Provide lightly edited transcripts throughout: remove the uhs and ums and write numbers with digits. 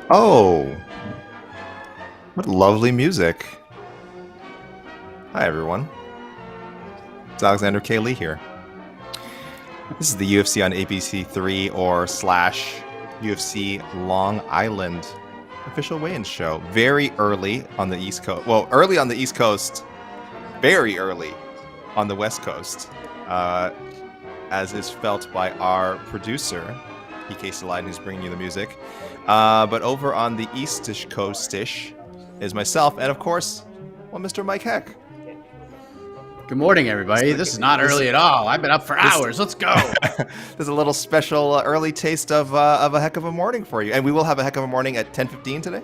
Oh, what lovely music. Hi, everyone. It's Alexander K. Lee here. This is the UFC on ABC3 or slash UFC Long Island official weigh-in show. Very early on the East Coast. Well, early on the East Coast, very early on the West Coast, as is felt by our producer, PK Saliden, who's bringing you the music. But over on the Eastish Coastish is myself, and of course, well, Mr. Mike Heck. Good morning, everybody. This is not early at all. I've been up for hours. Let's go. There's a little special early taste of a heck of a morning for you, and we will have a heck of a morning at 10:15 today.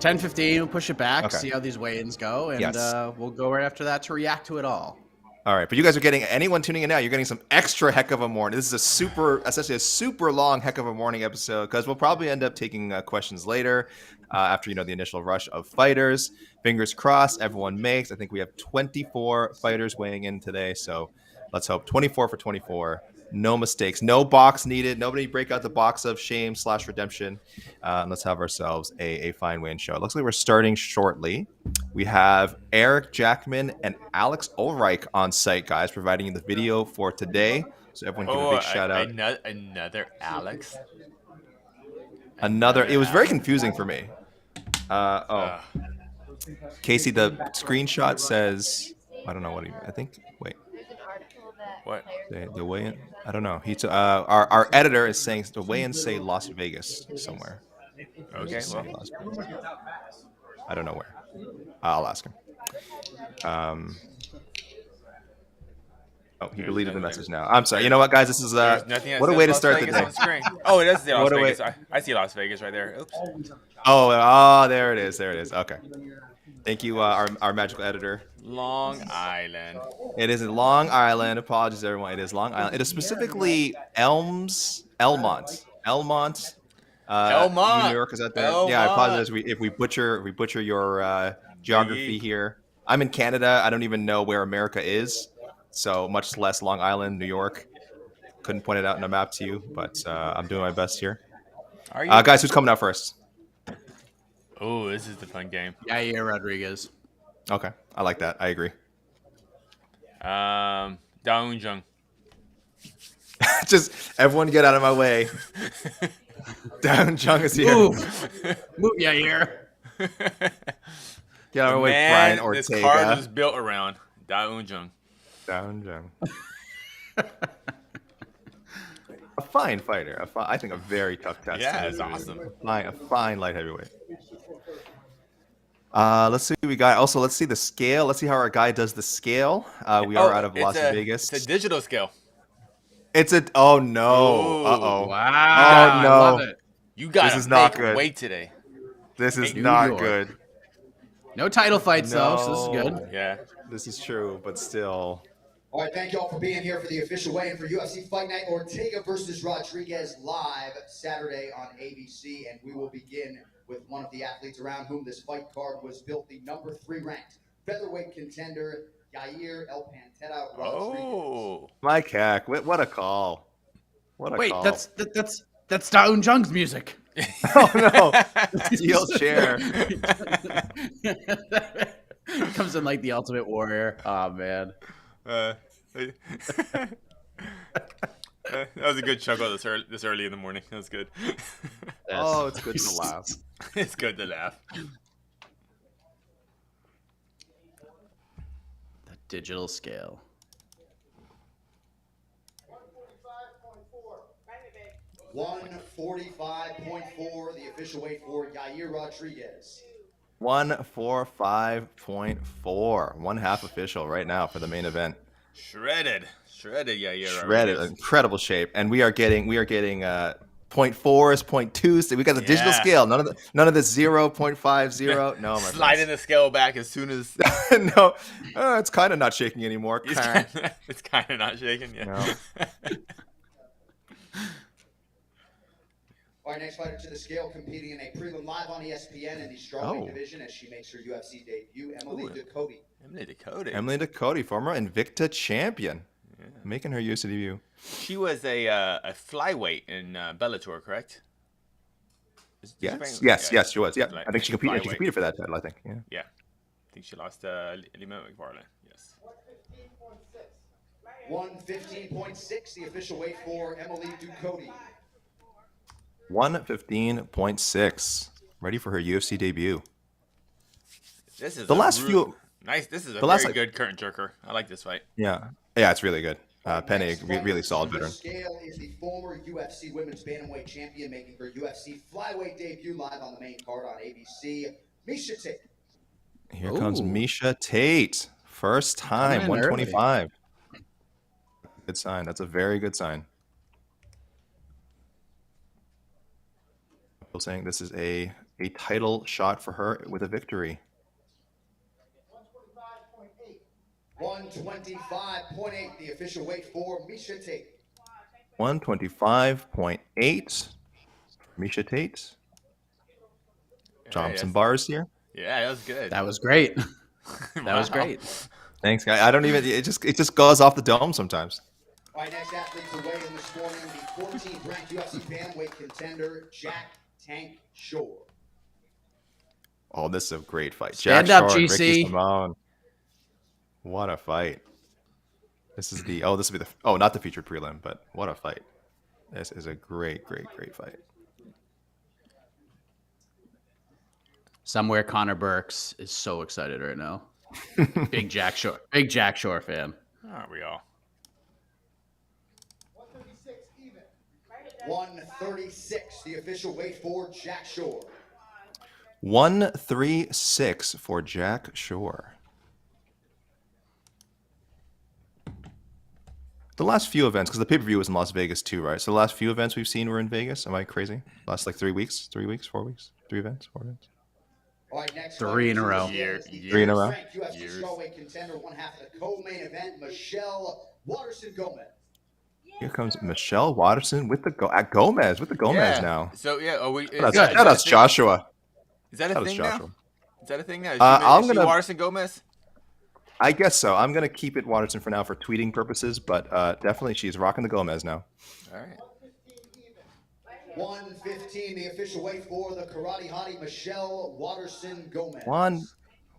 10:15. We'll push it back. Okay. See how these weigh-ins go, and Yes. We'll go right after that to react to it all. All right, but you guys are getting, anyone tuning in now, you're getting some extra heck of a morning. This is essentially a super long heck of a morning episode, because we'll probably end up taking questions later after, the initial rush of fighters. Fingers crossed, everyone makes. I think we have 24 fighters weighing in today, so let's hope 24 for 24. No mistakes, no box needed. Nobody break out the box of shame / redemption. Let's have ourselves a fine weigh-in show. It looks like we're starting shortly. We have Eric Jackman and Alex Ulreich on site, guys, providing you the video for today. So everyone give a big shout out. Another Alex. It was very confusing for me. Casey, the screenshot says, I don't know what I think. Wait. What? The weigh-in? I don't know. Our editor is saying the weigh-in say Las Vegas somewhere. Okay, well. I don't know where. I'll ask him. He deleted the message now. I'm sorry. You know what, guys? This is what a way to start the day. Oh, it does say Las Vegas. I see Las Vegas right there. Oops. Oh, there it is. Okay. Thank you, our magical editor. Long Island. It is in Long Island. Apologies, everyone. It is Long Island. It is specifically Elmont. Elmont. New York is out there. Elmont. Yeah, I apologize if we butcher your geography here. I'm in Canada. I don't even know where America is, so much less Long Island, New York. Couldn't point it out in a map to you, but I'm doing my best here. Are you? Guys, who's coming out first? Oh, this is the fun game. Yair Rodriguez. Okay, I like that. I agree. Daun Jung. Just everyone get out of my way. Daun Jung is here. Move, Yair. Get out of my way, Brian This Ortega. card was built around Daun Jung. Daun Jung. A fine fighter. I think a very tough test. Yeah, it's awesome. A fine light heavyweight. Let's see what we got. Also, let's see the scale. Let's see how our guy does the scale. We are out of Las Vegas. It's a digital scale. Oh no. Uh-oh. Wow. Oh no. I love it. You got This is not good. weight today. This is New not York. good. No title fights, though, so this is good. Yeah. This is true, but still. All right, thank you all for being here for the official weigh-in for UFC Fight Night Ortega versus Rodriguez live Saturday on ABC, and we will begin with one of the athletes around whom this fight card was built, the number 3 ranked featherweight contender, Yair El Pantera Rodriguez. Oh, Mike Heck, what a call! What a call! Wait, that's Daun Jung's music. Oh no, steel chair. Comes in like the Ultimate Warrior. Oh man. That was a good chuckle this early in the morning. That was good. Oh, it's good to laugh. It's good to laugh. The digital scale. 145.4, the official weight for Yair Rodriguez. 145.4. 1/2 official right now for the main event. Shredded, Yair. Shredded, incredible shape, and we are getting 0.4s, 0.2s. We got the digital scale. None of the 0.50. No, my sliding the scale back as soon as. No, it's kind of not shaking anymore. It's kind of not shaking. Yeah. No. Our next fighter to the scale, competing in a prelim live on ESPN in the strawweight division as she makes her UFC debut, Emily Ducote. Emily Ducote, former Invicta champion, making her UFC debut. She was a flyweight in Bellator, correct? Yes, she was. Yeah, Like, I think she competed. She flyweight. competed for that title. I think. Yeah. Yeah, I think she lost to Lima McFarlane. Yes. 115.6, the official weight for Emily Ducote. 115.6. Ready for her UFC debut. This is The a last few. nice. This is a the last, very good curtain jerker. I like this fight. Yeah, it's really good. Penny, really solid The veteran. scale is the former UFC Women's Bantamweight champion making her UFC flyweight debut live on the main card on ABC. Misha Tate. Here comes Misha Tate. First time, 125. Good sign. That's a very good sign. People saying this is a title shot for her with a victory. 125.8, the official weight for Misha Tate. 125.8. Misha Tate. Jump some bars here. Yeah, that was good. That was great. That was great. Thanks, guy. I don't even. It just goes off the dome sometimes. All right, next athlete to weigh in this morning, the 14th ranked UFC bantamweight contender, Jack Tank Shore. Oh, this is a great fight. Stand Jack up, Shore, GC. Ricky Simone. What a fight. This will be the not the featured prelim, but what a fight. This is a great fight. Somewhere Connor Burks is so excited right now. Big Jack Shore fan. Aren't we all? 136, the official weight for Jack Shore. 136 for Jack Shore. The last few events, because the pay-per-view was in Las Vegas too, right? So the last few events we've seen were in Vegas. Am I crazy? Last like 3 weeks, 4 weeks, 3 events, 4 events. All right, next 3 in a row. 3 in a row. UFC strawweight contender, one half of the co-main event, Michelle Waterson Gomez. Here comes Michelle Waterson with the Gomez now. So Shout out to Joshua. Is that a thing now? Joshua. Is that a thing now? I'm is she gonna- Waterson Gomez? I guess so. I'm gonna keep it Waterson for now for tweeting purposes, but definitely she's rocking the Gomez now. All right. 115, the official weight for the karate hottie, Michelle Waterson Gomez.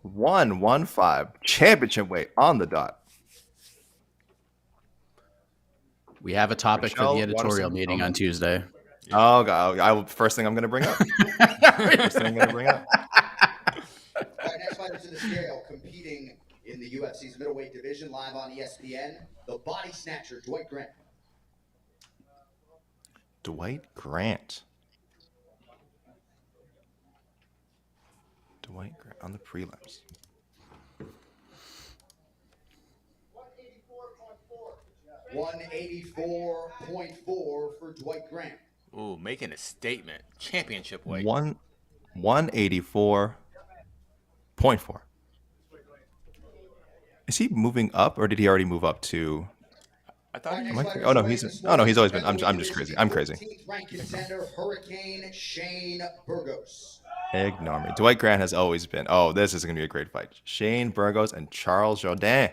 115 championship weight on the dot. We have a topic Michelle for the editorial Waterson meeting on Gomez. Tuesday. Oh God! First thing I'm gonna bring up. All right, next fighter to the scale, competing in the UFC's middleweight division, live on ESPN, the body snatcher, Dwight Grant. Dwight Grant on the prelims. 184.4 for Dwight Grant. Ooh, making a statement. Championship weight. 184.4. Is he moving up, or did he already move up to? I thought he he's always been. I'm just crazy. I'm crazy. 14th ranked contender, Hurricane Shane Burgos. Ignore me. Dwight Grant has always been. Oh, this is going to be a great fight. Shane Burgos and Charles Jourdain.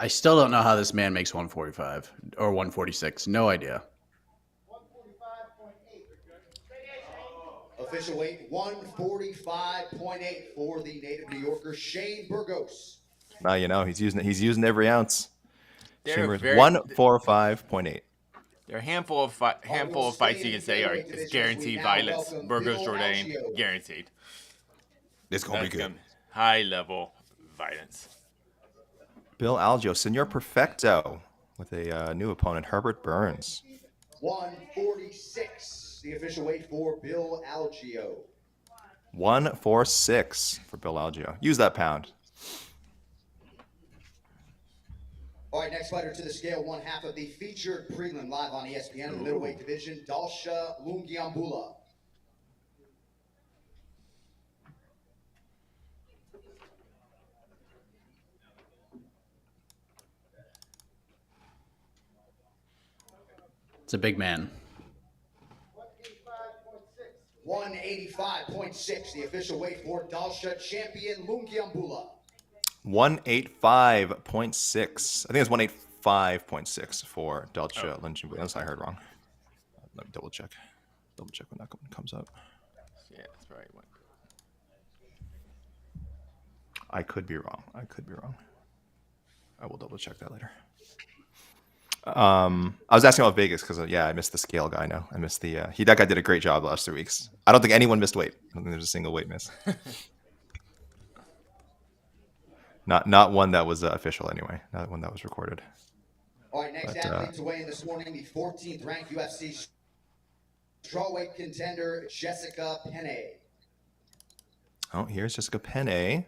I still don't know how this man makes 145 or 146. No idea. Official weight 145.8 for the native New Yorker Shane Burgos. Now you know he's using every ounce. They're Shane Burgos, very- 145.8. There are a handful of fights you can say are it's guaranteed violence. Burgos Jourdain, guaranteed. It's gonna be That's good. gonna be high level violence. Bill Algeo, Senor Perfecto, with a new opponent, Herbert Burns. 146, the official weight for Bill Algeo. 146 for Bill Algeo. Use that pound. All right, next fighter to the scale, one half of the featured prelim live on ESPN in the middleweight division, Dalsha Lungiambula. It's a big man. 185.6, the official weight for Dalsha champion Lungiambula. 185.6. I think it's 185.6 for Dalsha Lungiambula. Unless I heard wrong. Let me double check. Double check when that one comes up. Yeah, that's right. I could be wrong. I will double check that later. I was asking about Vegas because I missed the scale guy. Now I missed the that guy did a great job the last 3 weeks. I don't think anyone missed weight. I don't think there's a single weight miss. Not one that was official anyway. Not one that was recorded. All right, next athlete to weigh in this morning, the 14th ranked UFC strawweight contender Jessica Penne. Oh, here's Jessica Penne.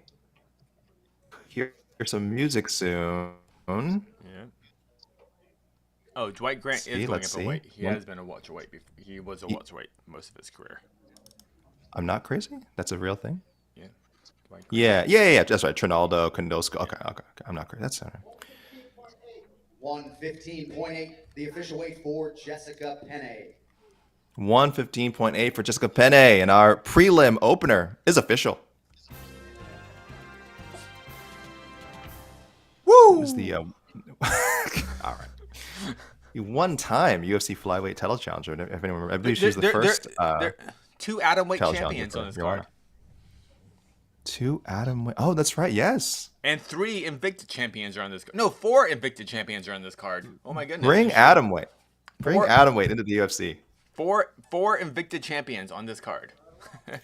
Here's some music soon. Yeah. Oh, Dwight Grant is going up a weight. He has been a welterweight. He was a welterweight most of his career. I'm not crazy. That's a real thing. Yeah. Yeah. That's right. Trinaldo, Kondoska. Okay. I'm not crazy. That's all right. 115.8, the official weight for Jessica Penne. 115.8 for Jessica Penne, and our prelim opener is official. Woo! Is the all right. The one-time UFC flyweight title challenger. If anyone, I believe she's the first. 2 atomweight champions on this card. 2 atomweight. Oh, that's right. Yes. And 3 Invicta champions are on this card. No, 4 Invicta champions are on this card. Oh my goodness. Bring atomweight. Bring atomweight into the UFC. 4 Invicta champions on this card.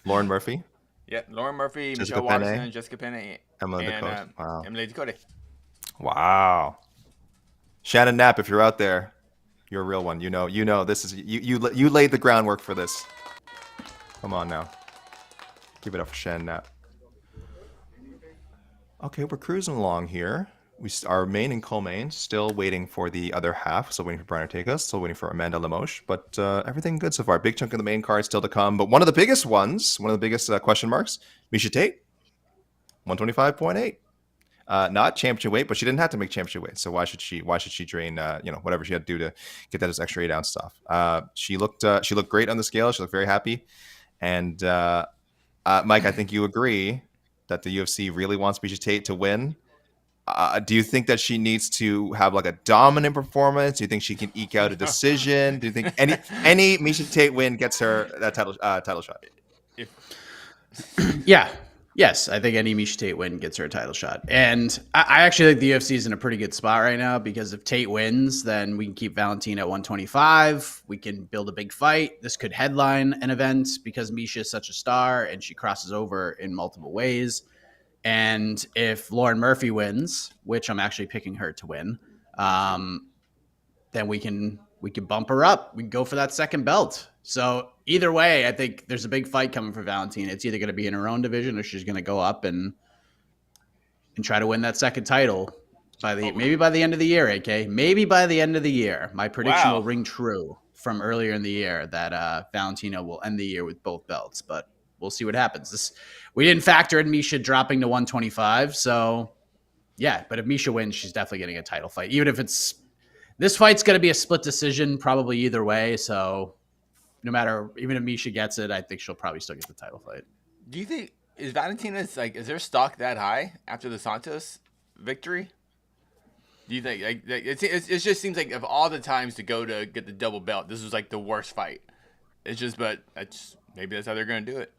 Lauren Murphy. Yeah, Lauren Murphy, Jessica Michelle Penne. Watson, Jessica Penne, Emily and Dakota. Wow. Emily Dakota. Wow. Shannon Knapp, if you're out there, you're a real one. You know this is you laid the groundwork for this. Come on now. Give it up for Shannon Knapp. Okay, we're cruising along here. Our main and co-main still waiting for the other half. Still waiting for Brian Ortega. Still waiting for Amanda Limoges. But everything good so far. Big chunk of the main card still to come. But one of the biggest ones, one of the biggest question marks, Miesha Tate, 125.8. Not championship weight, but she didn't have to make championship weight. So why should she drain whatever she had to do to get that as extra 8-ounce stuff? She looked great on the scale. She looked very happy. And Mike, I think you agree that the UFC really wants Miesha Tate to win. Do you think that she needs to have like a dominant performance? Do you think she can eke out a decision? Do you think any Miesha Tate win gets her that title shot? Yeah. Yes, I think any Miesha Tate win gets her a title shot. And I actually think the UFC is in a pretty good spot right now because if Tate wins, then we can keep Valentina at 125. We can build a big fight. This could headline an event because Miesha is such a star and she crosses over in multiple ways. And if Lauren Murphy wins, which I'm actually picking her to win, then we can bump her up. We can go for that second belt. So either way, I think there's a big fight coming for Valentina. It's either going to be in her own division or she's going to go up and try to win that second title maybe by the end of the year, AK. Maybe by the end of the year. My prediction will ring true from earlier in the year that Valentina will end the year with both belts. But we'll see what happens. We didn't factor in Miesha dropping to 125. So, yeah. But if Miesha wins, she's definitely getting a title fight. Even if this fight's going to be a split decision probably either way. So, even if Miesha gets it, I think she'll probably still get the title fight. Do you think is Valentina's is their stock that high after the Santos victory? Do you think it just seems like of all the times to go to get the double belt, this was like the worst fight. Maybe that's how they're going to do it.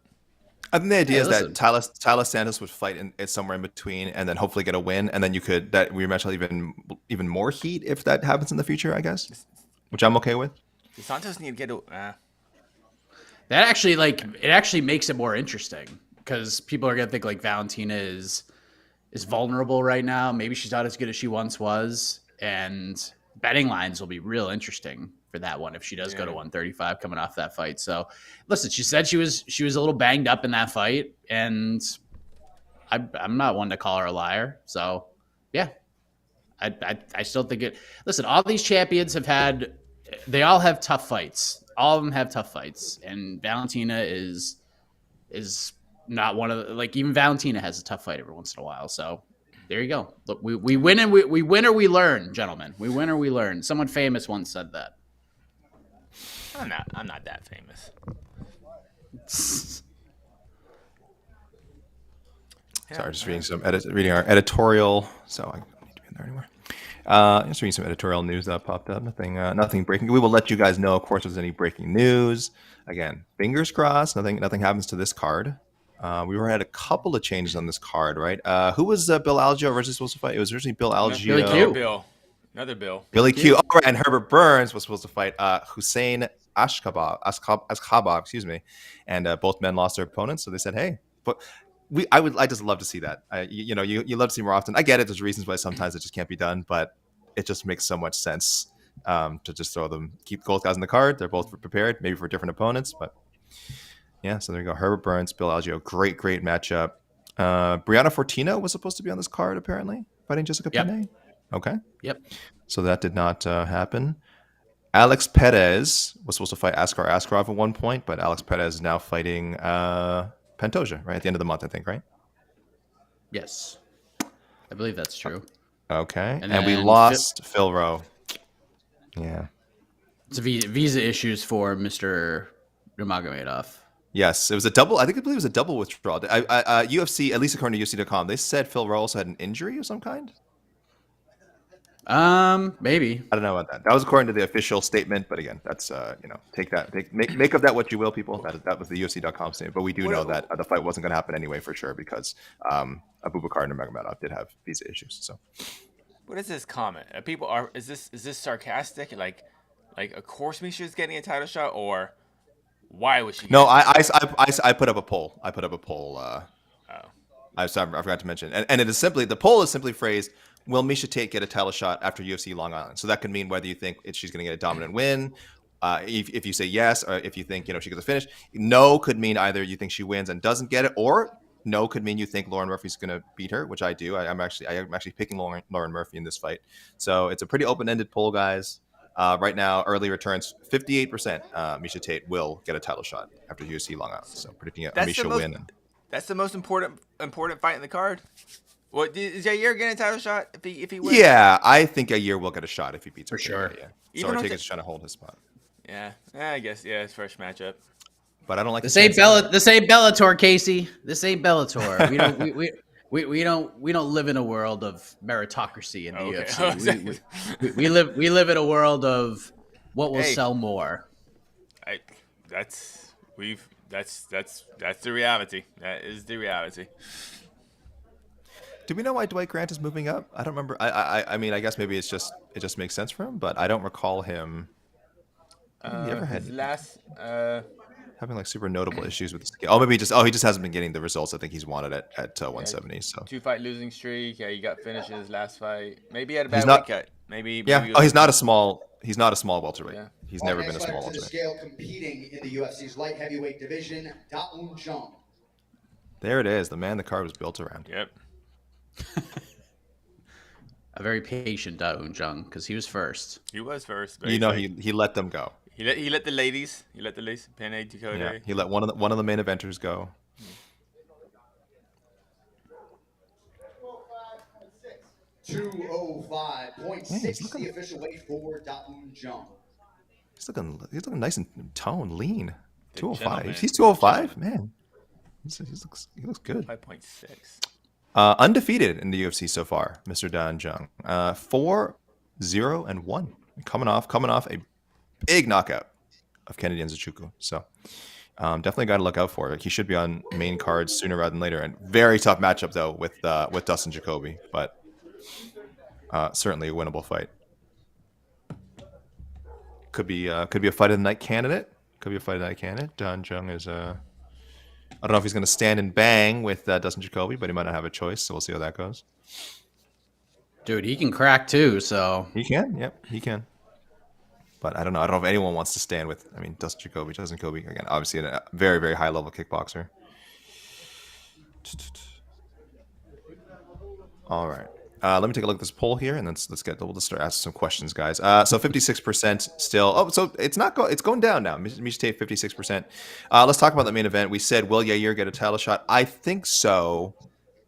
I think the idea is that Tyler Santos would fight somewhere in between, and then hopefully get a win, and then we mentioned even more heat if that happens in the future, I guess, which I'm okay with. Santos need to get That actually makes it more interesting because people are gonna think like Valentina is vulnerable right now. Maybe she's not as good as she once was, and betting lines will be real interesting for that one if she does go to 135 coming off that fight. So, listen, she said she was a little banged up in that fight, and I'm not one to call her a liar. So, yeah, I still think it. Listen, all these champions they all have tough fights. All of them have tough fights, and Valentina is not one of even Valentina has a tough fight every once in a while. So there you go. Look, we win and we win or we learn, gentlemen. We win or we learn. Someone famous once said that. I'm not that famous. Sorry, just reading our editorial. So I don't need to be in there anymore. Just reading some editorial news that popped up. Nothing breaking. We will let you guys know, of course, if there's any breaking news. Again, fingers crossed. Nothing happens to this card. We had a couple of changes on this card, right? Who was Bill Algeo originally supposed to fight? It was originally Bill Algeo. Billy Q. Another Bill. Billy Q. Oh, right. And Herbert Burns was supposed to fight Hussein Ashkabab, excuse me. And both men lost their opponents, so they said, "Hey, but I just love to see that. You love to see more often. I get it. There's reasons why sometimes it just can't be done, but it just makes so much sense to just throw them, keep both guys in the card. They're both prepared, maybe for different opponents, but yeah. So there you go. Herbert Burns, Bill Algeo, great matchup. Brianna Fortino was supposed to be on this card apparently, fighting Jessica Penne. Okay. Yep. So that did not happen. Alex Perez was supposed to fight Askar Askarov at one point, but Alex Perez is now fighting Pantoja, right? At the end of the month, I think, right? Yes. I believe that's true. Okay. And And we then lost Phil Rowe. Yeah. It's visa issues for Mr. Nurmagomedov. Yes, it was a double. I believe it was a double withdrawal. UFC, at least according to UFC.com, they said Phil Rowe also had an injury of some kind. Maybe. I don't know about that. That was according to the official statement, but again, that's take that, make of that what you will, people. That was the UFC.com statement, but we do know that the fight wasn't going to happen anyway for sure because Abubakar Nurmagomedov did have visa issues. So, what is this comment? Is this sarcastic? Like, of course Misha's getting a title shot, or why was she? No, I put up a poll. I forgot to mention, and it is simply, the poll is simply phrased: will Miesha Tate get a title shot after UFC Long Island? So that could mean whether you think she's going to get a dominant win. If you say yes, or if you think she gets a finish. No could mean either you think she wins and doesn't get it, or no could mean you think Lauren Murphy's going to beat her, which I do. I'm actually picking Lauren Murphy in this fight. So it's a pretty open-ended poll, guys. Right now, early returns 58%. Miesha Tate will get a title shot after UFC Long Island. So predicting a Miesha win. That's the most important fight in the card. What is Yair getting a title shot if he wins? Yeah, I think Yair will get a shot if he beats Ortega. sure. Yeah. So Ortega's trying to hold his spot. Yeah, I guess. Yeah, it's fresh matchup. But I don't like This ain't Bellator, Casey. This ain't Bellator. We don't live in a world of meritocracy in the UFC. We live in a world of what will sell more. That's the reality. That is the reality. Do we know why Dwight Grant is moving up? I don't remember. I mean, I guess maybe it just makes sense for him, but I don't recall him. He ever had having like super notable issues with the scale. Oh, maybe he just hasn't been getting the results I think he's wanted at 170. So 2-fight losing streak. Yeah, he got finished in his last fight. Maybe he had a bad weight cut. Maybe. Yeah. He's not a small welterweight. Yeah. He's never been a small welterweight. Scale competing in the UFC's light heavyweight division, Da-Un Jung. There it is. The man the card was built around. Yep. A very patient Da-Un Jung because he was first. He was first. He let them go. He let the ladies. Penne, Dakota. Yeah. He let one of the main eventers go. .205.6 the official weight for Da-Un Jung. He's looking nice and toned, lean. 205. He's 205, man. He looks good. 5.6. Undefeated in the UFC so far, Mr. Da-Un Jung. 4-0-1. Coming off a big knockout of Kennedy Nzechukwu. So definitely got to look out for it. He should be on main cards sooner rather than later. And very tough matchup though with Dustin Jacoby, but certainly a winnable fight. Could be a fight of the night candidate. Da-Un Jung is I don't know if he's going to stand and bang with Dustin Jacoby, but he might not have a choice. So we'll see how that goes. Dude, he can crack too. So he can. Yep, he can. But I don't know if anyone wants to stand with. I mean, Dustin Jacoby again, obviously a very, very high level kickboxer. All right. Let me take a look at this poll here, and we'll just start asking some questions, guys. So 56% still. Oh, so it's going down now. Miesha Tate 56%. Let's talk about the main event. We said, will Yair get a title shot? I think so.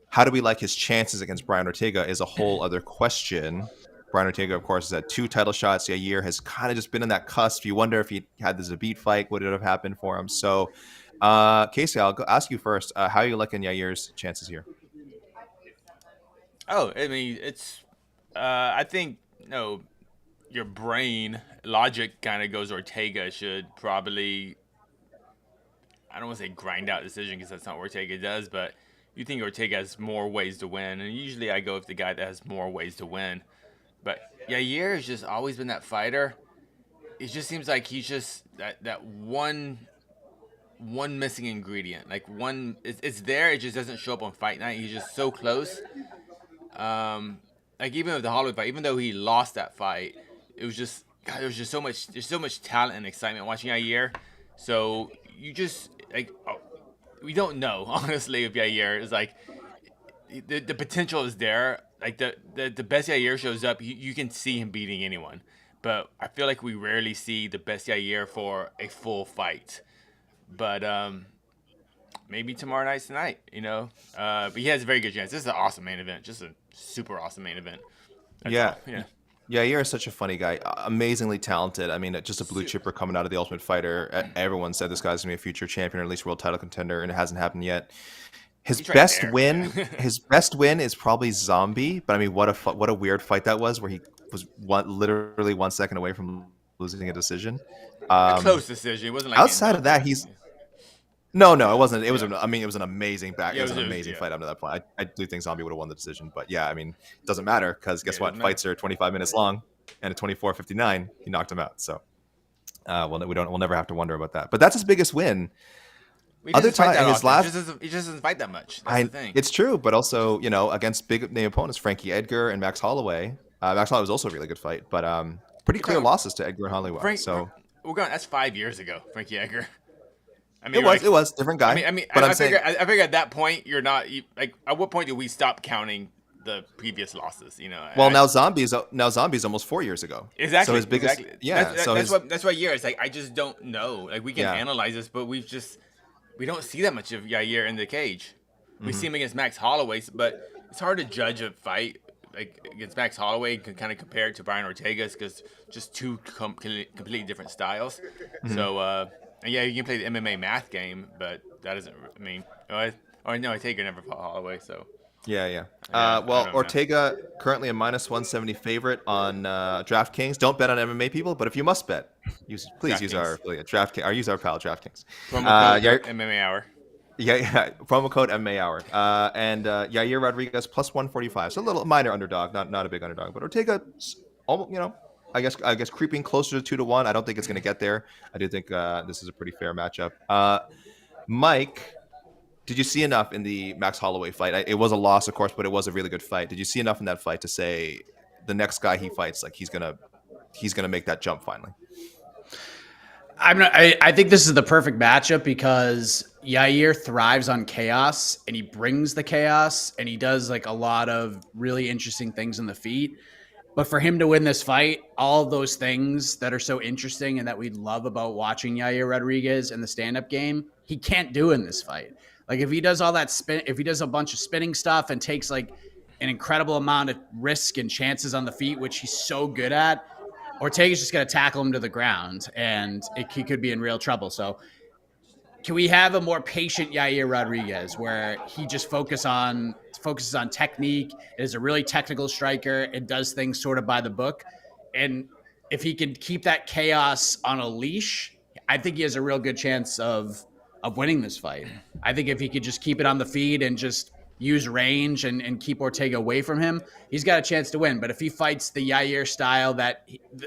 How do we like his chances against Brian Ortega is a whole other question. Brian Ortega, of course, has had 2 title shots. Yair has kind of just been in that cusp. You wonder if he had this Zabit fight, would it have happened for him? So, Casey, I'll ask you first. How are you liking Yair's chances here? Oh, I mean, it's. I think your brain logic kind of goes Ortega should probably, I don't want to say grind out decision because that's not what Ortega does, but you think Ortega has more ways to win, and usually I go with the guy that has more ways to win. But Yair has just always been that fighter. It just seems like he's just that one missing ingredient. Like it's there, it just doesn't show up on fight night. He's just so close. Like even with the Holloway fight, even though he lost that fight, it was just God. There's so much talent and excitement watching Yair. So you just we don't know honestly if Yair is like the potential is there. Like the best Yair shows up, you can see him beating anyone. But I feel like we rarely see the best Yair for a full fight. But maybe tomorrow night's the night, But he has a very good chance. This is an awesome main event, just a super awesome main event. Yeah. Yeah. Yair is such a funny guy, amazingly talented. I mean, just a blue chipper coming out of the Ultimate Fighter. Everyone said this guy's gonna be a future champion or at least world title contender, and it hasn't happened yet. His He's right best there. win, his best win is probably Zombie. But I mean, what a weird fight that was, where he was literally 1 second away from losing a decision. A close decision. It wasn't like Outside of that, he's no, it wasn't. It was. Yeah. I mean, it was an amazing Yeah, it was an amazing fight up to that point. I do think Zombie would have won the decision, but yeah, I mean, it doesn't matter because guess Yeah, it what? doesn't matter. Fights are 25 minutes long, and at 24:59, he knocked him out. So, we'll never have to wonder about that. But that's his biggest win. He Other doesn't fight time, that his often. last, He just doesn't fight that much. That's the thing. it's true, but also against big name opponents, Frankie Edgar and Max Holloway. Max Holloway was also a really good fight, but pretty clear losses to Edgar and Holloway. That's 5 years ago, Frankie Edgar. I mean, it was different guy. But I figure at that point you're not like. At what point do we stop counting the previous losses? Well, now Zombie's almost 4 years ago. Exactly. So his biggest, yeah. That's why Yair is like I just don't know. Like we can analyze this, but we don't see that much of Yair in the cage. We see him against Max Holloway, but it's hard to judge a fight like against Max Holloway and can kind of compare it to Brian Ortega's because just two completely different styles. So. Yeah, you can play the MMA math game, but that doesn't. I mean, Ortega never fought Holloway, so. Yeah. Well, Ortega currently a -170 favorite on DraftKings. Don't bet on MMA, people, but if you must bet, please use our affiliate DraftKings. Or use our pal DraftKings. Promo code MMA Hour. Yeah. Promo code MMA Hour. And Yair Rodriguez +145. So a little minor underdog, not a big underdog, but Ortega, almost, I guess creeping closer to 2-1. I don't think it's going to get there. I do think this is a pretty fair matchup. Mike, did you see enough in the Max Holloway fight? It was a loss, of course, but it was a really good fight. Did you see enough in that fight to say the next guy he fights, like he's gonna make that jump finally? I think this is the perfect matchup because Yair thrives on chaos and he brings the chaos and he does like a lot of really interesting things in the feet. But for him to win this fight, all of those things that are so interesting and that we love about watching Yair Rodriguez in the stand-up game, he can't do in this fight. Like if he does all that spin, if he does a bunch of spinning stuff and takes like an incredible amount of risk and chances on the feet, which he's so good at, Ortega's just going to tackle him to the ground and he could be in real trouble. So can we have a more patient Yair Rodriguez where he just focuses on technique, is a really technical striker, and does things sort of by the book? And if he can keep that chaos on a leash, I think he has a real good chance of winning this fight. I think if he could just keep it on the feed and just use range and keep Ortega away from him, he's got a chance to win. But if he fights the Yair style the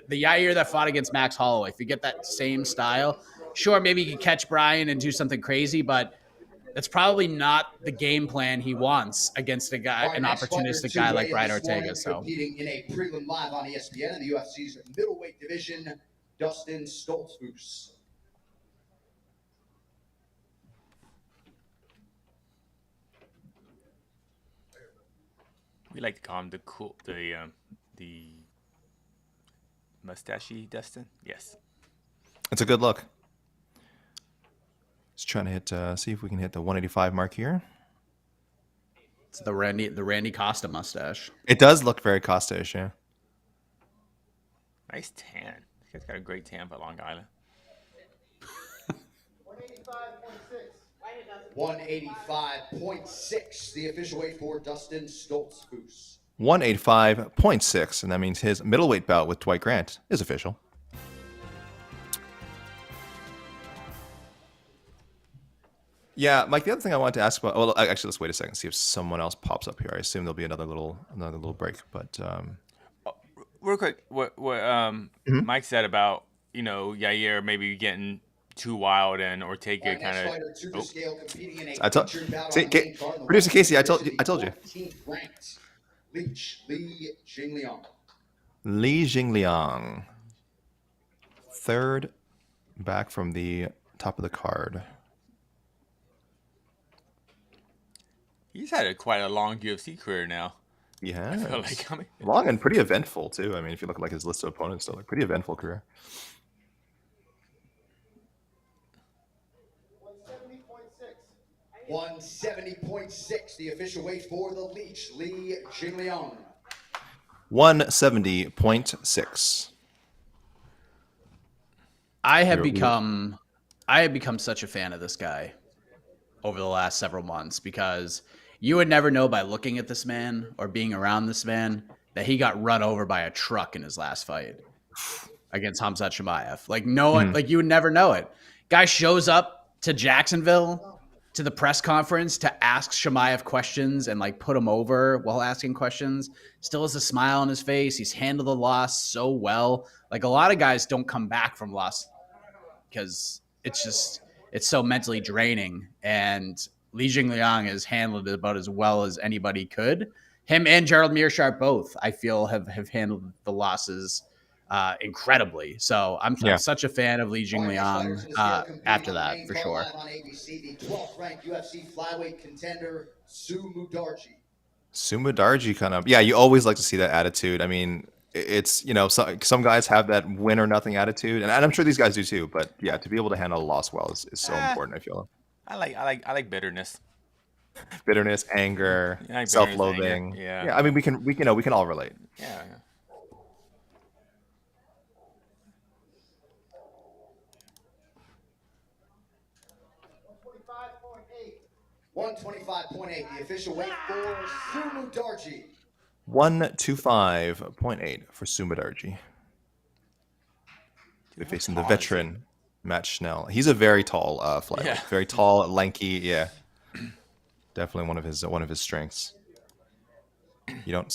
Yair that fought against Max Holloway, if you get that same style, sure, maybe he can catch Brian and do something crazy, but that's probably not the game plan he wants against an opportunistic guy like Brian Ortega. So competing in a prelim live on ESPN in the UFC's middleweight division, Dustin Stoltzfus. We like to call him the mustachey Dustin. Yes. It's a good look. Just trying to hit, see if we can hit the 185 mark here. it's the Randy Costa mustache. It does look very Costa-ish, yeah. Nice tan. This guy's got a great tan for Long Island. 185.6, the official weight for Dustin Stoltzfus. 185.6, and that means his middleweight bout with Dwight Grant is official. Yeah, Mike, the other thing I wanted to ask about, well, actually, let's wait a second, see if someone else pops up here. I assume there'll be another little break, but Real quick, what Mike said about, Yair maybe getting too wild and Ortega kind of. I told producer Casey, I told you. Li Jingliang, third back from the top of the card. He's had quite a long UFC career now. Yeah, like, long and pretty eventful too. I mean, if you look at like his list of opponents, still like pretty eventful career. 170.6, the official weight for the Leech, Li Jingliang. 170.6. I have become such a fan of this guy over the last several months because you would never know by looking at this man or being around this man that he got run over by a truck in his last fight against Khamzat Chimaev. Like no one, like you would never know it. Guy shows up to Jacksonville to the press conference to ask Chimaev questions and like put him over while asking questions. Still has a smile on his face. He's handled the loss so well. Like a lot of guys don't come back from loss because it's so mentally draining. And Li Jingliang has handled it about as well as anybody could. Him and Gerald Meerschaert both, I feel, have handled the losses incredibly. So I'm such a fan of Li Jingliang after that, for sure. On ABC, the 12th ranked UFC flyweight contender, Sumudarji kind of, yeah, you always like to see that attitude. I mean, it's, some guys have that win or nothing attitude, and I'm sure these guys do too, but yeah, to be able to handle a loss well is so important, I feel. I like bitterness. Bitterness, anger, self-loathing. Anger. Yeah. Yeah, I mean, we can all relate. Yeah. 125.8, the official weight for Sumudarji. 125.8 for Sumudarji. They're facing the veteran Matt Schnell. He's a very tall flyweight, very tall, lanky. Yeah, definitely one of his strengths. You don't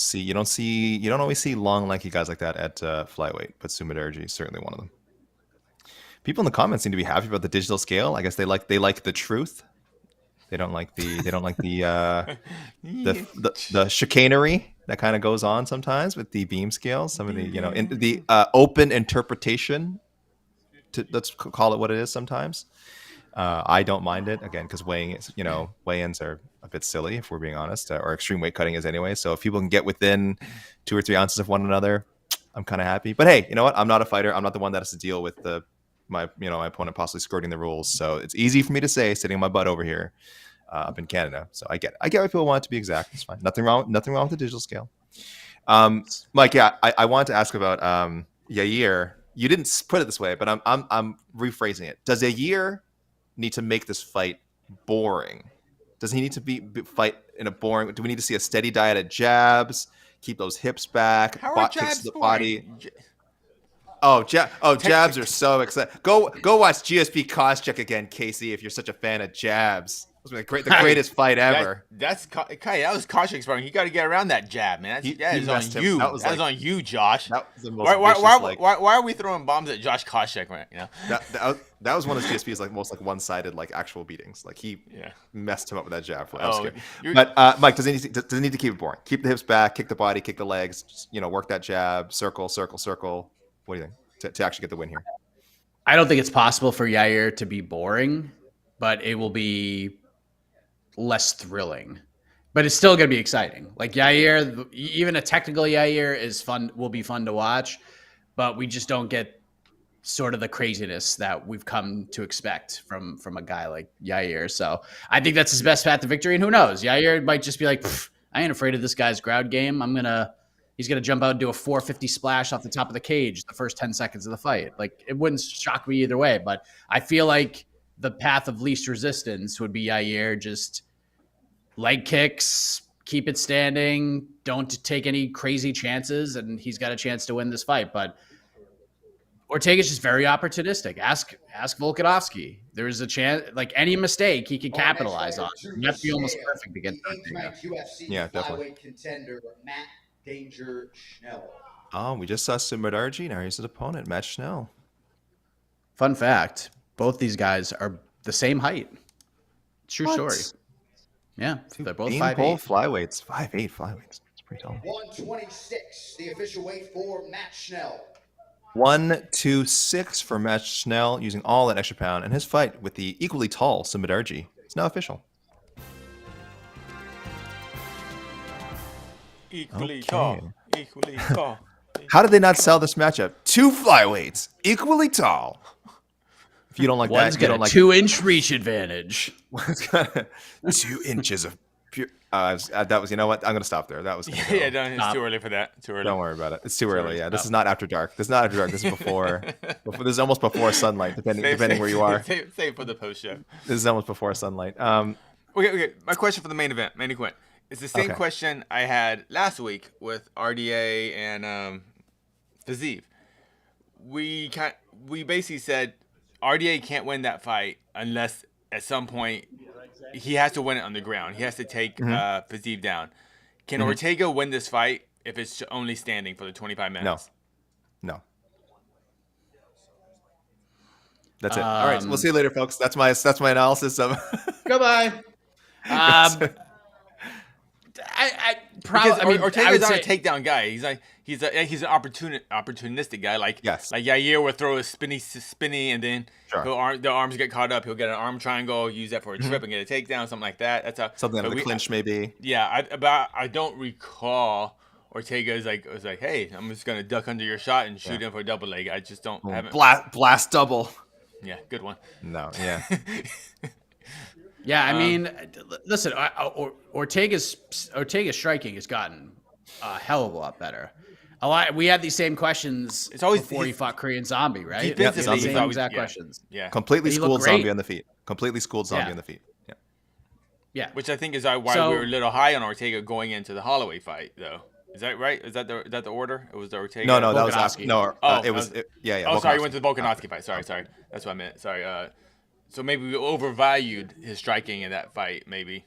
always see long, lanky guys like that at flyweight, but Sumudarji is certainly one of them. People in the comments seem to be happy about the digital scale. I guess they like the truth. They don't like the chicanery that kind of goes on sometimes with the beam scale. Some of the open interpretation. Let's call it what it is sometimes. I don't mind it, again, because weigh-ins are a bit silly, if we're being honest, or extreme weight cutting is anyway. So if people can get within 2 or 3 ounces of one another, I'm kind of happy. But hey, you know what? I'm not a fighter. I'm not the one that has to deal with my opponent possibly skirting the rules. So it's easy for me to say, sitting my butt over here up in Canada. So I get why people want it to be exact. It's fine. Nothing wrong with the digital scale. Mike, yeah, I wanted to ask about Yair. You didn't put it this way, but I'm rephrasing it. Does Yair need to make this fight boring? Does he need to fight in a boring? Do we need to see a steady diet of jabs? Keep those hips back. How are jabs the boring? body. Jabs are so exciting. Go watch GSP Koscheck again, Casey. If you're such a fan of jabs, it was the greatest fight ever. That was Koscheck's wrong. You got to get around that jab, man. That is on you. That was on you, Josh. That was the most why are we throwing bombs at Josh Koscheck, right? That was one of GSP's most one-sided actual beatings. Like he messed him up with that jab. But Mike, does he need to keep it boring? Keep the hips back, kick the body, kick the legs. Just, work that jab, circle. What do you think to actually get the win here? I don't think it's possible for Yair to be boring, but it will be less thrilling. But it's still going to be exciting. Like Yair, even a technical Yair will be fun to watch, but we just don't get sort of the craziness that we've come to expect from a guy like Yair. So I think that's his best path to victory. And who knows? Yair might just be like, I ain't afraid of this guy's ground game. He's going to jump out and do a 450 splash off the top of the cage the first 10 seconds of the fight. Like, it wouldn't shock me either way, but I feel like the path of least resistance would be Yair just leg kicks, keep it standing. Don't take any crazy chances, and he's got a chance to win this fight. But Ortega's just very opportunistic. Ask Volkanovski. There's a chance, like any mistake, he could capitalize on. You have to be almost perfect against Ortega. UFC Yeah, definitely. flyweight contender Matt Danger Schnell. Oh, we just saw Sumidarji. Now here's his opponent, Matt Schnell. Fun fact: both these guys are the same height. True What? story. Yeah, they're both Beanpole 5'8". flyweights. 5'8" flyweights. It's pretty tall. 126, the official weight for Matt Schnell. 126 for Matt Schnell, using all that extra pound, and his fight with the equally tall Sumidarji is now official. Equally Okay. tall. Equally tall. How did they not sell this matchup? 2 flyweights, equally tall. If you don't like One's that, you got don't a like 2-inch reach advantage. It's got 2 inches of pure. That was. You know what? I'm gonna stop there. That was. Gonna go. Yeah, no, it's too early for that. Too early. Don't worry about it. It's too early. Yeah, this Stop. is not after dark. This is not after dark. This is before. This is almost before sunlight, depending where you are. Save for the post show. This is almost before sunlight. Okay. My question for the main event, it's the same Okay. question I had last week with RDA and Fazeev. We basically said RDA can't win that fight unless at some point he has to win it on the ground. He has to take Fazeev down. Can Ortega win this fight if it's only standing for the 25 minutes? No. That's it. All right. We'll see you later, folks. That's my analysis of. Goodbye. I probably. Because I mean, Ortega's I would not say, a takedown guy. He's an opportunistic guy. Like Yair will throw a spinny, and then the arms get caught up. He'll get an arm triangle, use that for a trip, and get a takedown, something like that. That's how Something out of the clinch, maybe. Yeah, I don't recall Ortega's was like, hey, I'm just gonna duck under your shot and shoot him for a double leg. I just don't have it. Blast double. Yeah, good one. No. Yeah. Yeah, I mean, listen, Ortega's striking has gotten a hell of a lot better. We had these same questions before he fought Korean Zombie, right? Defensively, Same exact questions. Yeah. Completely He schooled looked great. zombie on the feet. Completely schooled zombie Yeah. on the feet. Yeah. Yeah. Which I think is why we were a little high on Ortega going into the Holloway fight, though. Is that right? Is that the order? It was the Ortega. No, that was Volkanovski. no. Oh, It was. Yeah. Oh, sorry, you Volkanovski. went to the Volkanovski fight. Sorry. That's what I meant. Sorry. So maybe we overvalued his striking in that fight. Maybe.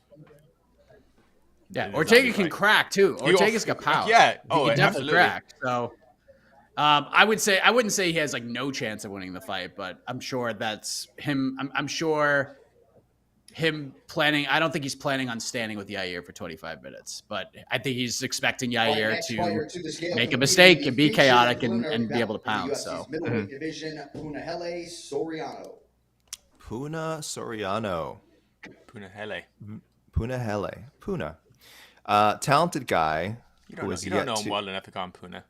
Yeah, Ortega can crack too. Ortega's got power. Yeah. He Oh, can definitely absolutely. crack. So, I wouldn't say he has like no chance of winning the fight, but I'm sure that's him. I'm sure him planning. I don't think he's planning on standing with Yair for 25 minutes, but I think he's expecting Yair to make a mistake and be chaotic and be able to pound. So, Middleweight division, Punahele Soriano. Puna Soriano. Punahele. Puna. Talented guy. You don't know him well enough to call him Puna.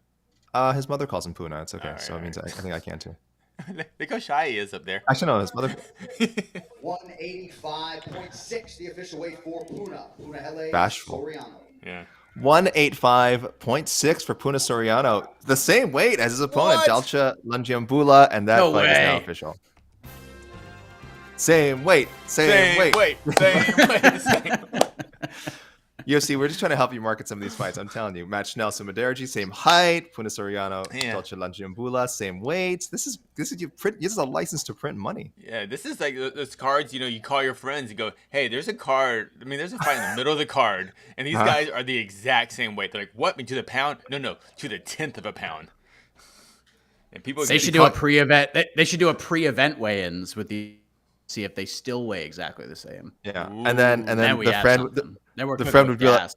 His mother calls him Puna. It's okay. All right, So it means I think I can too. Look how shy he is up there. Actually, no. His mother. 185.6, the official weight for Punahele Bashful. Soriano. Yeah. 185.6 for Puna Soriano. The same weight as his opponent, What? Dalcha Langiambula, and that No fight is now way. official. Same weight. Same weight. UFC, we're just trying to help you market some of these fights. I'm telling you, Matt Schnell, Sumidarji, same height. Puna Soriano, Yeah. Dalcha Langiambula, same weights. This is you print. This is a license to print money. Yeah, this is like those cards, you call your friends and go, hey, there's a card. I mean, there's a fight in the middle of the card, and these guys are the exact same weight. They're like, what? I mean, to the pound? No, to the 10th of a pound. And people they should do a pre-event. They should do a pre-event weigh-ins with see if they still weigh exactly the same. Yeah, and then Then we the have friend, something. Then we're the cooking friend with would be like, gas.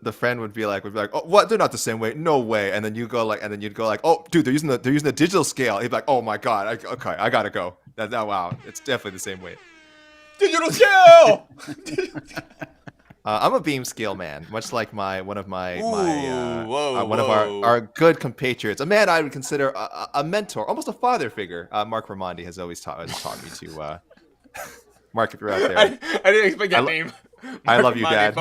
the friend would be like, oh, what? They're not the same weight. No way. And then you go like, and then you'd go like, oh, dude, they're using the digital scale. He'd be like, oh my god, okay, I gotta go. Wow, it's definitely the same weight. digital scale. I'm a beam scale man, much like one of whoa. our good compatriots, a man I would consider a mentor, almost a father figure. Mark Ramondi has always taught me to. Mark, if you're out there, I didn't expect that name. I love you, Dad.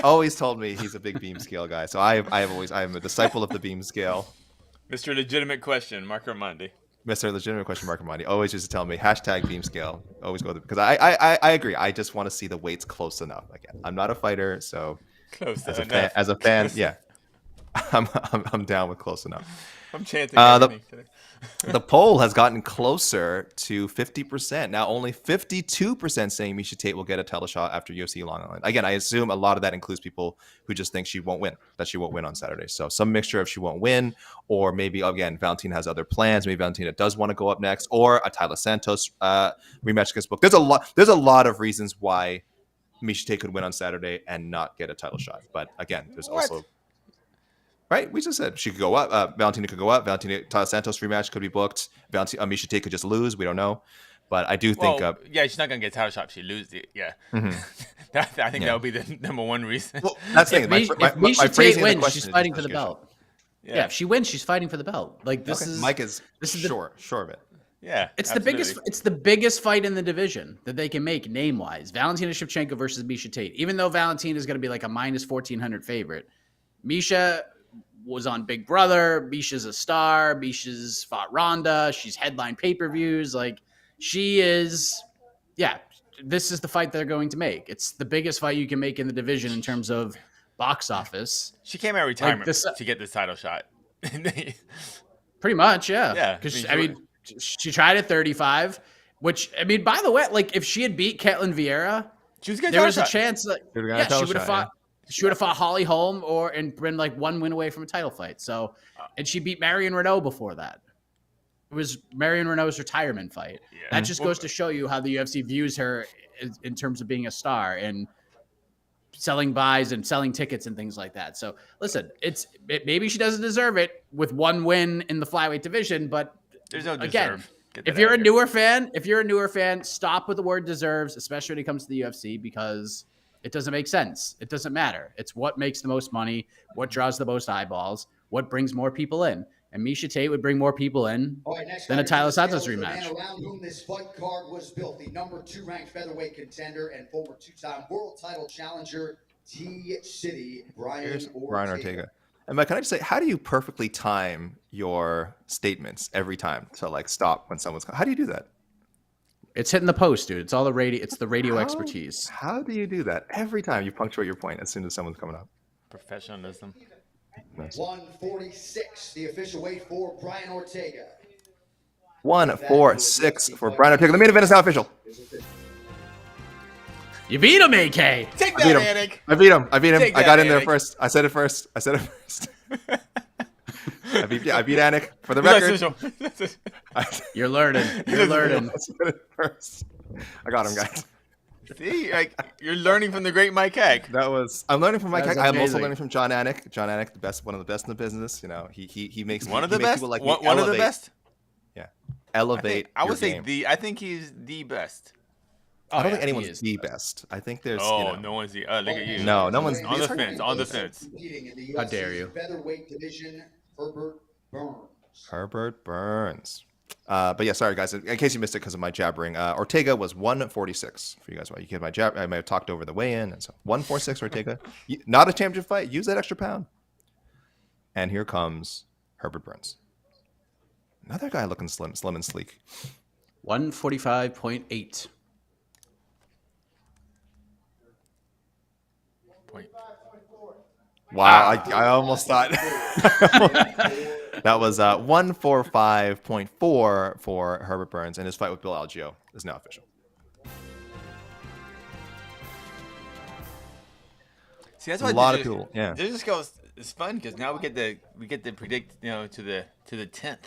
Always told me he's a big beam scale guy. So I am a disciple of the beam scale. Mr. Legitimate Question, Mark Ramondi. Mr. Legitimate question mark money always used to tell me hashtag beam scale. Always go because I agree. I just want to see the weights close enough. Again, I'm not a fighter, so Close as a enough. fan, yeah, I'm down with close enough. I'm chanting The everything today. the poll has gotten closer to 50%. Now only 52% saying Miesha Tate will get a title shot after UFC Long Island. Again, I assume a lot of that includes people who just think she won't win on Saturday. So some mixture of she won't win, or maybe again Valentina has other plans. Maybe Valentina does want to go up next, or a Tyler Santos rematch gets booked. There's a lot of reasons why Miesha Tate could win on Saturday and not get a title shot. But again, there's also right. We just said she could go up. Valentina could go up. Tyler Santos rematch could be booked. Miesha Tate could just lose. We don't know. But I do think. Yeah, she's not gonna get title shot if she loses it. Yeah, I think that would be the number one reason. Well, that's the If thing. Miesha My Tate phrasing of the wins, question she's is fighting just for the educational. belt. Yeah, if she wins, she's fighting for the belt. Like this is Mike is this is sure of it. Yeah, It's absolutely. the biggest fight in the division that they can make name wise. Valentina Shevchenko versus Miesha Tate. Even though Valentina is going to be like a minus 1,400 favorite, Miesha was on Big Brother. Miesha's a star. Miesha's fought Ronda. She's headlined pay-per-views. Like she is, yeah. This is the fight they're going to make. It's the biggest fight you can make in the division in terms of box office. She came out of retirement this- to get this title shot. Pretty much, yeah. Yeah, Because I mean, she tried at 35, which I mean, by the way, like if she had beat Ketlin Vieira, she was getting there title was a shot. chance that Should've got a yeah, she title would have shot, fought. She would have fought Holly Holm and been like one win away from a title fight. So, and she beat Marion Renault before that. It was Marion Renault's retirement fight. Yeah. That just goes to show you how the UFC views her in terms of being a star and selling buys and selling tickets and things like that. So, listen, maybe she doesn't deserve it with one win in the flyweight division, but There's no again, deserve. Get that if you're out a of here. newer fan, stop with the word deserves, especially when it comes to the UFC, because it doesn't make sense. It doesn't matter. It's what makes the most money, what draws the most eyeballs, what brings more people in. And Miesha Tate would bring more people in All right, next than a fighter to Tyler the scale Santos is the rematch. man around whom this fight card was built, the number 2 ranked featherweight contender and former 2-time world title challenger, T-City, Here's Brian Brian Ortega. And Mike, can I just say, how do you perfectly time your statements every time to like stop when someone's? How do you do that? It's hitting the post, dude. It's all the radio. It's the radio How- expertise. How do you do that? Every time you punctuate your point as soon as someone's coming up. Professionalism. Nice. 146, the official weight for Brian Ortega. 146 for Brian Ortega. The main event is now official. You beat him, AK. Take I beat that, him. Anik. I beat him. Take I got that, in there Anik. first. I said it first. I beat Anik for the Who's record. official? You're learning. You're learning. I said it first. I got him, guys. See, like you're learning from the great Mike Heck. I'm learning from Mike. That was I'm also amazing. learning from John Anik. John Anik, one of the best in the business. You know, he makes One of he the makes best. people like me One of the elevate- best. Yeah, elevate. I would your say game. I think he's the best. I don't think he anyone's is the best. I think there's. Oh, you know, no one's the. Look at you. No, no one's- on the fence. On the fence. How dare you. Featherweight division, Herbert Burns. Herbert Burns. But yeah, sorry guys. In case you missed it because of my jabbering, Ortega was 146 for you guys. You get my jab. I may have talked over the weigh-in, and so 146 Ortega. Not a championship fight. Use that extra pound. And here comes Herbert Burns. Another guy looking slim and sleek. 145.8. Point. Wow, I almost thought that was 145.4 for Herbert Burns, and his fight with Bill Algeo is now official. See, that's why A lot of people. Yeah. This just goes. It's fun because now we get to predict. You know, to the 10th.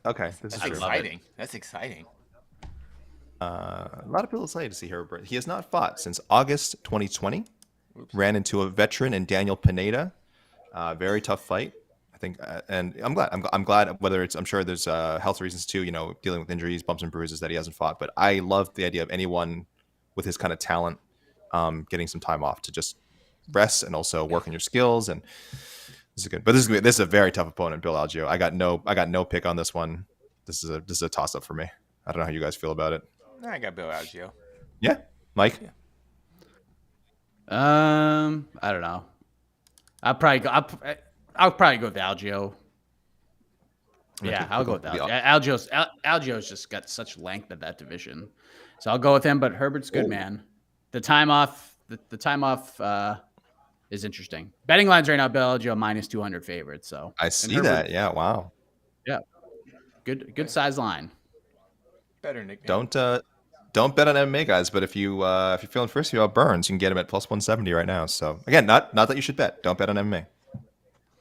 Okay, this is That's true. exciting. That's exciting. A lot of people excited to see Herbert. He has not fought since August 2020. Ran into a veteran in Daniel Pineda. Very tough fight, I think. And I'm glad. I'm glad. Whether it's, I'm sure there's health reasons too. You know, dealing with injuries, bumps and bruises that he hasn't fought. But I love the idea of anyone with his kind of talent getting some time off to just rest and also work on your skills. And this is good. But this is a very tough opponent, Bill Algeo. I got no pick on this one. This is a toss up for me. I don't know how you guys feel about it. I got Bill Algeo. Yeah, Mike. Yeah. I don't know. I'll probably go with Algeo. Yeah, I'll go with People- Algio's just got such length at that division, so I'll go with him. But Herbert's good, man. The time off, is interesting. Betting lines right now, Bill Algio minus 200 favorites. So I see that. Yeah, wow. Yeah, good size line. Better nickname. Don't bet on MMA, guys. But if you're feeling frisky about Burns, you can get him at plus 170 right now. So again, not that you should bet. Don't bet on MMA.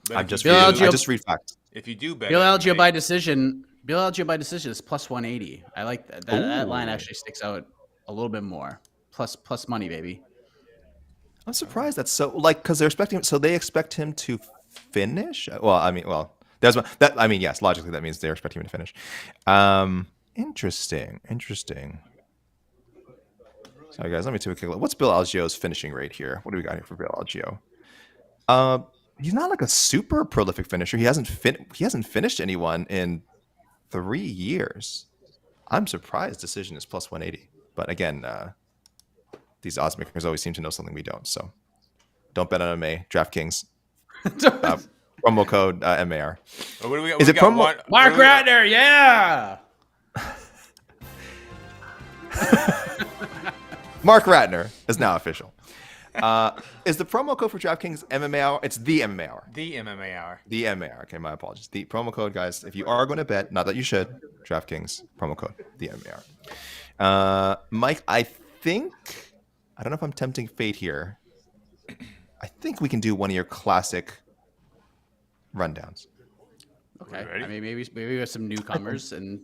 But I if just you read, do- I just read facts. If you do bet, Bill on Algio MMA, by decision. Bill Algio by decision is plus 180. I like that. That line Ooh. actually sticks out a little bit more. Plus money, baby. I'm surprised that's so because they're expecting. So they expect him to finish. Yes, logically that means they're expecting him to finish. Interesting. So guys, let me take a quick look. What's Bill Algio's finishing rate here? What do we got here for Bill Algio? He's not like a super prolific finisher. He hasn't finished anyone in 3 years. I'm surprised decision is plus 180. But again, these odds makers always seem to know something we don't. So don't bet on MMA. DraftKings. Promo code MAR. Oh, what do we got? Is We it got promo- one- Mark what do we got? Ratner, yeah. Mark Ratner is now official. Is the promo code for DraftKings MMA Hour? It's the MMA Hour. The MMA hour. The MMA Hour. Okay, my apologies. The promo code, guys, if you are going to bet, not that you should, DraftKings promo code, the MMA Hour. Mike, I don't know if I'm tempting fate here. I think we can do one of your classic rundowns. Okay. Ready? I mean, maybe we have some newcomers, and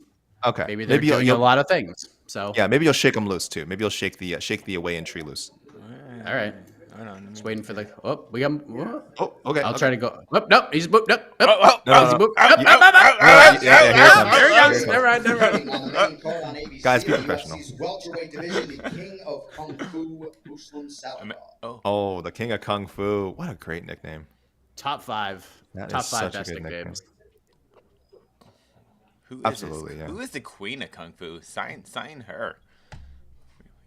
Okay. maybe they're doing a you'll lot of things. So yeah, maybe you'll shake them loose too. Maybe you'll shake the away entry loose. all right. Hold on, Just waiting for the. Oh, we got. Whoa. Oh, okay. I'll okay. try to go. Oh, no, he's booped up. Oh, Oh, no, he's no. booped. Yeah, here it comes. There he Here goes. it Never mind. Fighting on the main card on ABC, Guys, be the professional. UFC's welterweight division, the king of kung fu, Muslim Salikov. Oh, the King of Kung Fu. What a great nickname. Top 5. That Top is 5 such a best good nickname. nicknames. Who is Absolutely, this? yeah. Who is the queen of kung fu? Sign her.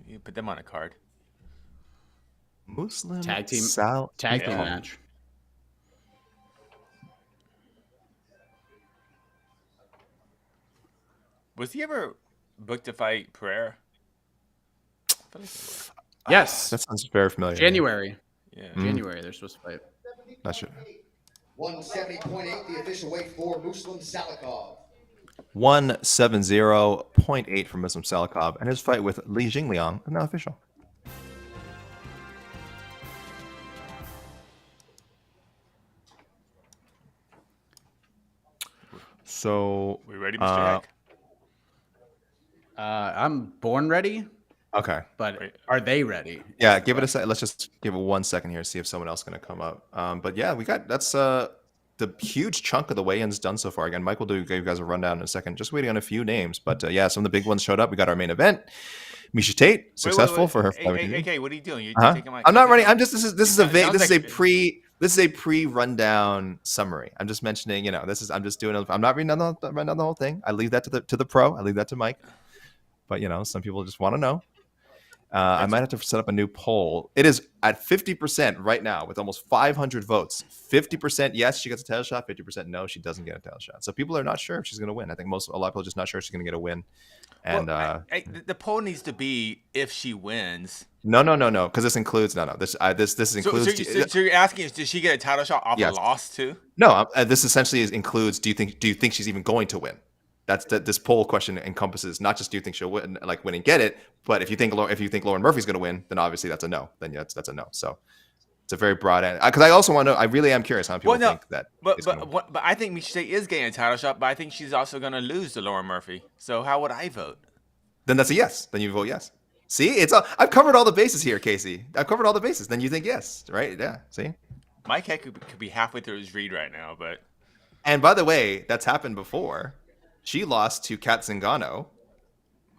You put them on a card. Muslim Tag team Yeah. match. Was he ever booked to fight Pereira? I feel like he was. Yes. That sounds very familiar. January. Yeah. January. They're supposed to fight. That should 170.8, the official weight for Muslim Salikov. 170.8 for Muslim Salikov, and his fight with Li Jingliang is now official. So, We ready, Mr. Heck? I'm born ready, okay. but Wait. are they ready? Yeah, give it a sec. Let's just give it 1 second here, see if someone else is going to come up. But yeah, that's the huge chunk of the weigh-ins done so far. Again, Mike will give you guys a rundown in a second. Just waiting on a few names, but yeah, some of the big ones showed up. We got our main event. Misha Tate, successful for her. Hey, what are you doing? You're Uh-huh. taking my. I'm not running. I'm just. This is a It vague. sounds This is a like- pre-rundown summary. I'm just mentioning. I'm just doing. I'm not reading down the whole thing. I leave that to the pro. I leave that to Mike. But some people just want to know. I might have to set up a new poll. It is at 50% right now with almost 500 votes. 50% yes, she gets a title shot. 50% no, she doesn't get a title shot. So people are not sure if she's going to win. I think a lot of people are just not sure she's going to get a win. And the poll needs to be if she wins. no, because this includes this includes. So you're asking, does she get a title shot off Yes. a loss too? No, this essentially includes. Do you think she's even going to win? This poll question encompasses not just do you think she'll win and get it, but if you think Lauren Murphy's going to win, then obviously that's a no. Then that's a no. So it's a very broad end. Because I also want to know. I really am curious how people think that. But it's gonna- but I think Misha Tate is getting a title shot, but I think she's also going to lose to Lauren Murphy. So how would I vote? then that's a yes. Then you vote yes. See, I've covered all the bases here, Casey. I've covered all the bases. Then you think yes, right? Yeah. See. Mike Heck could be halfway through his read right now, but And by the way, that's happened before. She lost to Kat Zingano,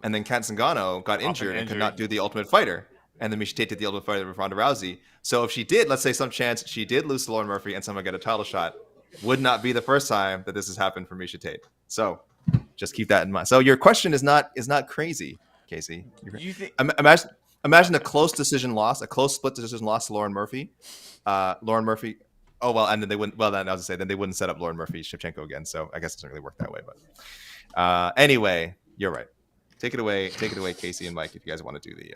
and then Kat Zingano got injured and could injury. not do the Ultimate Fighter. And then Misha Tate did the Ultimate Fighter with Ronda Rousey. So if she did, let's say some chance she did lose to Lauren Murphy and someone get a title shot, would not be the first time that this has happened for Misha Tate. So just keep that in mind. So your question is not crazy, Casey. you think Imagine a close split decision loss to Lauren Murphy. Lauren Murphy Oh well, and then they wouldn't. Well, then I was gonna say then they wouldn't set up Lauren Murphy Shevchenko again. So I guess it doesn't really work that way. But anyway, you're right. Take it away, Casey and Mike, if you guys want to do the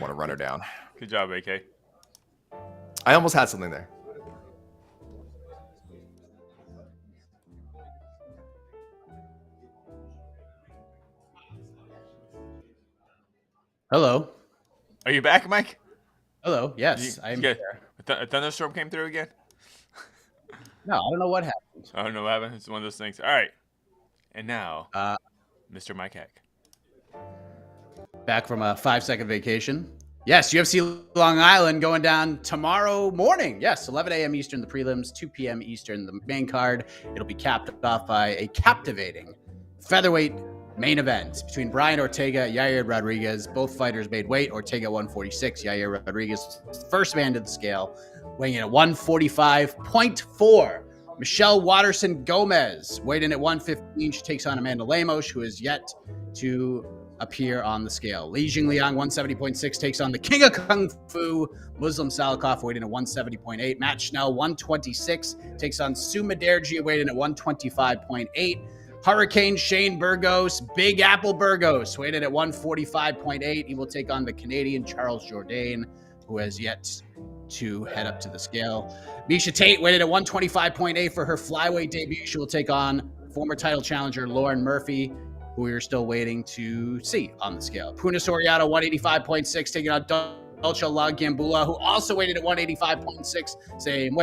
want to run her down. Good job, AK. I almost had something there. Hello. Are you back, Mike? Hello. Yes, I'm Yeah. here. A thunderstorm came through again? No, I don't know what happened. I don't know what happened. It's one of those things. All right. And now, Mr. Mike Heck. Back from a 5-second vacation. Yes, UFC Long Island going down tomorrow morning. Yes, 11 a.m. Eastern, the prelims, 2 p.m. Eastern, the main card. It'll be capped off by a captivating featherweight main event between Brian Ortega, Yair Rodriguez. Both fighters made weight. Ortega 146, Yair Rodriguez first man to the scale, weighing in at 145.4. Michelle Watterson Gomez weighed in at 115. She takes on Amanda Lemos, who is yet to appear on the scale. Li Jingliang 170.6 takes on the King of Kung Fu, Muslim Salikov, weighed in at 170.8. Matt Schnell 126 takes on Suma Derji, weighed in at 125.8. Hurricane Shane Burgos, Big Apple Burgos, weighed in at 145.8. He will take on the Canadian Charles Jourdain, who has yet to head up to the scale. Misha Tate weighted at 125.8 for her flyweight debut. She will take on former title challenger Lauren Murphy, who we are still waiting to see on the scale. Puna Soriano 185.6 taking on Dolce La Gambula, who also weighted at 185.6. Same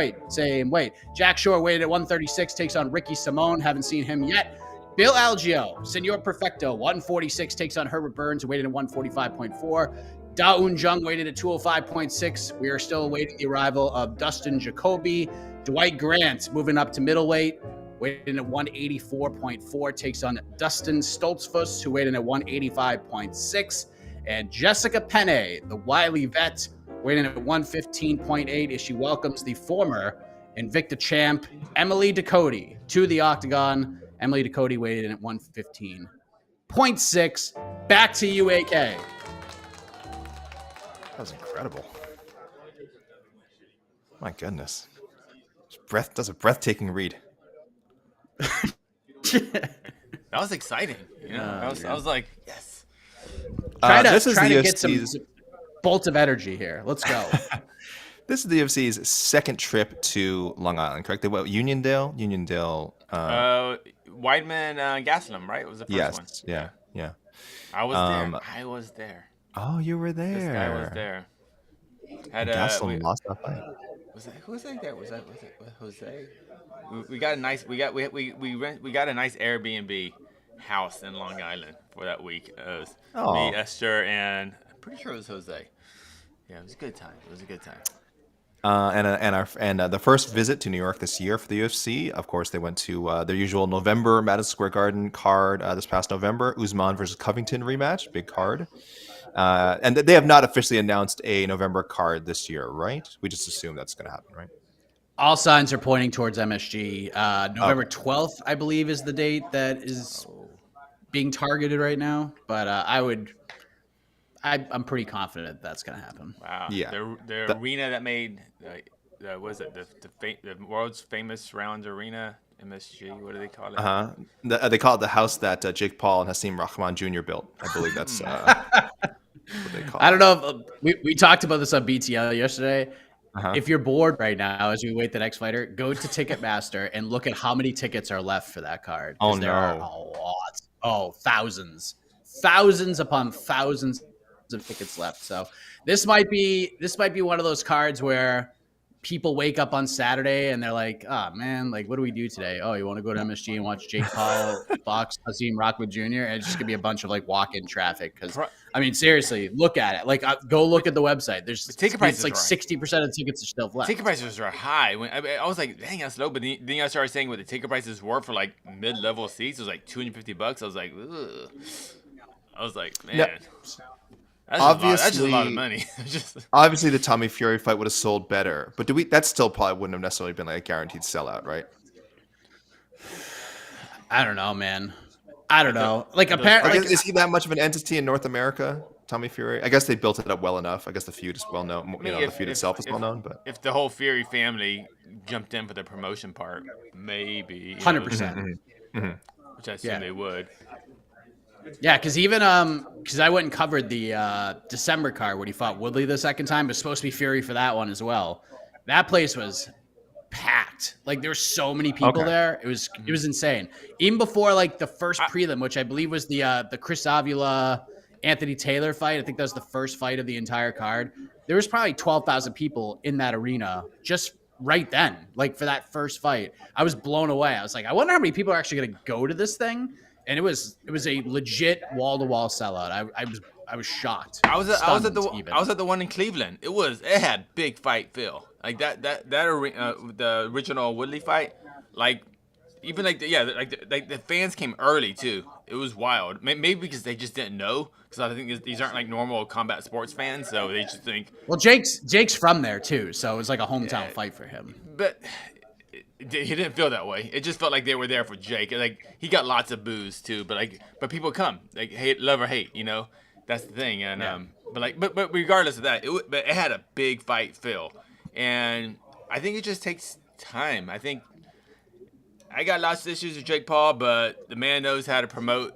weight. Jack Shore weighted at 136, takes on Ricky Simone. Haven't seen him yet. Bill Algeo, Senor Perfecto, 146, takes on Herbert Burns, who weighted at 145.4. Da Un Jung weighted at 205.6. We are still awaiting the arrival of Dustin Jacoby. Dwight Grant moving up to middleweight, weighed in at 184.4, takes on Dustin Stoltzfus, who weighed in at 185.6. And Jessica Penne, the wily vet, weighed in at 115.8 as she welcomes the former Invicta champ, Emily Ducote, to the octagon. Emily Ducote weighed in at 115.6. Back to you, AK. That was incredible. My goodness. Does a breathtaking read. That was exciting. You know, I was like, yes. This is try the to get some UFC's bolt of energy here. Let's go. This is the UFC's second trip to Long Island, correct? They went Uniondale. Weidman Gaslam, right? It was the first one. Yeah. I was there. Oh, you were there. This guy was there. Had Gaslam lost that fight. Who was that? Was it Jose? We got a nice we got a nice Airbnb house in Long Island for that week. It was me, Esther, and I'm pretty sure it was Jose. Yeah, it was a good time. And the first visit to New York this year for the UFC, of course, they went to their usual November Madison Square Garden card this past November, Usman versus Covington rematch, big card. And they have not officially announced a November card this year, right? We just assume that's going to happen, right? All signs are pointing towards MSG. November 12th, I believe, is the date that is being targeted right now. But I'm pretty confident that's going to happen. Wow. Yeah. The arena that made the world's famous round arena, MSG. What do they call it? They call it the house that Jake Paul and Hasim Rahman Jr. built. I believe that's what they call it. I don't know if we talked about this on BTL yesterday. If you're bored right now as we wait the next fighter, go to Ticketmaster and look at how many tickets are left for that card. Oh, there are a lot. Oh, thousands upon thousands of tickets left. So this might be one of those cards where people wake up on Saturday and they're like, oh man, like what do we do today? Oh, you want to go to MSG and watch Jake Paul box Hasim Rahman Jr. And it's just gonna be a bunch of like walk-in traffic. Because I mean, seriously, look at it. Like, go look at the website. There's ticket prices like 60% of the tickets are still left. Ticket prices are high. When I was like, dang, that's low. But then I started saying what the ticket prices were for like mid-level seats. It was like $250. I was like, ugh. I was like, man. Yeah. That's just a lot of money. Obviously, the Tommy Fury fight would have sold better, but that still probably wouldn't have necessarily been like a guaranteed sellout, right? I don't know, man. I don't know. Like apparently, is he that much of an entity in North America, Tommy Fury. I guess they built it up well enough. I guess the feud is well known. I mean, The feud itself is well known. But if the whole Fury family jumped in for the promotion part, maybe 100%. Which I assume they would. Yeah, because even because I went and covered the December card when he fought Woodley the second time. It was supposed to be Fury for that one as well. That place was packed. Like there were so many people there. It was insane. Even before like the first prelim, which I believe was the Chris Avila Anthony Taylor fight. I think that was the first fight of the entire card. There was probably 12,000 people in that arena just right then, like for that first fight. I was blown away. I was like, I wonder how many people are actually going to go to this thing. And it was a legit wall to wall sellout. I was shocked. I was at the one in Cleveland. It had big fight feel. Like that the original Woodley fight. Like even the fans came early too. It was wild. Maybe because they just didn't know. Because I think these aren't like normal combat sports fans, so they just think. Well, Jake's from there too, so it was like a hometown fight for him. But he didn't feel that way. It just felt like they were there for Jake. Like he got lots of boos too, but people come, like hate, love or hate, you know. That's the thing, and but regardless of that, it had a big fight feel, and I think it just takes time. I think I got lots of issues with Jake Paul, but the man knows how to promote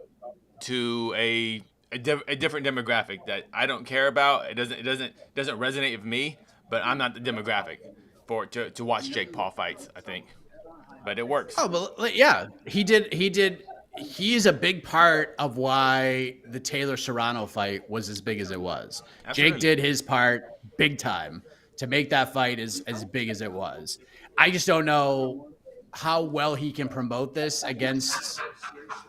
to a different demographic that I don't care about. It doesn't resonate with me, but I'm not the demographic to watch Jake Paul fights, I think. But it works. Oh, but yeah, he did. He's a big part of why the Taylor Serrano fight was as big as it was. Absolutely. Jake did his part big time to make that fight as big as it was. I just don't know how well he can promote this against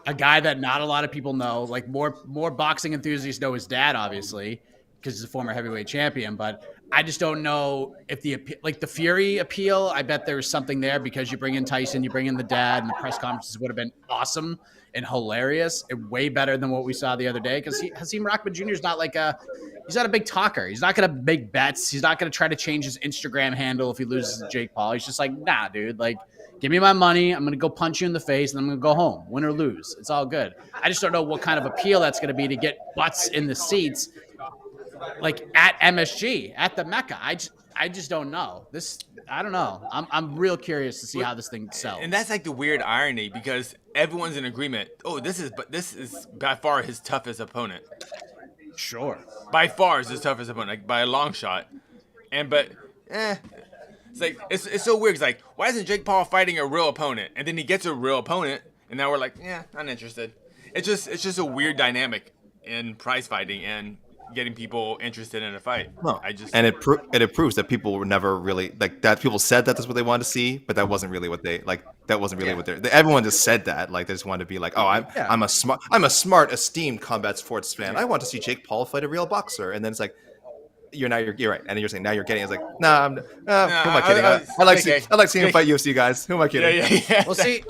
a guy that not a lot of people know. Like more boxing enthusiasts know his dad, obviously, because he's a former heavyweight champion. But I just don't know if the Fury appeal. I bet there's something there because you bring in Tyson, you bring in the dad, and the press conferences would have been awesome and hilarious and way better than what we saw the other day. Because Hasim Rahman Jr. is not he's not a big talker. He's not going to make bets. He's not going to try to change his Instagram handle if he loses to Jake Paul. He's just like, nah, dude, like, give me my money. I'm going to go punch you in the face and I'm going to go home, win or lose. It's all good. I just don't know what kind of appeal that's going to be to get butts in the seats, like at MSG, at the Mecca. I just don't know. I don't know. I'm real curious to see how this thing sells. And that's like the weird irony because everyone's in agreement. Oh, this is by far his toughest opponent. Sure. By far is his toughest opponent, like by a long shot. It's like it's so weird. It's like, why isn't Jake Paul fighting a real opponent? And then he gets a real opponent, and now we're like, not interested. It's just a weird dynamic in prize fighting and getting people interested in a fight. No. It proves that people were never really like that. People said that that's what they wanted to see, but that wasn't really what they like. That wasn't really what everyone just said that. Like they just wanted to be like, oh, I'm a smart, esteemed combat sports fan. I want to see Jake Paul fight a real boxer, and then it's like. You're right, and you're saying now you're getting. It's like, nah, who am I kidding? I like seeing him fight UFC guys. Who am I kidding? Yeah. Well, see,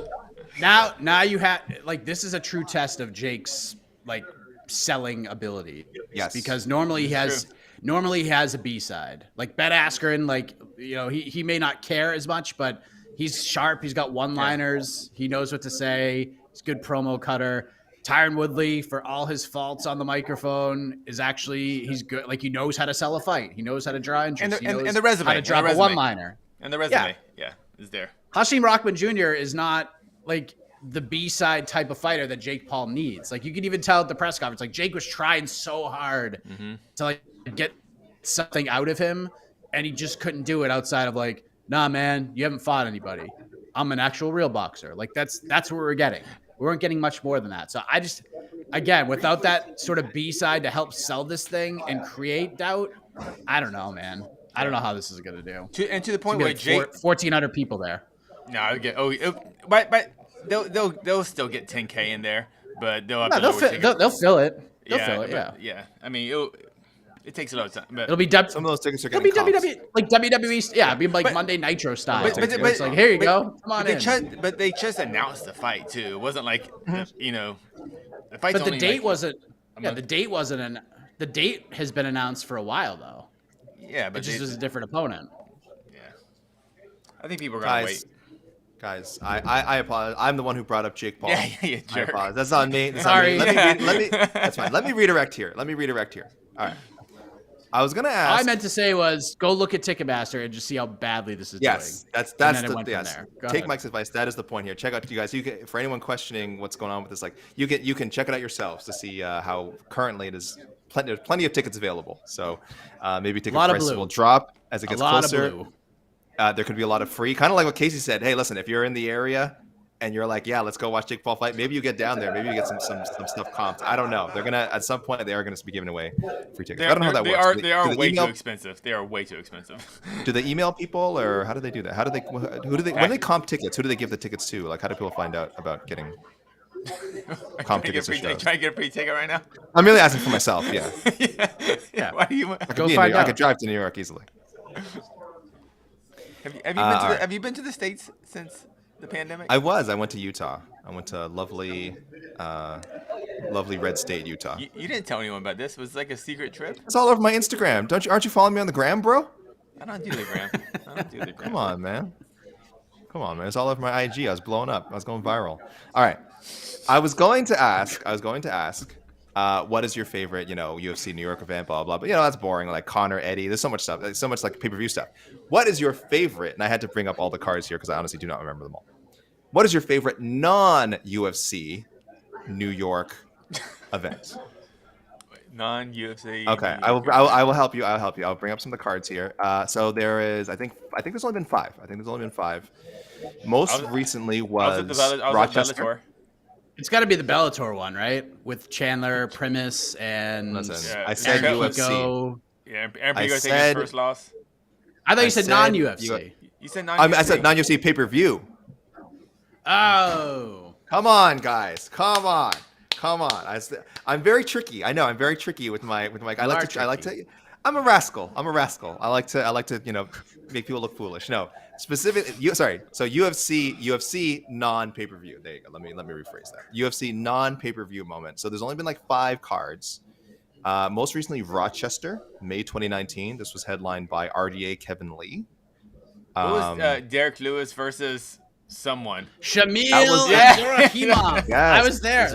now you have like this is a true test of Jake's like selling ability. Yes, because normally he has a B side. Like Ben Askren, like he may not care as much, but he's sharp. He's got one-liners. He knows what to say. He's a good promo cutter. Tyron Woodley, for all his faults on the microphone, he's good. Like he knows how to sell a fight. He knows how to draw interest. And the resume. How to drop a one-liner. And the resume, is there. Hasim Rahman Jr. is not like the B-side type of fighter that Jake Paul needs. Like you could even tell at the press conference, like Jake was trying so hard to like get something out of him, and he just couldn't do it outside of like, nah, man, you haven't fought anybody. I'm an actual real boxer. Like that's what we're getting. We weren't getting much more than that. So I just, again, without that sort of B-side to help sell this thing and create doubt, I don't know, man. I don't know how this is going to do. To the point where like Jake... 1,400 people there. No, I get... but they'll still get 10K in there, but they'll have to they'll fill it. They'll fill it, yeah. I mean, it takes a lot of time. But it'll be some of those tickets are getting WWE, like WWE, it'll be like Monday Nitro style. But it's like, here you go, come on in. But they just announced the fight too. It wasn't like the fight. But the date wasn't. Yeah, the date wasn't. The date has been announced for a while though. Yeah, but it just was a different opponent. Yeah, I think people are gonna wait. Guys, I apologize. I'm the one who brought up Jake Paul. Yeah, I apologize. That's on me. Sorry. Let me. That's fine. Let me redirect here. All right. I was gonna All ask. I meant to say was go look at Ticketmaster and just see how badly this is Yes, doing. that's And then it the went from yes. there. Go Take ahead. Mike's advice. That is the point here. Check out you guys. You can, for anyone questioning what's going on with this, like you can check it out yourselves to see how currently it is. There's plenty of tickets available. So maybe ticket lot of prices blue. will drop as it A gets lot closer. of blue. There could be a lot of free, kind of like what Casey said. Hey, listen, if you're in the area and you're like, yeah, let's go watch Jake Paul fight. Maybe you get down there. Maybe you get some stuff comped. I don't know. They're gonna at some point they are gonna be giving away free tickets. I don't know how that works. They are do way email, too expensive. They are way too expensive. Do they email people or how do they do that? How do they? Who do they? When they comp tickets, who do they give the tickets to? Like, how do people find out about getting comp tickets to shows? Trying to get a free ticket right now. I'm really asking for myself. Yeah. Yeah. Why do you? I could Go be in find New- I out. could drive to New York easily. Have you been to the States since the pandemic? I went to Utah. I went to lovely red state, Utah. You didn't tell anyone about this. It was like a secret trip. It's all over my Instagram. Aren't you following me on the gram, bro? I don't do the gram. I don't do the gram. Come on, man. It's all over my IG. I was blowing up. I was going viral. All right. I was going to ask. What is your favorite, UFC New York event, blah, blah, but that's boring. Like Conor, Eddie, there's so much stuff. There's so much like pay-per-view stuff. What is your favorite? And I had to bring up all the cards here because I honestly do not remember them all. What is your favorite non-UFC New York event? Non-UFC. Okay, I will help you. I'll bring up some of the cards here. So there is, I think there's only been 5. Most recently was Rochester. It's got to be the Bellator one, right? With Chandler, Primus, and Listen, Yeah, I said Aaron UFC. Pico. Yeah, I Aaron Pico taking said- his first loss. I thought I you said said non-UFC. You said non-UFC. I said non-UFC pay-per-view. Oh. Come on, guys. Come on. I'm very tricky. I know I'm very tricky with my. I like to. I'm a rascal. I like to make people look foolish. No, specific. So UFC non pay-per-view. There you go. Let me rephrase that. UFC non pay-per-view moment. So there's only been like 5 cards. Most recently, Rochester, May 2019. This was headlined by RDA Kevin Lee. What was Derek Lewis versus someone? Shamil That Abdurakhimov. Yes. I was there.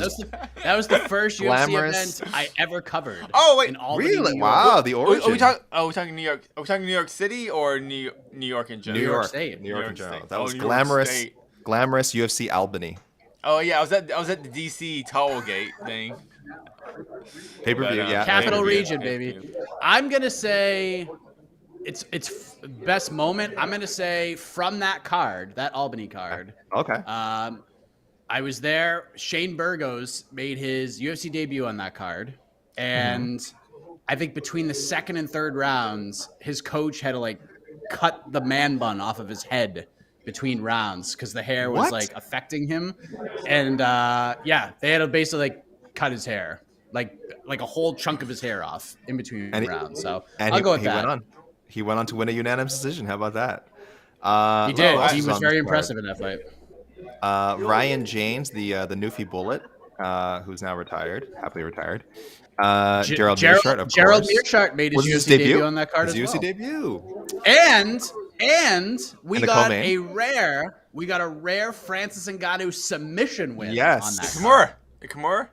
That was the first Glamorous. UFC event I ever covered. Oh, wait. in Albany, Really? New York. Wow, the origin. Are we talking New York? Are we talking New York City or New York in general? New York State. New York in New York general. State. That Oh, was New York glamorous. State. Glamorous UFC Albany Oh yeah, I was at the DC Towelgate thing. pay-per-view. But, Yeah, Capital pay-per-view, region, baby. pay-per-view. I'm gonna say it's best moment. I'm gonna say from that card, that Albany card. Okay. I was there. Shane Burgos made his UFC debut on that card, and I think between the second and third rounds, his coach had to cut the man bun off of his head between rounds because the hair was What? affecting him, and they had to basically cut his hair, like a whole chunk of his hair off in between And he- rounds. So And I'll go with he that. He went on to win a unanimous decision. How about that? He did. who else He was on very this card? impressive in that fight. Ryan James, the Newfie Bullet, who's now happily retired. Gerald Meerschaert, of Gerald course. Meerschaert made his Was UFC his debut on that card His as UFC well. debut. And we And the got co-main. a rare Francis Ngannou submission win Yes. on that card. Kimura.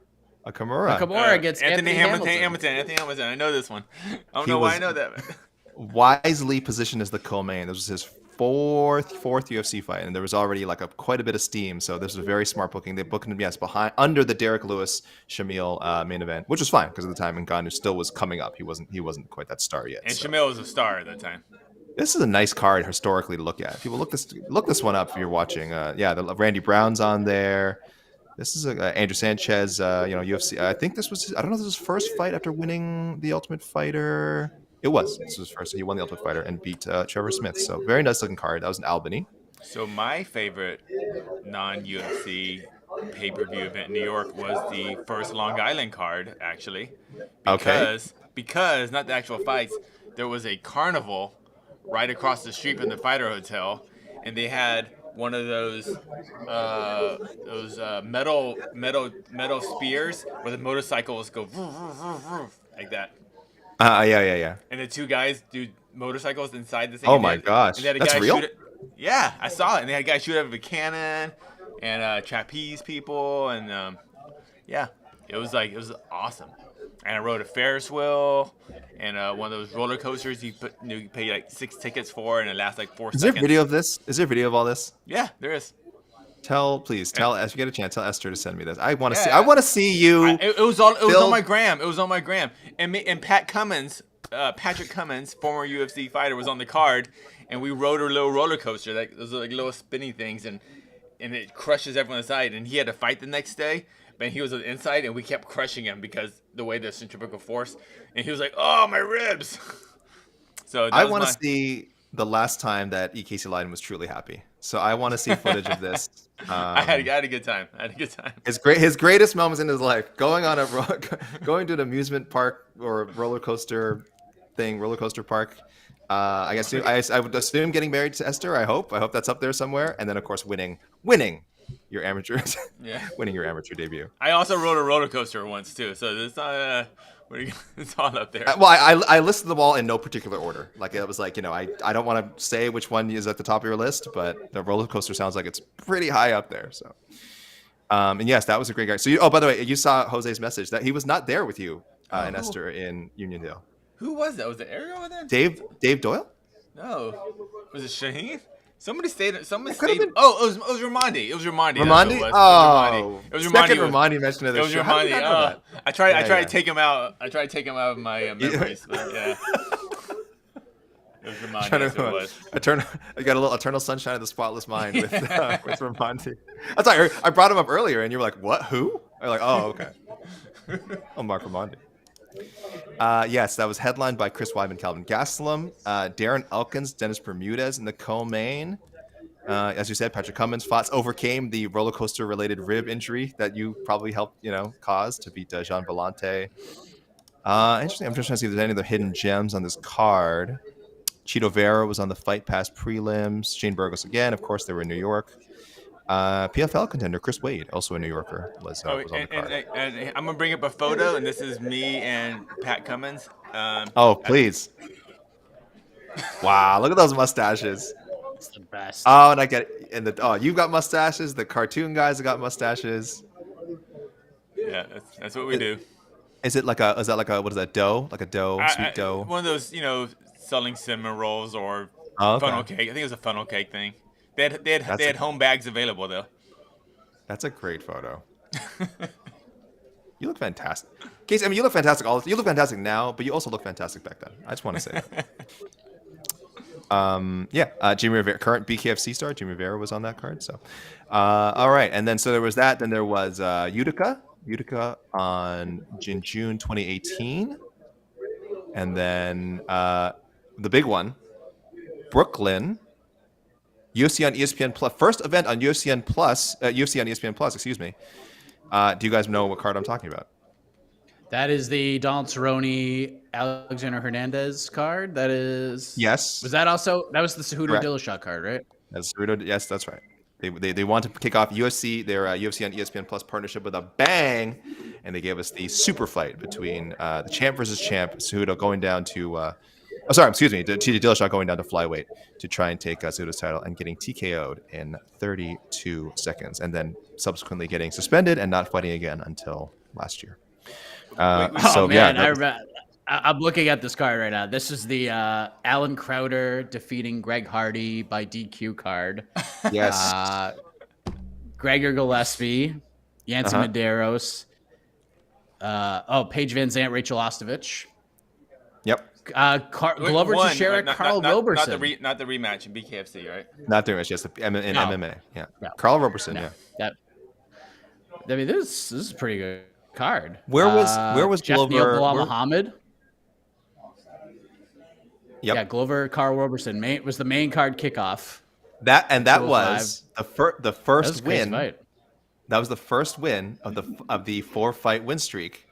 A Kimura. Nakamura against Anthony Hamilton. Anthony Hamilton. I know this one. I don't know why I know that. Wisely positioned as the co-main. This was his fourth UFC fight, and there was already quite a bit of steam. So this was a very smart booking. They booked him, under the Derek Lewis Shamil main event, which was fine because at the time Ngannou still was coming up. He wasn't quite that star yet. And so. Shamil was a star at that time. This is a nice card historically to look at. People look this one up if you're watching. The Randy Brown's on there. This is Andrew Sanchez. UFC. I think this was. I don't know if this was his first fight after winning the Ultimate Fighter. It was. This was his first. He won the Ultimate Fighter and beat Trevor Smith. So very nice looking card. That was in Albany. So my favorite non-UFC pay-per-view event in New York was the first Long Island card, actually. Because not the actual fights, there was a carnival right across the street from the Fighter Hotel, and they had one of those metal spears where the motorcycles go like that. Yeah. And the two guys do motorcycles inside the thing. Oh and my gosh. And they had a That's guy real? shoot it. Yeah, I saw it. And they had a guy shoot out of a cannon and trapeze people. And it was awesome. and I rode a Ferris wheel and one of those roller coasters you pay like 6 tickets for, and it lasts like 4 Is there seconds. video of this? Is there video of all this? Yeah, there is. Please tell, as you get a chance, tell Esther to send me this. I want to Yeah, see. I want to see you. It was on my gram. It was on my gram. And Pat Cummins, Patrick Cummins, former UFC fighter, was on the card, and we rode a little roller coaster. Like those are like little spinny things, and it crushes everyone inside. And he had to fight the next day, but he was on the inside, and we kept crushing him because the way the centrifugal force. And he was like, "Oh, my ribs." So I want to see the last time that E.K.C. Leiden was truly happy. So I want to see footage of this. I had a good time. His greatest moments in his life: going to an amusement park or roller coaster park. I guess I would assume getting married to Esther. I hope that's up there somewhere. And then of course winning your amateur, winning your amateur debut. I also rode a roller coaster once too. So it's not. It's all up there. Well, I listed them all in no particular order. Like it was like, I don't want to say which one is at the top of your list, but the roller coaster sounds like it's pretty high up there. So, and yes, that was a great guy. So by the way, you saw Jose's message that he was not there with you and Esther in Uniondale. Who was that? Was it Ariel then? Dave Doyle? No. Was it Shaheen? Somebody stayed. Been... Oh, it was Ramondi. It was Ramondi. Ramondi? Oh, it was Ramondi. Second Ramondi mentioned it. It was Ramondi. I tried to take him out. I tried to take him out of my memories. But yeah. It was Ramondi. I got a little Eternal Sunshine of the Spotless Mind with Ramondi. That's why I brought him up earlier, and you were like, "What? Who?" I'm like, "Oh, okay." Oh, Mark Ramondi. Yes, that was headlined by Chris Weidman, Calvin Gastelum, Darren Elkins, Dennis Bermudez in the co-main. As you said, Patrick Cummins overcame the roller coaster related rib injury that you probably helped, cause to beat Jean Vellante. Interesting. I'm just trying to see if there's any other hidden gems on this card. Cheeto Vera was on the Fight Pass prelims. Shane Burgos again. Of course, they were in New York. PFL contender Chris Wade, also a New Yorker, was on the card. And I'm gonna bring up a photo, and this is me and Pat Cummins. Please! Wow, look at those mustaches. It's the best. Oh, and I get it. And you've got mustaches. The cartoon guys have got mustaches. Yeah, that's what we do. Is that like a what is that, dough? Like a dough, sweet dough? One of those, selling cinnamon rolls or funnel cake. I think it was a funnel cake thing. They had home bags available though. That's a great photo. You look fantastic. Casey, you look fantastic. You look fantastic now, but you also look fantastic back then. I just want to say that. Jimmy Rivera, current BKFC star, Jimmy Rivera was on that card. So, all right, and then so there was that. Then there was Utica on June 2018, and then the big one, Brooklyn. UFC on ESPN Plus, first event on UFC on ESPN Plus. Excuse me. Do you guys know what card I'm talking about? That is the Donald Cerrone, Alexander Hernandez card. That is. Yes. Was that also? That was the Cejudo Dillashaw card, right? That's Cejudo. Yes, that's right. They want to kick off their UFC on ESPN Plus partnership with a bang, and they gave us the super fight between the champ versus champ, Cejudo going down to. TJ Dillashaw going down to flyweight to try and take Cejudo's title and getting TKO'd in 32 seconds, and then subsequently getting suspended and not fighting again until last year. I'm looking at this card right now. This is the Alan Crowder defeating Greg Hardy by DQ card. Yes. Gregor Gillespie, Yancy Medeiros. Paige Van Zandt, Rachel Ostovich. Yep. Glover Teixeira, Carl Roberson. Not the rematch in BKFC, right? Not the rematch, just in MMA. Yeah. No. Carl Roberson, yeah. This is a pretty good card. Where was Jeff Glover? Neal, Bilal Muhammad. Yep. Yeah, Glover, Carl Roberson was the main card kickoff. That was the first win. Fight. That was the first win of the 4-fight win streak.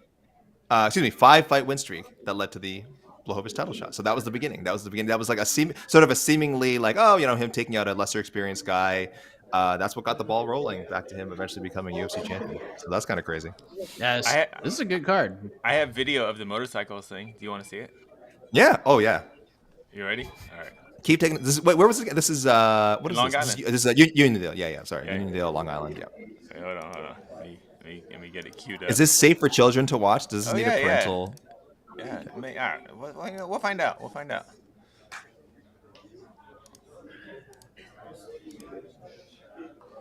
5-fight win streak that led to the Blachowicz title shot. So that was the beginning. That was like a seemingly like, him taking out a lesser experienced guy. That's what got the ball rolling back to him eventually becoming UFC champion. So that's kind of crazy. Yes, this is a good card. I have video of the motorcycles thing. Do you want to see it? Yeah. Oh yeah. You ready? All right. Keep taking this. Wait, where was it? This is what is Long this? Island. This is Uniondale. Yeah. Sorry, Uniondale, Long Island. Yeah. Hey, hold on. Let Let me get it queued up. Is this safe for children to watch? Does this need a parental? Yeah. All right. We'll find out. We'll find out.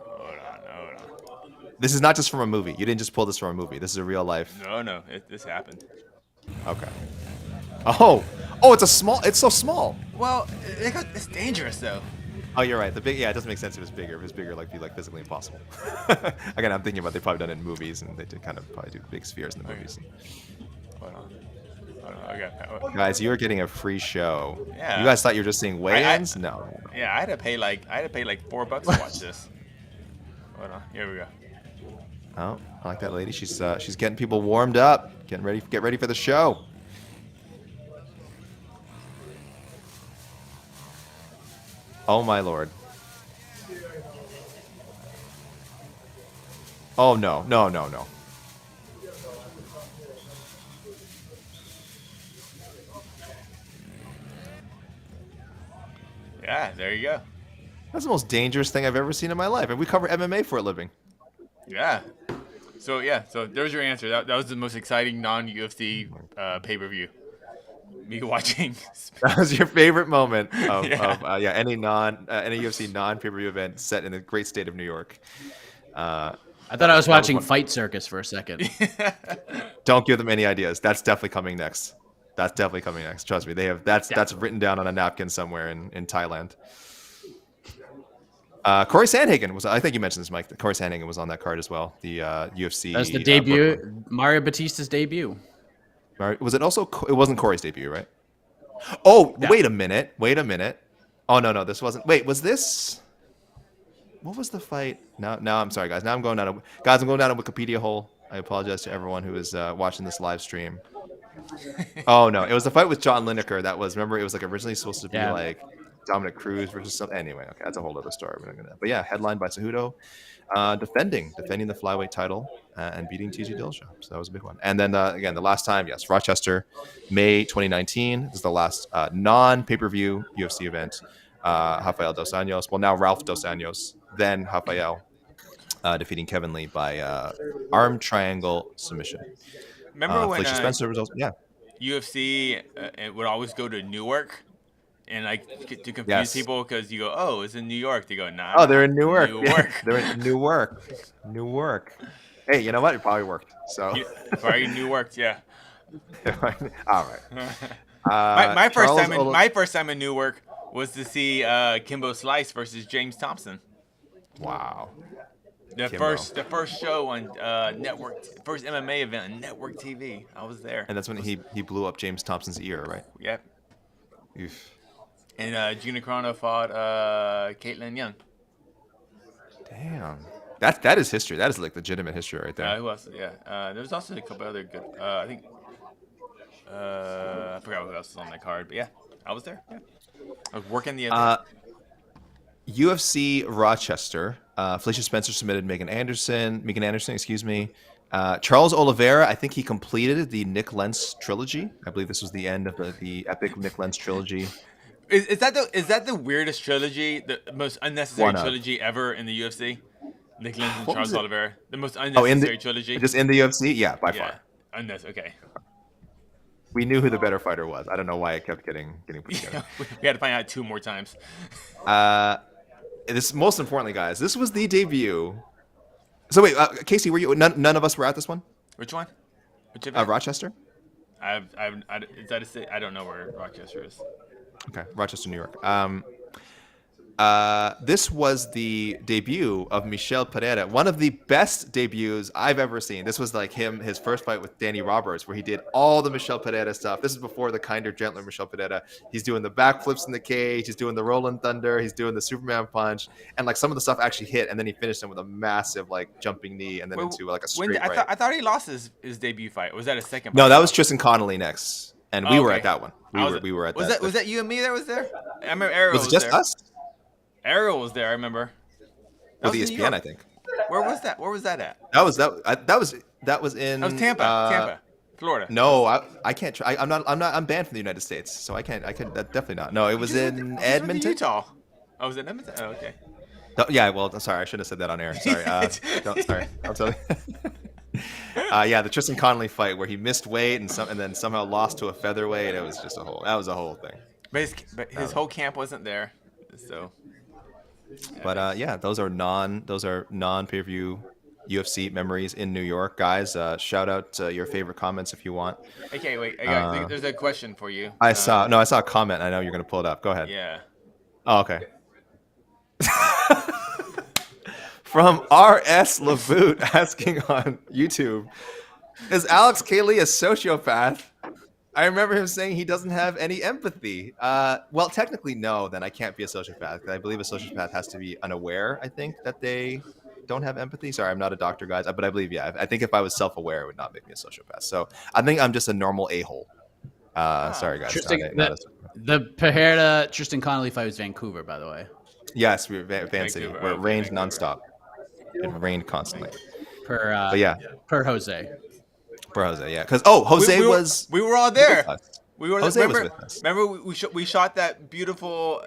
Hold on. This is not just from a movie. You didn't just pull this from a movie. This is a real life. No. This happened. Okay. Oh, it's so small. Well, it's dangerous though. Oh, you're right. It doesn't make sense if it's bigger. If it's bigger, like, be like physically impossible. Again, I'm thinking about they've probably done it in movies, and they did kind of probably do big spheres in the movies. Hold on. Okay. Guys, you are getting a free show. Yeah. You guys thought you were just seeing weigh-ins? No. Yeah, I had to pay like $4 to watch this. Hold on. Here we go. Oh, I like that lady. She's getting people warmed up, get ready for the show. Oh my lord. Oh no. Yeah, there you go. That's the most dangerous thing I've ever seen in my life. And we cover MMA for a living. Yeah. So there's your answer. That was the most exciting non-UFC pay-per-view. Me watching. That was your favorite moment of any UFC non pay-per-view event set in the great state of New York. I thought I was watching Fight Circus for a second. Don't give them any ideas. That's definitely coming next. Trust me. They have that's written down on a napkin somewhere in Thailand. Corey Sandhagen was. I think you mentioned this, Mike. Corey Sandhagen was on that card as well. The UFC. That's the debut. Mario Batista's debut. Was it also? It wasn't Corey's debut, right? Oh, Yeah. Wait a minute. Oh no, this wasn't. Wait, was this? What was the fight? No, I'm sorry, guys. Now I'm going down a Wikipedia hole. I apologize to everyone who is watching this live stream. Oh no, it was the fight with John Lineker. Remember, it was like originally supposed to be like Dominic Cruz versus something. Anyway, okay, that's a whole other story. But yeah, headlined by Cejudo, defending the flyweight title and beating TJ Dillashaw. So that was a big one. And then again, the last time, yes, Rochester, May 2019. This is the last non-pay-per-view UFC event. Rafael Dos Anjos. Well, now Ralph Dos Anjos. Then Rafael defeating Kevin Lee by arm triangle submission. Remember when Felicia Spencer was also, UFC it would always go to Newark and like to confuse people because you go, oh, it's in New York. They go, nah. Oh, they're in Newark. Newark. They're in Newark. Hey, you know what? It probably worked. So probably Newark, yeah. All right. My first time in Newark was to see Kimbo Slice versus James Thompson. Wow. The first show on network, first MMA event on network TV. I was there. And that's when he blew up James Thompson's ear, right? Yep. Oof. And Gina Carano fought Caitlin Young. Damn. That is history. That is like legitimate history right there. Who else? Yeah. There's also a couple other good. I think. I forgot who else was on that card, but yeah, I was there. Yeah. I was working the event. UFC Rochester. Felicia Spencer submitted Megan Anderson, excuse me. Charles Oliveira, I think he completed the Nick Lentz trilogy. I believe this was the end of the epic Nick Lentz trilogy. Is that the weirdest trilogy, the most unnecessary trilogy ever in the UFC? Nick Lentz and Charles Oliveira, the most unnecessary trilogy. Just in the UFC, yeah, by far. Okay. We knew who the better fighter was. I don't know why it kept getting put together. We had to find out 2 more times. This most importantly, guys, this was the debut. So wait, Casey, were you? None of us were at this one. Which one? Which event? Rochester. Is that a city? I don't know where Rochester is. Okay, Rochester, New York. This was the debut of Michel Pereira, one of the best debuts I've ever seen. This was like his first fight with Danny Roberts, where he did all the Michel Pereira stuff. This is before the kinder, gentler Michel Pereira. He's doing the backflips in the cage. He's doing the Rolling Thunder. He's doing the Superman punch. And like some of the stuff actually hit, and then he finished him with a massive like jumping knee, and then into like a straight right. I thought he lost his debut fight. Was that a second fight? No, that was Tristan Connolly next. And we were at that one. We were at that. Was that you and me that was there? I remember Ariel was it just there. us? Ariel was there, I remember. With ESPN, I think. Where was that? Where was that at? That was in. That was Tampa, Florida. No, I can't. I'm banned from the United States, so I can't. Definitely not. No, it was in Edmonton. Utah. Oh, was it Edmonton? Oh, okay. Yeah. Well, I'm sorry. I shouldn't have said that on air. Sorry. Sorry. I'll tell you. Yeah, the Tristan Connolly fight where he missed weight and then somehow lost to a featherweight. It was just that was a whole thing. But his whole camp wasn't there, so. But yeah, those are non pay-per-view UFC memories in New York, guys. Shout out your favorite comments if you want. Okay, wait. There's a question for you. I saw a comment. I know you're gonna pull it up. Go ahead. Yeah. Oh, okay. From R.S. Lavoot asking on YouTube, is Alex Kaylee a sociopath? I remember him saying he doesn't have any empathy. Well, technically, no. Then I can't be a sociopath. I believe a sociopath has to be unaware. I think that they don't have empathy. Sorry, I'm not a doctor, guys, but I believe I think if I was self-aware, it would not make me a sociopath. So I think I'm just a normal a-hole. Sorry, guys. The Pereira Tristan Connolly fight was Vancouver, by the way. Yes, we were Van City, where it rained nonstop. It rained constantly. Per Jose. Per Jose, yeah. Because Jose was. We were all there. We were. Jose was with us. Remember we shot that beautiful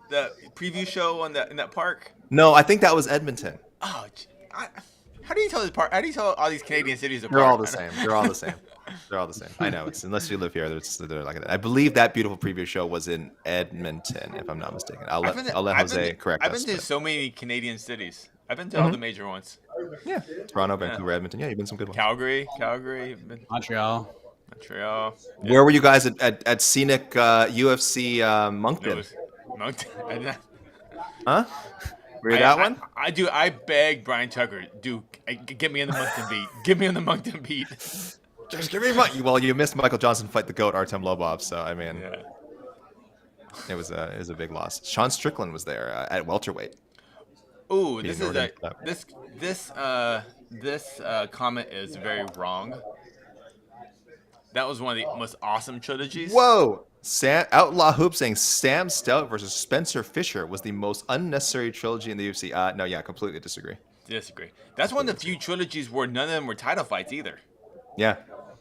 that preview show in that park. No, I think that was Edmonton. Oh, how do you tell this part? How do you tell all these Canadian cities apart? They're all the same. They're all the same. They're all the same. I know. It's unless you live here, they're like that. I believe that beautiful preview show was in Edmonton, if I'm not mistaken. I'll let Jose correct us. I've been to so many Canadian cities. I've been to all the major ones. Yeah, Toronto, Vancouver, Edmonton. Yeah, you've been some good ones. Calgary. Montreal. Yeah. Where were you guys at scenic UFC Moncton? Moncton. Huh? Were you that one? I begged Brian Tucker, dude, get me in the Moncton beat. Get me in the Moncton beat. Just give me money. Well, you missed Michael Johnson fight the GOAT Artem Lobov, so I mean, it was a big loss. Sean Strickland was there at welterweight. Ooh, this comment is very wrong. That was one of the most awesome trilogies. Whoa! Outlaw Hoop saying Sam Stout versus Spencer Fisher was the most unnecessary trilogy in the UFC. No, yeah, completely disagree. That's one of the few trilogies where none of them were title fights either. Yeah,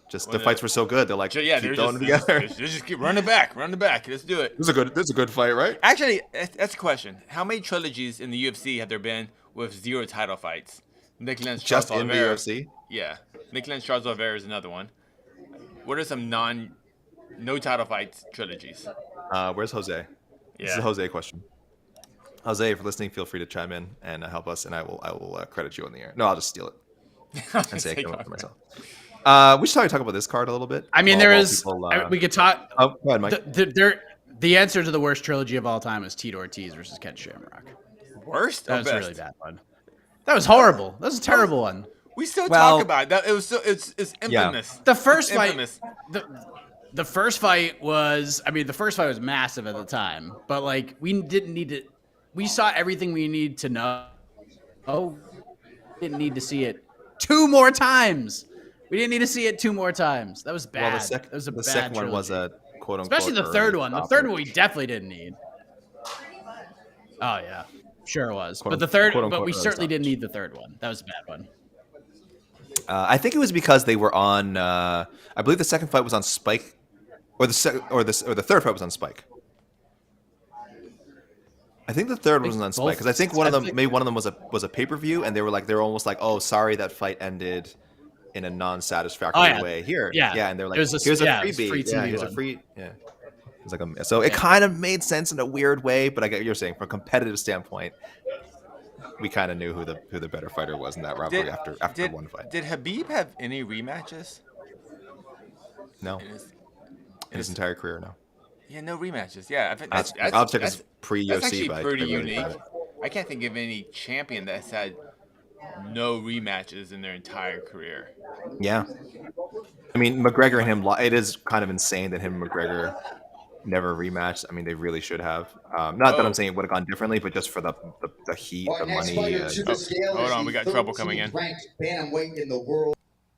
just the fights were so good. They're like, keep going together. Just keep run it back. Let's do it. This is a good fight, right? Actually, that's a question. How many trilogies in the UFC have there been with 0 title fights? Nick Lentz, just in the UFC? Yeah, Nick Lentz, Charles Oliveira is another one. What are some no title fights trilogies? Where's Jose? Yeah. This is a Jose question. Jose, if you're listening, feel free to chime in and help us, and I will credit you on the air. No, I'll just steal it and say I came up for myself. We should talk about this card a little bit. I mean, we could talk. Oh, go ahead, Mike. The answer to the worst trilogy of all time is Tito Ortiz versus Ken Shamrock. Worst? That was a really bad one. That was horrible. That was a terrible one. We still talk about it. It's infamous. Yeah. The first fight. The first fight was. I mean, the first fight was massive at the time, but like we didn't need to. We saw everything we need to know. Oh, didn't need to see it 2 more times. We didn't need to see it 2 more times. That was bad. Well, that was a the bad second trilogy. one was a quote unquote. Especially the third one. The third one we definitely didn't need. Oh yeah, sure it was. But the third, but we certainly didn't need the third one. That was a bad one. I think it was because they were on. I believe the second fight was on Spike, or the third fight was on Spike. I think the third one was on Spike because I think one of them was a pay-per-view, and they were almost like, oh, sorry, that fight ended in a non-satisfactory way. And they're like, here's a freebie. Here's a free. Yeah. It's like it kind of made sense in a weird way, but I get what you're saying from a competitive standpoint. We kind of knew who the better fighter was in that rivalry after one fight. Did Habib have any rematches? No. In his entire career, no. Yeah, no rematches. Yeah, I think I'll check his pre-UFC. That's actually pretty unique. I can't think of any champion that's had no rematches in their entire career. Yeah. I mean, McGregor and him, it is kind of insane that him and McGregor never rematched. I mean, they really should have. Not that I'm saying it would have gone differently, but just for the heat, the money. Hold on, we got trouble coming in. Ranked bantamweight in the world,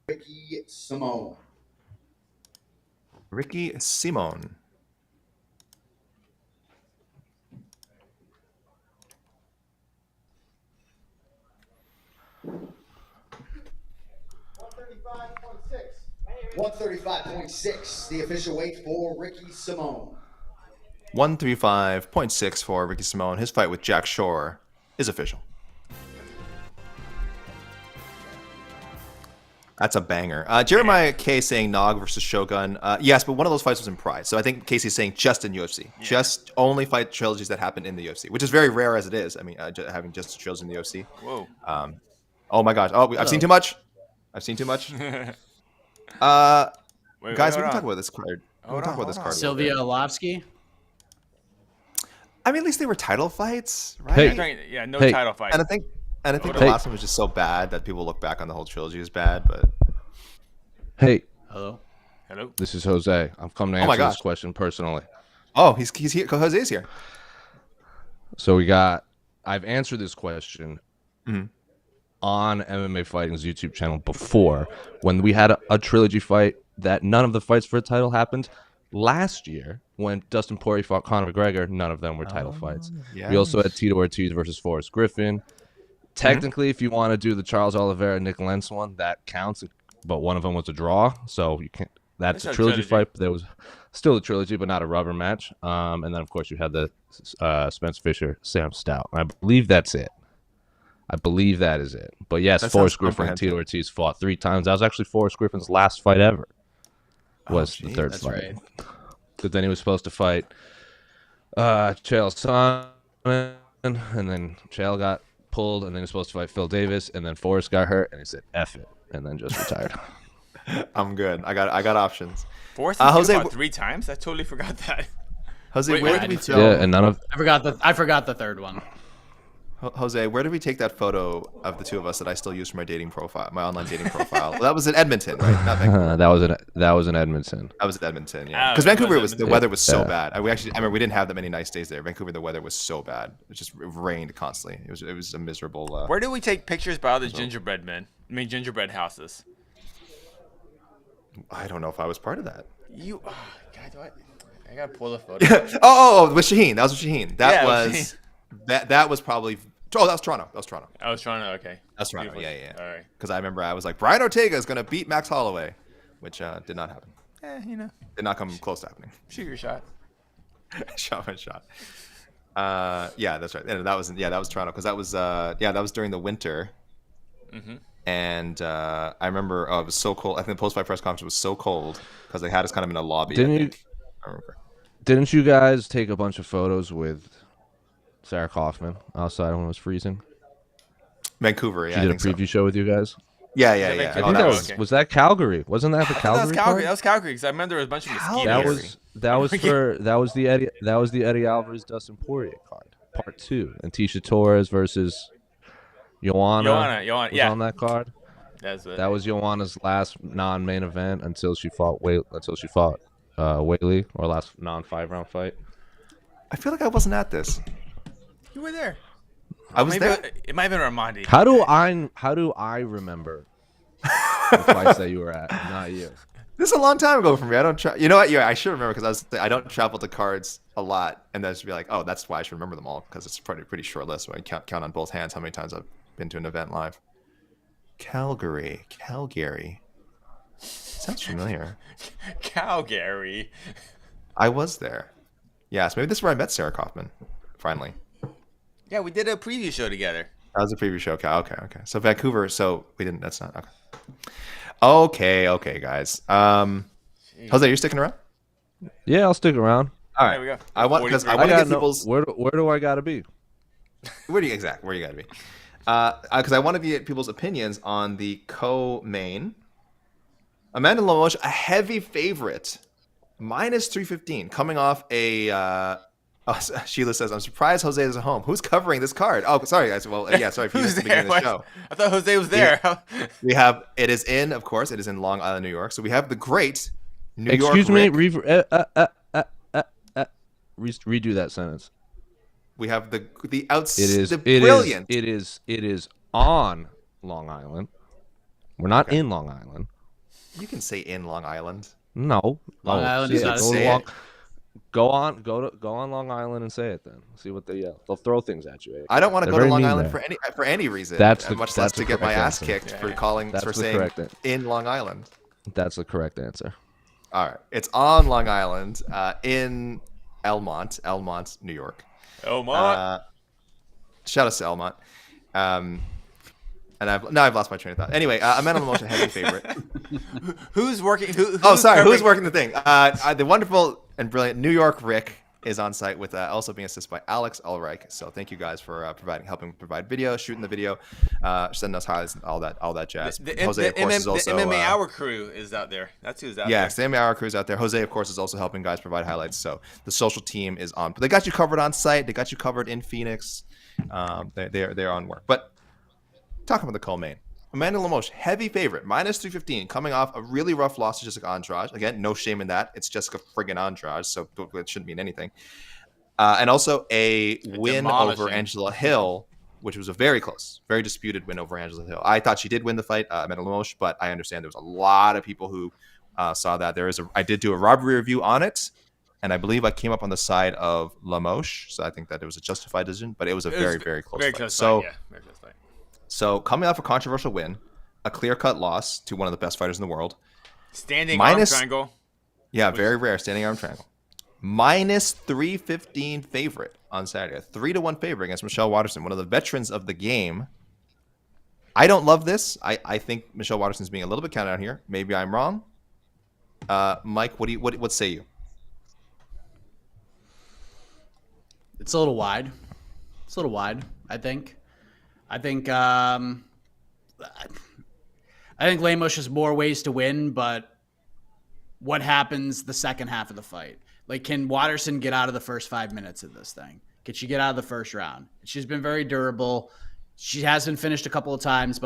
Ricky Simone. Ricky Simone. $135.6, the official weight for Ricky Simone. 135.6 for Ricky Simone. His fight with Jack Shore is official. That's a banger. Jeremiah K saying Nog versus Shogun. Yes, but one of those fights was in Pride. So I think Casey's saying just in UFC. Yeah. Just only fight trilogies that happen in the UFC, which is very rare as it is. I mean, having just a trilogy in the UFC. Whoa. Oh my gosh. Oh, I've seen too much. I've seen too much. Wait, Guys, we hold can talk on. about this card. We Hold can talk on, about this hold card. on. Sylvia Olovsky. I mean, at least they were title fights, right? Hey. Yeah, no Hey. title fight. And I think the Hey. last one was just so bad that people look back on the whole trilogy as bad. But Hey, Hello. Hello. this is Jose. I've come to Oh my answer this gosh. question personally. oh, he's here. Jose's here. So I've answered this question on MMA Fighting's YouTube channel before when we had a trilogy fight that none of the fights for a title happened. Last year, when Dustin Poirier fought Conor McGregor, none of them were title fights. Yeah. We also had Tito Ortiz versus Forrest Griffin. Technically, if you want to do the Charles Oliveira Nick Lentz one, that counts. But one of them was a draw, so you can't. That's It's a a trilogy trilogy. fight. But there was still a trilogy, but not a rubber match. And then of course you had the Spence Fisher Sam Stout. I believe that's it. I believe that is it. But yes, That Forrest sounds Griffin and comprehensive. Tito Ortiz fought 3 times. That was actually Forrest Griffin's last fight ever. Was the geez, third That's fight. right. But then he was supposed to fight Chael Sonnen, and then Chael got pulled, and then he was supposed to fight Phil Davis, and then Forrest got hurt, and he said "F it," and then just retired. I'm good. I got options. Forrest Jose, fought 3 times? I totally forgot that. Jose, Wait, where wait, did we I film? Yeah, and none of I forgot the third one. Jose, where did we take that photo of the two of us that I still use for my dating profile, my online dating profile? Well, that was in Edmonton, right? Not Vancouver. that was in Edmonton. That was in Edmonton, yeah. Ah, Because it Vancouver was was the Edmonton. weather was so Yeah. bad. I remember we didn't have that many nice days there. Vancouver, the weather was so bad. It rained constantly. It was a miserable. Where do we take pictures by all the gingerbread men? I mean, gingerbread houses. I don't know if I was part of that. You, God, I gotta pull the photo. With Shaheen. That was with Shaheen. That Yeah, with was that was probably. Oh, that was Toronto. That was Toronto. I was trying to. Okay. That's Toronto. Beautiful. Yeah. All right. Because I remember I was like, Brian Ortega is gonna beat Max Holloway, which did not happen. You know, Did not come close to happening. shoot your shot. shot by shot. Yeah, that's right. And that was Toronto because that was during the winter. And I remember it was so cold. I think the post-fight press conference was so cold because they had us kind of in a lobby. Didn't I you? think. I remember. Didn't you guys take a bunch of photos with Sarah Kaufman outside when it was freezing? Vancouver, yeah. She I did a think preview so. show with you guys. Yeah. Yeah, I Oh, think that that was- was okay. was that Calgary? Wasn't that the That Calgary? was Calgary. part? That was Calgary because I remember there was a bunch of mosquitoes. That was the Eddie Alvarez Dustin Poirier card, part 2, and Tisha Torres versus Joanna Joanna, was yeah. on that card. That's it. That was Joanna's last non-main event until she fought Whaley, or last non-5-round fight. I feel like I wasn't at this. You were there. I was Maybe there. it might have been Armandi. How do I remember the fights that you were at, not you? This is a long time ago for me. I don't. You know what? Yeah, I should remember because I don't travel to cards a lot, and then just be like, oh, that's why I should remember them all because it's pretty short list. So I count on both hands how many times I've been to an event live. Calgary. Sounds familiar. Calgary. I was there. Yes, maybe this is where I met Sarah Kaufman. Finally, Yeah, we did a preview show together. that was a preview show. Okay. So Vancouver. So we didn't. That's not okay. Okay, guys. Jose, you're sticking around? Yeah, I'll stick around. All There right. we go. I want because I 43. want to gotta get know- people's. where do I gotta be? Where you gotta be? Because I want to get people's opinions on the co-main. Amanda Lemos, a heavy favorite, minus 315, coming off a. Sheila says, "I'm surprised Jose is at home. Who's covering this card?" Oh, sorry guys. Well, yeah, sorry if you Who's missed the there? beginning of the show. I thought Jose was there. We have it is in, of course, it is in Long Island, New York. So we have the great New Excuse York me. Rick. Redo that sentence. We have the It brilliant. is on Long Island. We're not in Long Island. You can say in Long Island. No. Long Island is not a go, state. go on Long Island and say it then. See what they yell. They'll throw things at you. I don't want to They're go to very Long mean Island there. for any reason. That's the- much less that's to the get my correct ass answer. kicked for That's saying the correct in Long Island. That's the correct answer. All right, it's on Long Island, in Elmont, New York. Oh my. Shout out to Elmont. And I've lost my train of thought. Anyway, Amanda Lemos, a heavy favorite. Who's working? Who's Who's working the thing? The wonderful and brilliant New York Rick is on site with also being assisted by Alex Ulreich. So thank you guys for helping provide video, shooting the video, sending us highlights, all that jazz. Jose, of course, is also MMA Hour crew is out there. That's who's out there. Yes, the MMA Hour crew is out there. Jose, of course, is also helping guys provide highlights. So the social team is on. But they got you covered on site. They got you covered in Phoenix. They're on work. But talking about the co-main, Amanda Lemos, heavy favorite, -315, coming off a really rough loss to Jessica Andrade. Again, no shame in that. It's Jessica friggin' Andrade, so it shouldn't mean anything. And also a win over Angela Hill, which was a very close, very disputed win over Angela Hill. I thought she did win the fight, Amanda Lemos, but I understand there was a lot of people who saw that. I did do a robbery review on it, and I believe I came up on the side of Lemos, so I think that it was a justified decision, but it was a very, very close fight. Very close fight. So coming off a controversial win, a clear-cut loss to one of the best fighters in the world. Standing arm triangle. Yeah, very rare standing arm triangle. -315 favorite on Saturday. 3-1 favorite against Michelle Waterson, one of the veterans of the game. I don't love this. I think Michelle Waterson's being a little bit counted out here. Maybe I'm wrong. Mike, what say you? It's a little wide. I think. I think Lemos has more ways to win, but what happens the second half of the fight? Like, can Waterson get out of the first 5 minutes of this thing? Can she get out of the first round? She's been very durable. She has been finished a couple of times,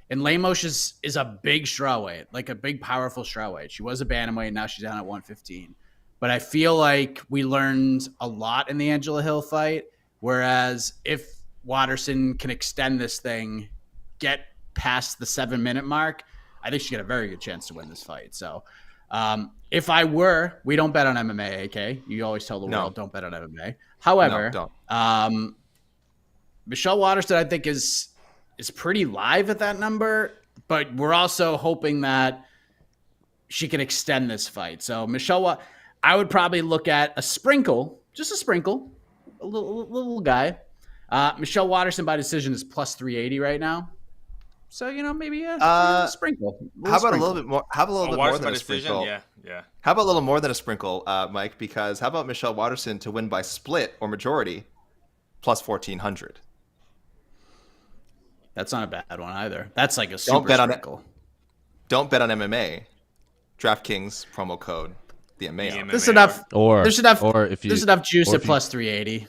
and Lemos is a big strawweight, like a big, powerful strawweight. She was a bantamweight, now she's down at 115. But I feel like we learned a lot in the Angela Hill fight, whereas if Waterson can extend this thing, get past the 7-minute mark, I think she got a very good chance to win this fight. So if we don't bet on MMA, AK. You always tell the world, don't bet on MMA. However, don't. Michelle Waterson, I think, is pretty live at that number, but we're also hoping that she can extend this fight. So Michelle, I would probably look at a sprinkle, a little guy. Michelle Waterson by decision is +380 right now. So, maybe a sprinkle. How about a little bit more? How about a little bit more than a sprinkle? Yeah. How about a little more than a sprinkle, Mike? Because how about Michelle Waterson to win by split or majority, +1400? That's not a bad one either. That's like a super sprinkle. Don't bet on MMA. DraftKings promo code the MMA. There's enough. There's enough juice at +380.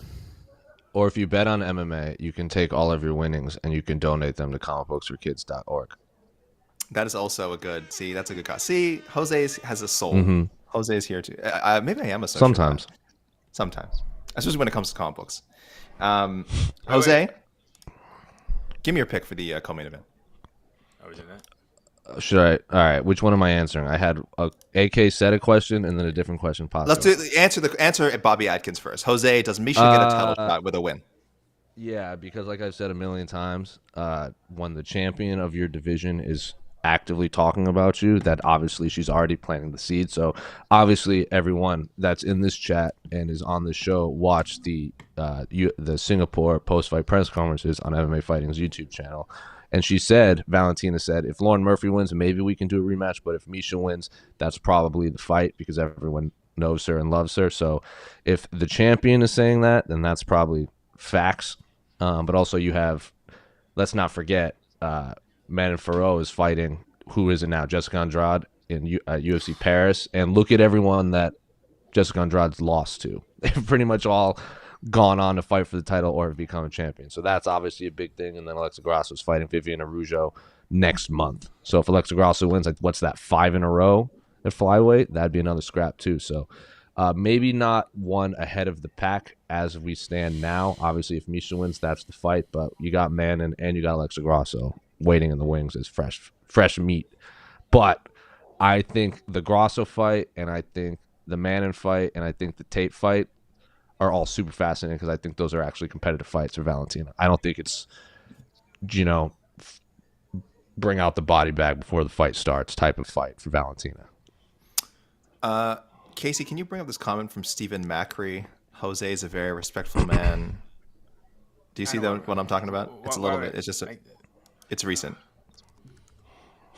Or if you bet on MMA, you can take all of your winnings and you can donate them to comicbooksforkids.org. That is also that's a good cause. See, Jose has a soul. Mm-hmm. Jose is here too. Maybe I am a social Sometimes. Especially when it comes to comic books. Jose, give me your pick for the co-main event. Oh, is it that? Should I? All right. Which one am I answering? I had AK said a question and then a different question popped up. Let's answer Bobby Atkins first. Jose, does Misha get a title shot with a win? Yeah, because like I've said a million times, when the champion of your division is actively talking about you, that obviously she's already planting the seed. So obviously everyone that's in this chat and is on this show watched the Singapore post-fight press conferences on MMA Fighting's YouTube channel. And Valentina said, if Lauren Murphy wins, maybe we can do a rematch. But if Misha wins, that's probably the fight because everyone knows her and loves her. So if the champion is saying that, then that's probably facts. But also you have, let's not forget, Manon Farrow is fighting, who is it now? Jessica Andrade in UFC Paris. And look at everyone that Jessica Andrade's lost to. They've pretty much all gone on to fight for the title or have become a champion. So that's obviously a big thing. And then Alexa Grasso is fighting Viviane Araújo next month. So if Alexa Grasso wins, like what's that, 5 in a row at flyweight? That'd be another scrap too. So maybe not one ahead of the pack as we stand now. Obviously, if Misha wins, that's the fight. But you got Manon and you got Alexa Grasso waiting in the wings as fresh meat. But I think the Grasso fight and I think the Manon fight and I think the Tate fight are all super fascinating because I think those are actually competitive fights for Valentina. I don't think it's, bring out the body bag before the fight starts type of fight for Valentina. Casey, can you bring up this comment from Stephen Macri? Jose is a very respectful man. Do you see what I'm talking about? It's a little bit. It's just It's recent.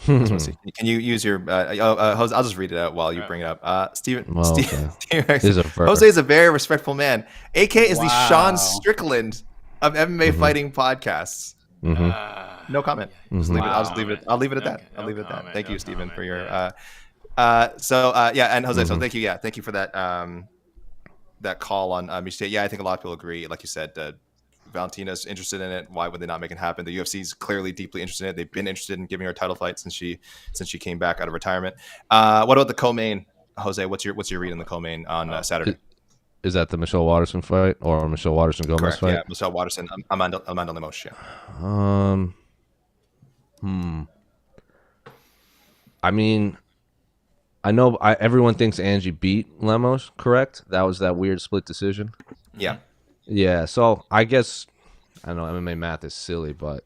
That's what I see. Can you use your? Jose, I'll just read it out while you bring it up. Steven. Well, Steven. Is a verb. Jose is a very respectful man. AK is the Wow. Sean Strickland of MMA fighting podcasts. No comment. Just leave it. I'll just leave it. I'll leave it at that. Okay, I'll leave it at that. comment, Thank no you, Steven, comment, for your. yeah. Yeah, and Jose. So thank you. Yeah, thank you for that. That call on Michite. Yeah, I think a lot of people agree. Like you said, Valentina's interested in it. Why would they not make it happen? The UFC is clearly deeply interested in it. They've been interested in giving her a title fight since she came back out of retirement. What about the co-main, Jose? What's your read on the co-main on Saturday? Is that the Michelle Watterson fight or Michelle Watterson Gomez Correct. fight? Yeah, Michelle Watterson, Amanda Lemos. Yeah. I mean, I know everyone thinks Angie beat Lemos, correct? That was that weird split decision. Yeah. Yeah, so I guess I know MMA math is silly, but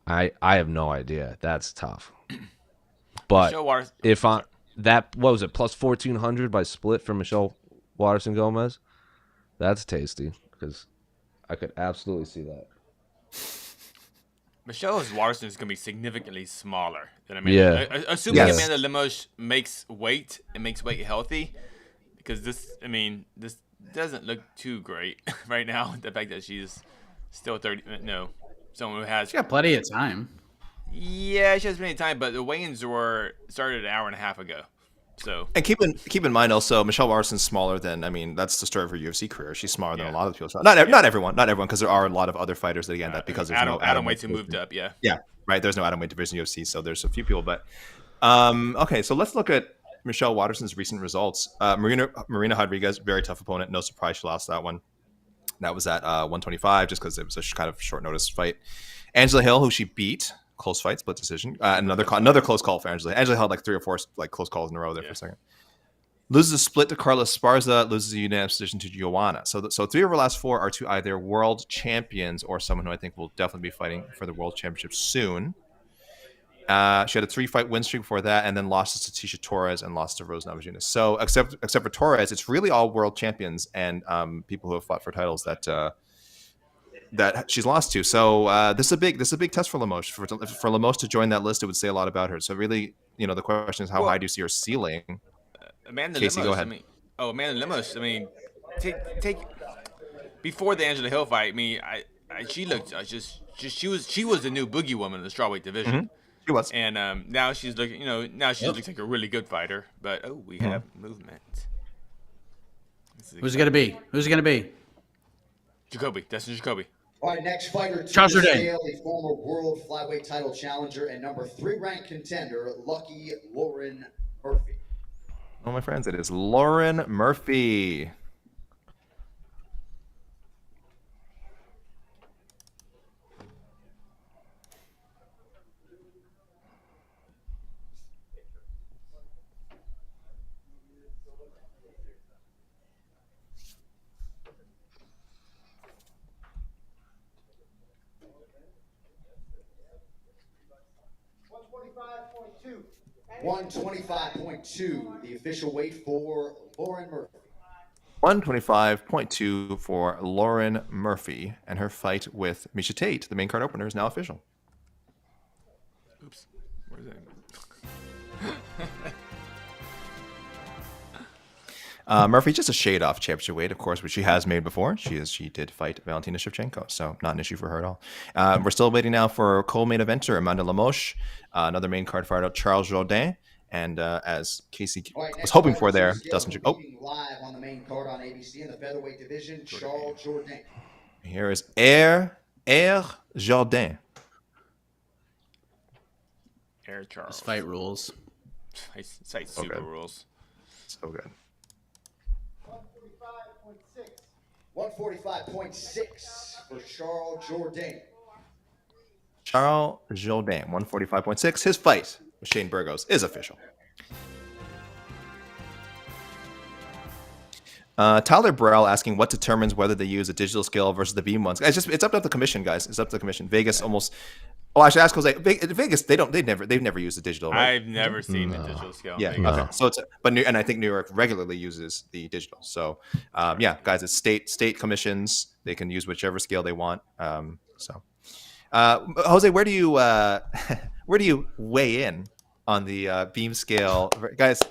I have no idea. That's tough. But Michelle Waters- if I that what was it plus 1,400 by split for Michelle Watterson Gomez, that's tasty because I could absolutely see that. Michelle Watterson is going to be significantly smaller than Amanda. Yeah. Assuming Yes. Amanda Lemos makes weight and makes weight healthy, because this doesn't look too great right now. The fact that she's still 30, someone who has. She got plenty of time. Yeah, she has plenty of time, but the weigh-ins started an hour and a half ago. So And keep in mind also, Michelle Watterson's smaller than. I mean, that's the start of her UFC career. She's smaller than a lot of people. Not everyone, because there are a lot of other fighters that again that because there's no atom weights who moved up. Yeah. Yeah, right. There's no atom weight division in UFC, so there's a few people. But okay, so let's look at Michelle Watterson's recent results. Marina Rodriguez, very tough opponent. No surprise she lost that one. That was at 125, just because it was a kind of short notice fight. Angela Hill, who she beat, close fight, split decision. Another close call for Angela. Angela held like 3 or 4 like close calls in a row there for a second. Loses a split to Carla Esparza, loses a unanimous decision to Joanna. So 3 of her last 4 are to either world champions or someone who I think will definitely be fighting for the world championship soon. She had a 3-fight win streak before that, and then lost to Tisha Torres and lost to Rose Namajunas. So except for Torres, it's really all world champions and people who have fought for titles that she's lost to. So this is a big test for Lemos. For Lemos to join that list, it would say a lot about her. So really, the question is how high do you see her ceiling? Amanda Casey, Lemos. go ahead. Amanda Lemos. Take before the Angela Hill fight. She looked she was the new boogie woman in the strawweight division. Mm-hmm. She was. And now she's looking, looks like a really good fighter. But we have movement. Who's it gonna be? Dustin Jacoby. All right, next fighter to Charles the Jourdain. scale, the former world flyweight title challenger and number 3 ranked contender, Lucky Lauren Murphy. Oh, my friends, it is Lauren Murphy. $125.2, the official weight for Lauren Murphy. 125.2 for Lauren Murphy, and her fight with Misha Tate, the main card opener, is now official. Oops. Where's that? Murphy just a shade off championship weight, of course, which she has made before. She did fight Valentina Shevchenko, so not an issue for her at all. We're still waiting now for co-main eventer Amanda Lemos, another main card fighter, Charles Jourdain, and as Casey was hoping for there, Dustin Jacoby. Live on the main card on ABC in the featherweight division, Charles Jourdain. Here is Air Jourdain. Air Charles. This fight rules. Site super good. rules. So good. 145.6 for Charles Jourdain. Charles Jourdain, 145.6. His fight with Shane Burgos is official. Tyler Burrell asking what determines whether they use a digital scale versus the beam ones. It's up to the commission, guys. It's up to the commission. Vegas almost Oh, I should ask Jose. Vegas, they've never used the digital, right? I've never seen the digital scale. Yeah. Vegas. Okay. So and I think New York regularly uses the digital. So, yeah, guys, it's state commissions. They can use whichever scale they want. Jose, where do you weigh in on the beam scale, guys?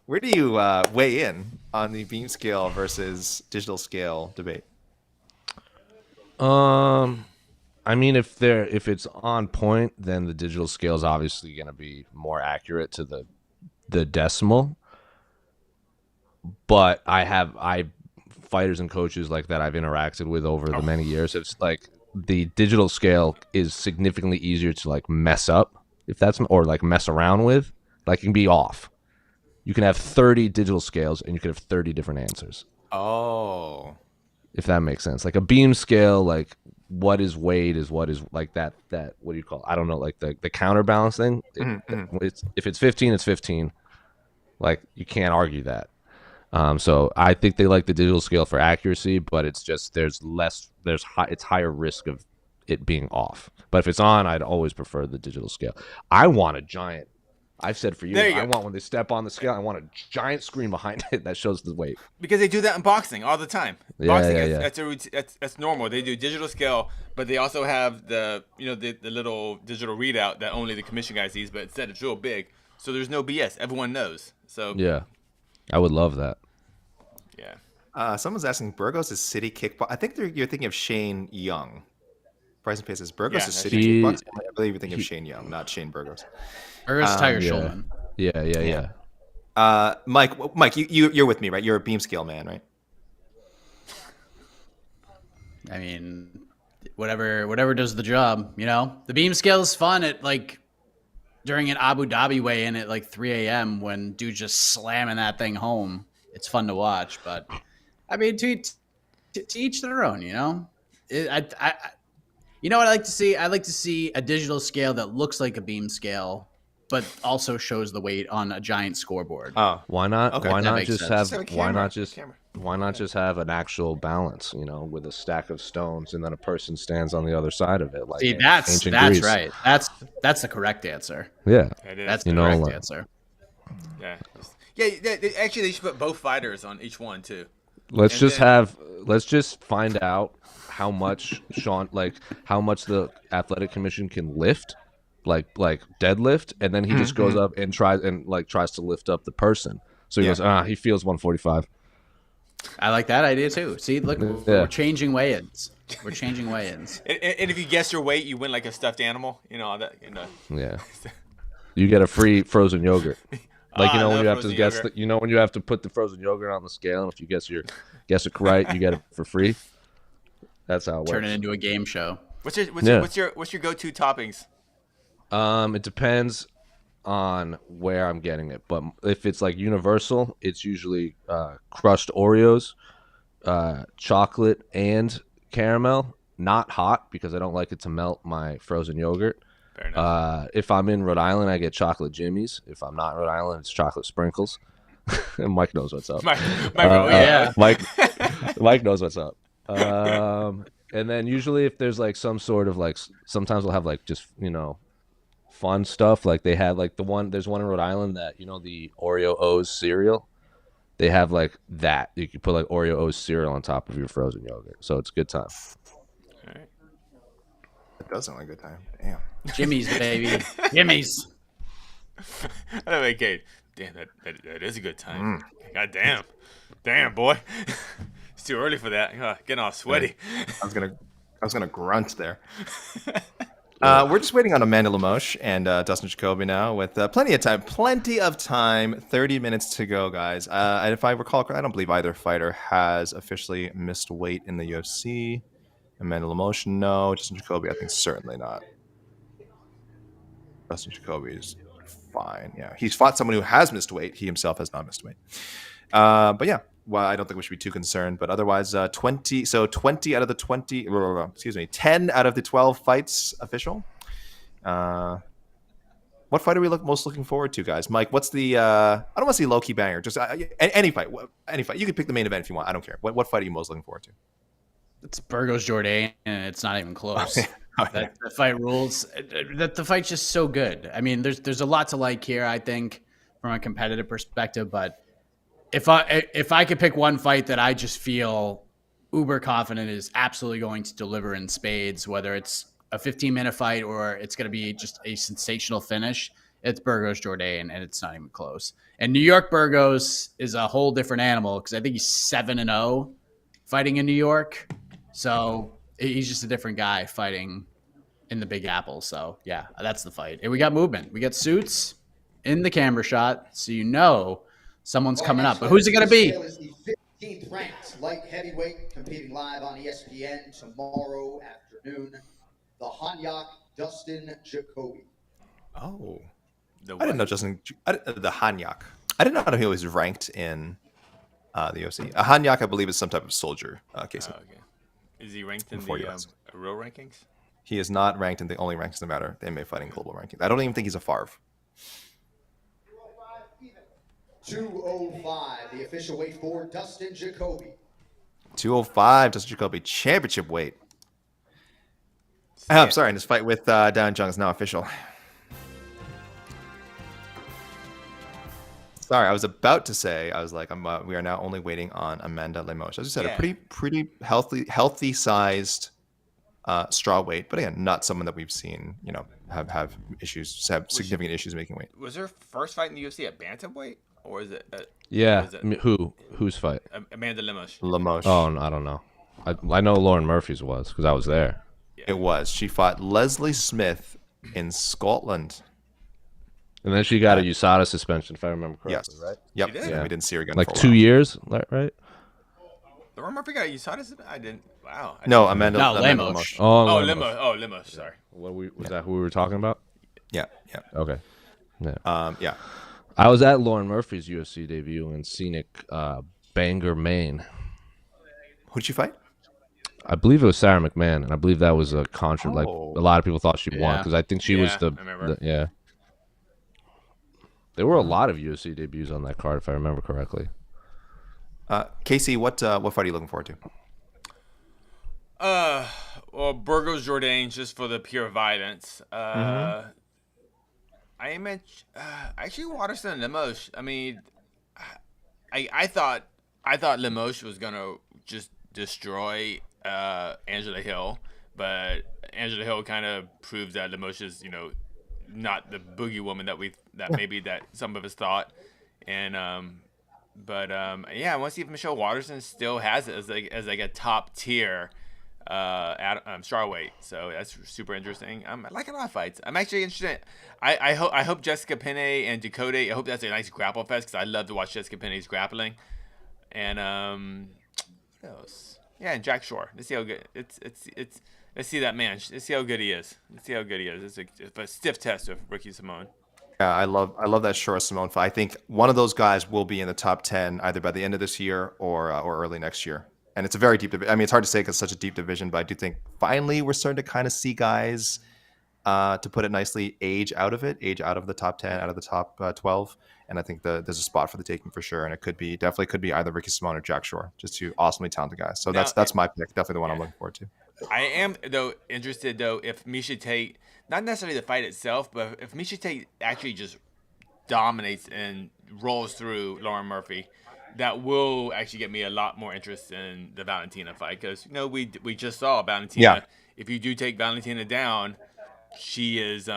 Where do you weigh in on the beam scale versus digital scale debate? I mean, if it's on point, then the digital scale is obviously going to be more accurate to the decimal. But I fighters and coaches like that I've interacted with over the many years. It's like the digital scale is significantly easier to like mess up, or like mess around with. Like, it can be off. You can have 30 digital scales and you can have 30 different answers. Oh, if that makes sense. Like a beam scale, like what is weighed is what is like that what do you call it? I don't know, like the counterbalance thing. If it's 15, it's 15. Like, you can't argue that. So I think they like the digital scale for accuracy, but it's just it's higher risk of it being off. But if it's on, I'd always prefer the digital scale. I want a giant. I've said for years, I want, when they step on the scale, I want a giant screen behind it that shows the weight. Because they do that in boxing all the time. Yeah. That's normal. They do digital scale, but they also have the little digital readout that only the commission guy sees, but instead it's real big. So there's no BS. Everyone knows. So yeah, I would love that. Yeah. Someone's asking, Burgos is city kickbox. I think you're thinking of Shane Young. Price and Pace says Burgos is city kickbox. I believe you're thinking of Shane Young, not Shane Burgos. Burgos is Tiger Schulman. Yeah. Mike, you're with me, right? You're a beam scale man, right? I mean, whatever does the job, you know? The beam scale is fun at like during an Abu Dhabi weigh-in at like 3 a.m. when dude's just slamming that thing home. It's fun to watch, but I mean, to each their own, you know? You know what I like to see? I like to see a digital scale that looks like a beam scale, but also shows the weight on a giant scoreboard. Oh, why not? Okay. Why That not makes just sense. have? Why not just have an actual balance? You know, with a stack of stones, and then a person stands on the other side of it. Like, See, that's ancient Greece. right. That's the correct answer. Yeah, That's the correct answer. Yeah. Actually, they should put both fighters on each one too. Let's just find out how much how much the athletic commission can lift, like deadlift, and then he just goes up and tries to lift up the person. So he goes, he feels 145. I like that idea too. See, look, we're changing weigh-ins. We're changing weigh-ins. And if you guess your weight, you win like a stuffed animal. You know that. Yeah. You get a free frozen yogurt. Like, when you have to guess, when you have to put the frozen yogurt on the scale, and if you guess it right, you get it for free. That's how it works. Turn it into a game show. What's your go-to toppings? It depends on where I'm getting it, but if it's like universal, it's usually crushed Oreos, chocolate and caramel, not hot because I don't like it to melt my frozen yogurt. Fair enough. If I'm in Rhode Island, I get chocolate Jimmies. If I'm not in Rhode Island, it's chocolate sprinkles. And Mike knows what's up. Mike knows what's up. And then usually if there's like some sort of like, sometimes we'll have like just, fun stuff. Like they have like there's one in Rhode Island that, the Oreo O's cereal. They have like that. You can put like Oreo O's cereal on top of your frozen yogurt. So it's a good time. All right. It does sound like a good time. Damn. Jimmy's, baby. Jimmy's. Okay. Damn, that is a good time. God damn. Damn, boy. It's too early for that. Getting all sweaty. I was gonna grunt there. We're just waiting on Amanda Limoges and Dustin Jacoby now with plenty of time. 30 minutes to go, guys. And if I recall, I don't believe either fighter has officially missed weight in the UFC. Amanda Limoges, no. Dustin Jacoby, I think certainly not. Dustin Jacoby is fine. Yeah, he's fought someone who has missed weight. He himself has not missed weight. But yeah, well, I don't think we should be too concerned. But otherwise, 20 out of the 20, 10 out of the 12 fights official. What fight are we most looking forward to, guys? Mike, what's the? I don't want to see low key banger. Just any fight. You can pick the main event if you want. I don't care. What fight are you most looking forward to? It's Burgos Jourdain, and it's not even close. Oh, yeah. That the fight rules. That the fight's just so good. I mean, there's a lot to like here, I think, from a competitive perspective. But if I could pick one fight that I just feel uber confident is absolutely going to deliver in spades, whether it's a 15-minute fight or it's going to be just a sensational finish, it's Burgos Jourdain, and it's not even close. And New York Burgos is a whole different animal because I think he's 7-0 fighting in New York. So he's just a different guy fighting in the Big Apple. So yeah, that's the fight. And we got movement. We got suits in the camera shot, so you know someone's coming up. But who's it going to be? Is the 15th ranked light heavyweight competing live on ESPN tomorrow afternoon. The Hanyak Dustin Jacoby. Oh, The I didn't know the Hanyak. I didn't know he was ranked in the UFC. A Hanyak, I believe, is some type of soldier. Case. Oh, okay. Is he ranked in Before the US. real rankings? He is not ranked in the only rankings that matter, the MMA Fighting Global rankings. I don't even think he's a FARV. 205, the official weight for Dustin Jacoby. 205, Dustin Jacoby, championship weight. I'm sorry, and his fight with Dan Jung is now official. Sorry, I was about to say, I was like, we are now only waiting on Amanda Lemos. As you said, Yeah. a pretty healthy sized straw weight, but again, not someone that we've seen, have issues, have significant issues making weight. Was her first fight in the UFC at bantamweight, or is it? Yeah. Was it- I mean, whose fight? Amanda Lemos. Lemos. Oh, I don't know. I know Lauren Murphy's was because I was there. It was. She fought Leslie Smith in Scotland. And then she got a USADA suspension, if I remember correctly, Yes. right? Yep. She did? Yeah. We didn't see her again Like for a 2 while. years, right? Lauren Murphy got a USADA? I didn't. Wow. No, Amanda. No, Amanda Lemos. Oh, Oh, Lemos. Lemos. Oh, Lemos. Sorry. Was that who we were talking about? Yeah. Okay. Yeah. Yeah. I was at Lauren Murphy's UFC debut in scenic Bangor, Maine. Who'd you fight? I believe it was Sarah McMahon, and I believe that was a Like Oh. a lot of people thought she won Yeah. because I think she was Yeah, the I remember. yeah. There were a lot of UFC debuts on that card, if I remember correctly. Casey, what fight are you looking forward to? Well, Burgos Jourdain, just for the pure violence. I actually Waterson and Lemos. I mean, I thought Lemos was gonna just destroy Angela Hill, but Angela Hill kind of proves that Lemos is not the boogie woman that maybe that some of us thought, and yeah, I want to see if Michelle Waterson still has it as like a top tier strawweight. So that's super interesting. I like a lot of fights. I'm actually interested. I hope Jessica Penne and Dakota. I hope that's a nice grapple fest because I love to watch Jessica Penne's grappling. And what else? Yeah, and Jack Shore. Let's see how good it's. Let's see that man. Let's see how good he is. It's a stiff test of Ricky Simone. Yeah, I love that Shora Simone fight. I think one of those guys will be in the top 10 either by the end of this year or early next year. And it's a very deep division. I mean, it's hard to say because it's such a deep division, but I do think finally we're starting to kind of see guys, to put it nicely, age out of the top 10, out of the top 12. And I think there's a spot for the taking for sure. And it definitely could be either Ricky Simone or Jack Shore, just two awesomely talented guys. So that's my pick. Definitely the one I'm looking forward to. I am interested if Miesha Tate, not necessarily the fight itself, but if Miesha Tate actually just dominates and rolls through Lauren Murphy, that will actually get me a lot more interest in the Valentina fight because we just saw Valentina. Yeah. If you do take Valentina down, she is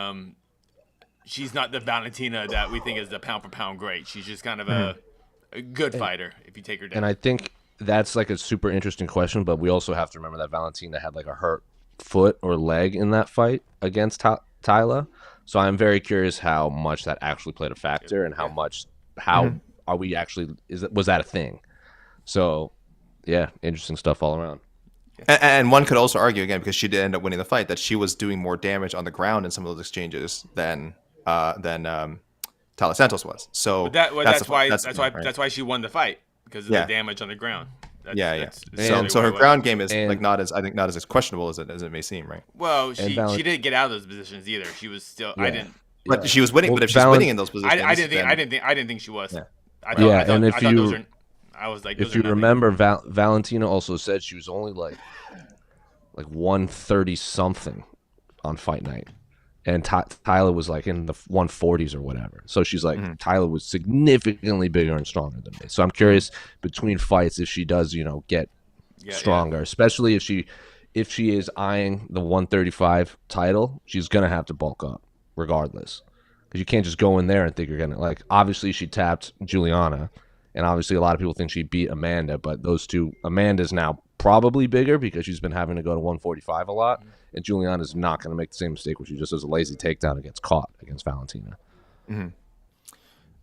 she's not the Valentina that we think is the pound for pound great. She's just kind of a good fighter if you take her down. And I think that's like a super interesting question, but we also have to remember that Valentina had like a hurt foot or leg in that fight against Tyla. So I'm very curious how much that actually played a factor and how are we actually was that a thing? So yeah, interesting stuff all around. And one could also argue again, because she did end up winning the fight, that she was doing more damage on the ground in some of those exchanges than Tyler Santos was. So that's right? why she won the fight because of the damage on the ground. So her ground game is not as questionable as it may seem, right? Well, she didn't get out of those positions either. She was still. Yeah. I didn't. But she was winning. But if she's winning in those positions, I didn't think she was. Yeah. I was like, if you remember, Valentina also said she was only like 130 something on fight night. And Tyler was like in the 140s or whatever. So she's like, Tyler was significantly bigger and stronger than me. So I'm curious between fights if she does, get stronger, especially if she is eyeing the 135 title, she's gonna have to bulk up regardless, because you can't just go in there and think you're gonna, like, obviously she tapped Juliana, and obviously a lot of people think she beat Amanda, but those two, Amanda's now probably bigger because she's been having to go to 145 a lot, and Juliana's not going to make the same mistake where she just does a lazy takedown and gets caught against Valentina.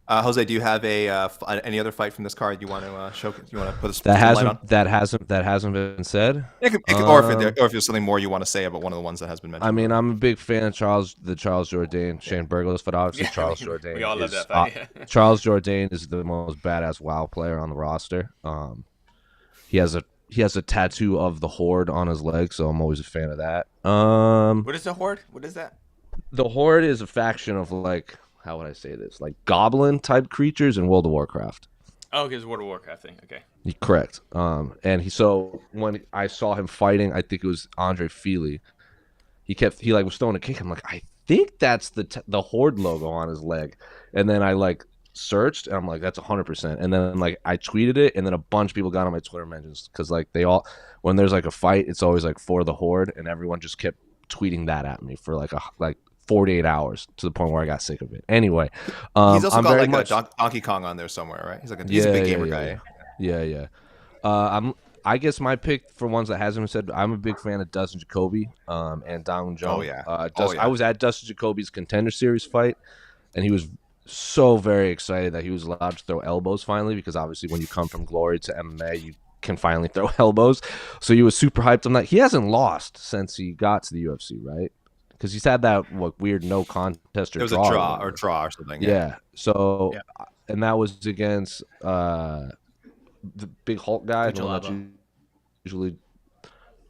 Jose, do you have any other fight from this card you want to show? You want to put a that light on? that hasn't been said. Or if there's something more you want to say about one of the ones that has been mentioned. I mean, I'm a big fan of Charles Jourdain, Shane Burgos fight. Obviously, Charles Jourdain. We all love that fight. Charles Jourdain is the most badass WoW player on the roster. He has a tattoo of the Horde on his leg, so I'm always a fan of that. What is the Horde? What is that? The Horde is a faction of, like, how would I say this? Like goblin type creatures in World of Warcraft. Oh, because World of Warcraft thing. Okay. Correct. So when I saw him fighting, I think it was Andre Feely. He was throwing a kick. I'm like, I think that's the Horde logo on his leg. And then I searched, and I'm like, that's 100%. And then I tweeted it, and then a bunch of people got on my Twitter mentions, because they all, when there's a fight, it's always for the Horde, and everyone just kept tweeting that at me for 48 hours, to the point where I got sick of it. Anyway, he's also I'm got very much Donkey Kong on there somewhere, right? He's a big gamer guy. Yeah. I guess my pick for ones that hasn't been said, I'm a big fan of Dustin Jacoby and Dong Jung. Oh yeah. I was at Dustin Jacoby's Contender Series fight, and he was so very excited that he was allowed to throw elbows finally, because obviously when you come from Glory to MMA, you can finally throw elbows. So he was super hyped on that. He hasn't lost since he got to the UFC, right? Because he's had that weird no contest or it was draw. a draw or something. Yeah. So, and that was against the big Hulk guy. The one that usually.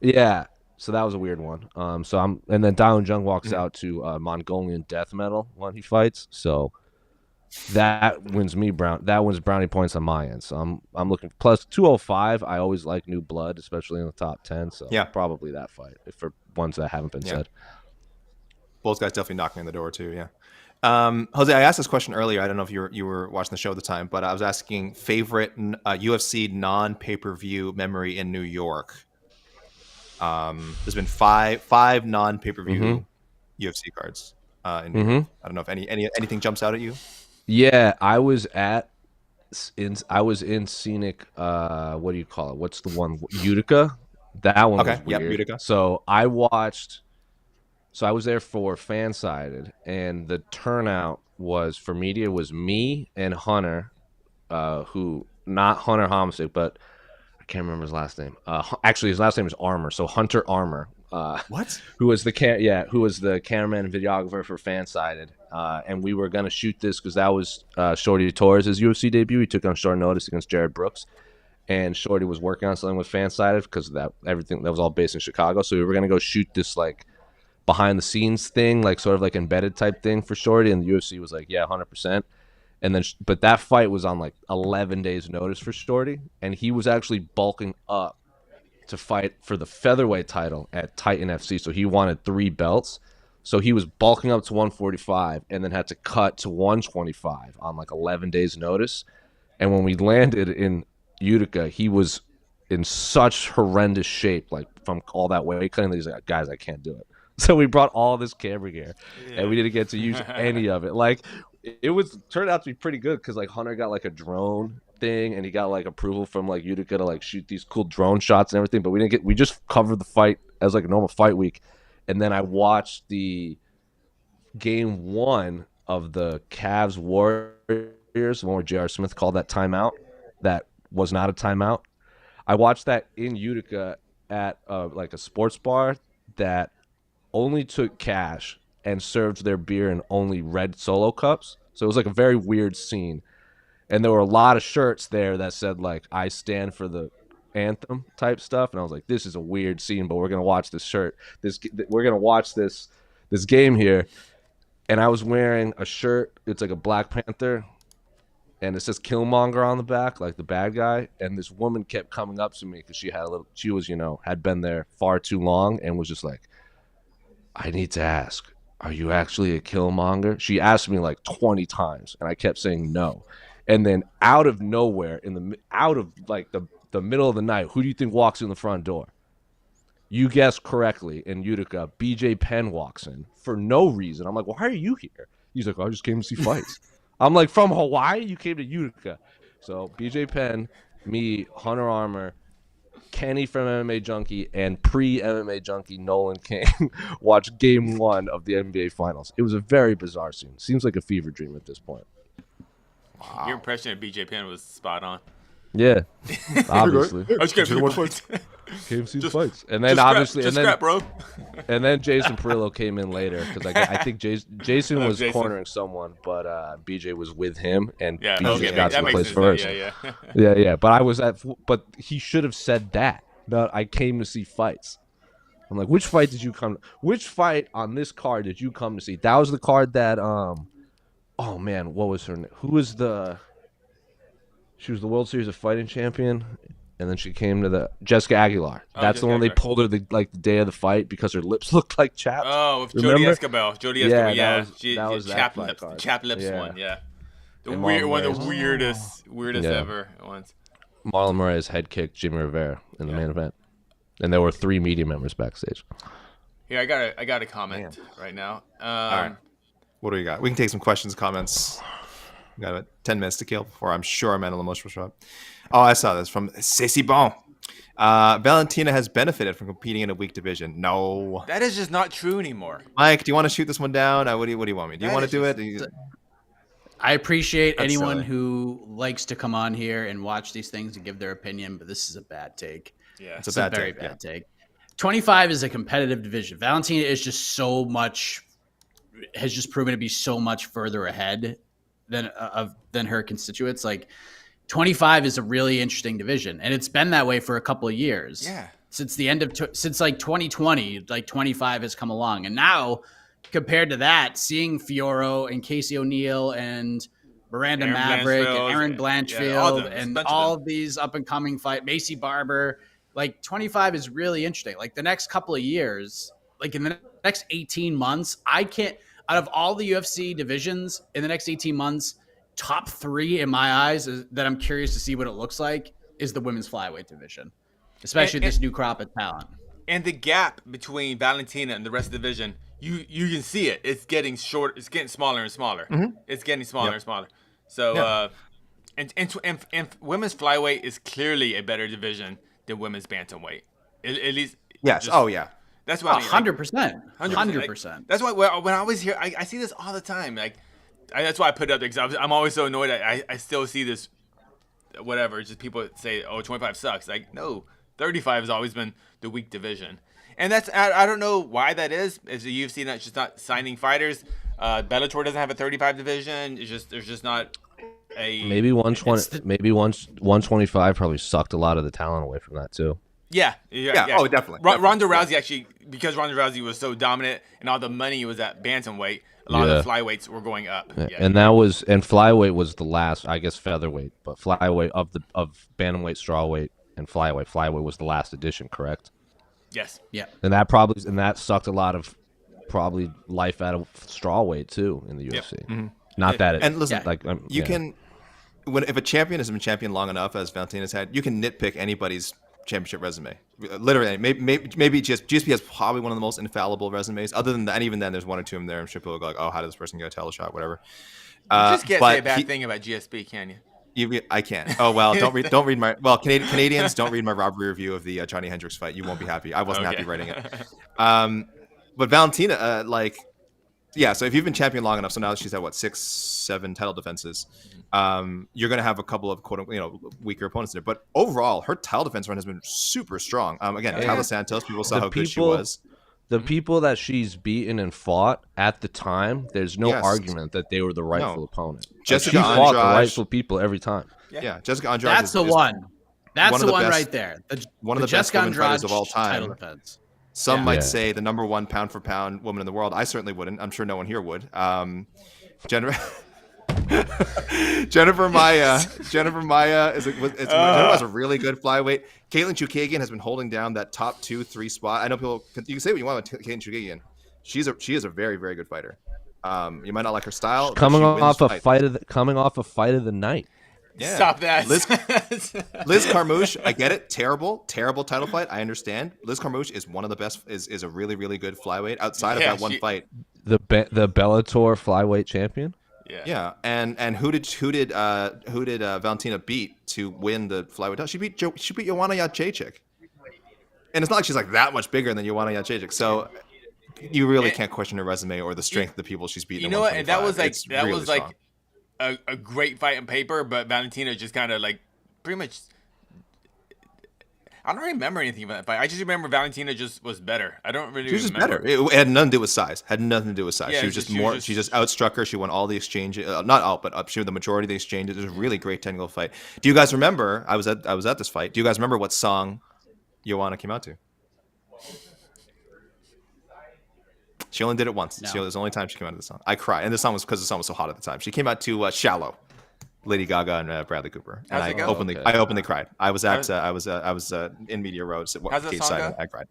Yeah. So that was a weird one. And then Dong Jung walks out to Mongolian death metal when he fights. So that wins me brownie points on my end. So I'm looking plus 205. I always like new blood, especially in the top 10. So probably that fight for ones that haven't been said. Both guys definitely knocking on the door too. Yeah. Jose, I asked this question earlier. I don't know if you were watching the show at the time, but I was asking favorite UFC non-pay-per-view memory in New York. There's been five non-pay-per-view UFC cards in New York. I don't know if anything jumps out at you. Yeah, I was in scenic. What do you call it? What's the one? Utica. That one was weird. Utica. So I was there for Fansided, and the turnout was for media was me and Hunter, who not Hunter Homsick, but I can't remember his last name. Actually, his last name is Armour. So Hunter Armour. What? Who was the cameraman and videographer for Fansided, and we were gonna shoot this because that was Shorty Torres' UFC debut. He took on short notice against Jared Brooks, and Shorty was working on something with Fansided because everything that was all based in Chicago. So we were gonna go shoot this behind the scenes thing, sort of embedded type thing for Shorty, and the UFC was 100%. And then, but that fight was on 11 days notice for Shorty, and he was actually bulking up to fight for the featherweight title at Titan FC. So he wanted 3 belts. So he was bulking up to 145 and then had to cut to 125 on 11 days notice. And when we landed in Utica, he was in such horrendous shape, from all that weight cutting, that he's like, guys, I can't do it. So we brought all this camera gear, and we didn't get to use any of it. It turned out to be pretty good because Hunter got a drone thing, and he got approval from Utica to shoot these cool drone shots and everything. But we just covered the fight as a normal fight week, and then I watched the game 1 of the Cavs Warriors, the one where J.R. Smith called that timeout. That was not a timeout. I watched that in Utica at a sports bar that only took cash and served their beer in only red Solo cups. So it was a very weird scene. And there were a lot of shirts there that said I stand for the anthem type stuff. And I was like, this is a weird scene, but we're going to watch this shirt. We're going to watch this game here. And I was wearing a shirt. It's a Black Panther. And it says Killmonger on the back, the bad guy. And this woman kept coming up to me because she was, had been there far too long and was just I need to ask, are you actually a Killmonger? She asked me like 20 times, and I kept saying no. And then out of nowhere, out of like the middle of the night, who do you think walks in the front door? You guessed correctly. In Utica, BJ Penn walks in for no reason. I'm like, why are you here? He's like, I just came to see fights. I'm like, from Hawaii? You came to Utica. So BJ Penn, me, Hunter Armour, Kenny from MMA Junkie, and pre-MMA Junkie Nolan King watched Game 1 of the NBA Finals. It was a very bizarre scene. Seems like a fever dream at this point. Wow. Your impression of BJ Penn was spot on. Yeah, obviously. I just came fights. Came to see fights, and then obviously, scrap, bro. And then Jason Perillo came in later because I think Jason was Jason. cornering someone, but BJ was with him, and Yeah, BJ okay, got that to makes place sense. first. Yeah. But I was but he should have said that. No, I came to see fights. I'm like, which fight on this card did you come to see? That was the card that oh man, what was her name? She was the World Series of Fighting champion, and then she came to the Jessica Aguilar. That's the one they pulled her the day of the fight because her lips looked like chapped. Oh, with Remember? Jody Escobar. Yeah, that was that chapped fight lips. card. The chapped lips Yeah. one, yeah. And One Marlon of the weirdest Yeah. ever ones. Marlon Moraes head kicked Jimmy Rivera in the main event, and there were 3 media members backstage. Here, I got a comment right now. All right. What do we got? We can take some questions, comments. We got about 10 minutes to kill before I'm sure Amanda Lemos will show up. Oh, I saw this from C'est Bon. Valentina has benefited from competing in a weak division. No. That is just not true anymore. Mike, do you want to shoot this one down? What do you want me? Do you want to do it? I appreciate That's anyone silly. who likes to come on here and watch these things and give their opinion, but this is a bad take. Yeah. It's a bad very take, bad take. 25 is a competitive division. Valentina is just has just proven to be so much further ahead than her constituents. Like 25 is a really interesting division, and it's been that way for a couple of years. Yeah. Since the end of since like 2020, like 25 has come along, and now compared to that, seeing Fioro and Casey O'Neill and Miranda Aaron Maverick and Blanchfield, Aaron Blanchfield yeah, and bunch of all them. of these up and coming Macy Barber, like 25 is really interesting. Like the next couple of years, like in the next 18 months, out of all the UFC divisions in the next 18 months, top 3 in my eyes that I'm curious to see what it looks like is the women's flyweight division, especially this new crop of talent. And the gap between Valentina and the rest of the division, you can see it. It's getting short. It's getting smaller and smaller. Mm-hmm. It's getting smaller and smaller. So, and women's flyweight is clearly a better division than women's bantamweight. At least. Yes. Oh, yeah. That's what I mean. 100%. 100%. Like, that's why when I was here, I see this all the time. Like, that's why I put it up there because I'm always so annoyed. I still see this, whatever. Just people say, "Oh, 25 sucks." Like, no, 35 has always been the weak division, and that's I don't know why that is. Is the UFC not just not signing fighters? Bellator doesn't have a 35 division. There's just not a Maybe 120. Maybe 125 probably sucked a lot of the talent away from that too. Yeah. Oh, definitely. Ronda Rousey actually, because Ronda Rousey was so dominant and all the money was at bantamweight, a lot of the flyweights were going up. Yeah. And flyweight was the last, I guess, featherweight, but flyweight of bantamweight, strawweight, and flyweight. Flyweight was the last edition, correct? Yes. Yeah. And that sucked a lot of probably life out of strawweight too in the UFC. Mm-hmm. Not that And listen, can. If a champion has been champion long enough, as Valentina's had, you can nitpick anybody's championship resume. Literally, maybe GSP has probably one of the most infallible resumes. Other than that, and even then, there's one or two in there. I'm sure people go like, "Oh, how did this person get a title shot?" Whatever. You just can't say a bad thing about GSP, can you? I can't. Oh well, don't read my Canadians don't read my robbery review of the Johnny Hendricks fight. You won't be happy. I wasn't happy writing it. But Valentina, so if you've been champion long enough, so now she's had 6-7 title defenses. You're going to have a couple of weaker opponents there, but overall, her title defense run has been super strong. Again, Tyler Santos, people saw how good she was. The people that she's beaten and fought at the time, there's no argument that they were the rightful opponent. Jessica she fought the Andrade, rightful people every time. Yeah, Jessica Andrade. That's the one. That's the one right there. One of the best women fighters of all time. Title defense. Some might say the number 1 pound for pound woman in the world. I certainly wouldn't. I'm sure no one here would. Jennifer Maia has a really good flyweight. Caitlin Chukagian has been holding down that top 2-3 spot. I know you can say what you want about Caitlin Chukagian. She is a very, very good fighter. You might not like her style. but Coming she wins off a fights. coming off a fight of the night. Yeah. Stop that. Liz Carmouche, I get it. Terrible title fight. I understand. Liz Carmouche is one of the best. Is a really, really good flyweight outside of that one fight. The Bellator flyweight champion. Yeah, and who did Valentina beat to win the flyweight title? She beat Joanna Jędrzejczyk. And it's not like she's like that much bigger than Joanna Jędrzejczyk. So you really can't question her resume or the strength of the people she's beaten. You know what? And that was really strong. a great fight on paper, but Valentina just kind of like pretty much. I don't remember anything about that fight. I just remember Valentina just was better. I don't really. She was just remember. better. It had nothing to do with size. Yeah, she was just more. She just outstruck her. She won all the exchanges. Not all, but she won the majority of the exchanges. It was a really great technical fight. Do you guys remember? I was at this fight. Do you guys remember what song Joanna came out to? She only did it once. No. It was the only time she came out of the song. I cried, and the song was because the song was so hot at the time. She came out to "Shallow," Lady Gaga and Bradley Cooper, and I openly cried. I was in Media Row, Kate side, I cried.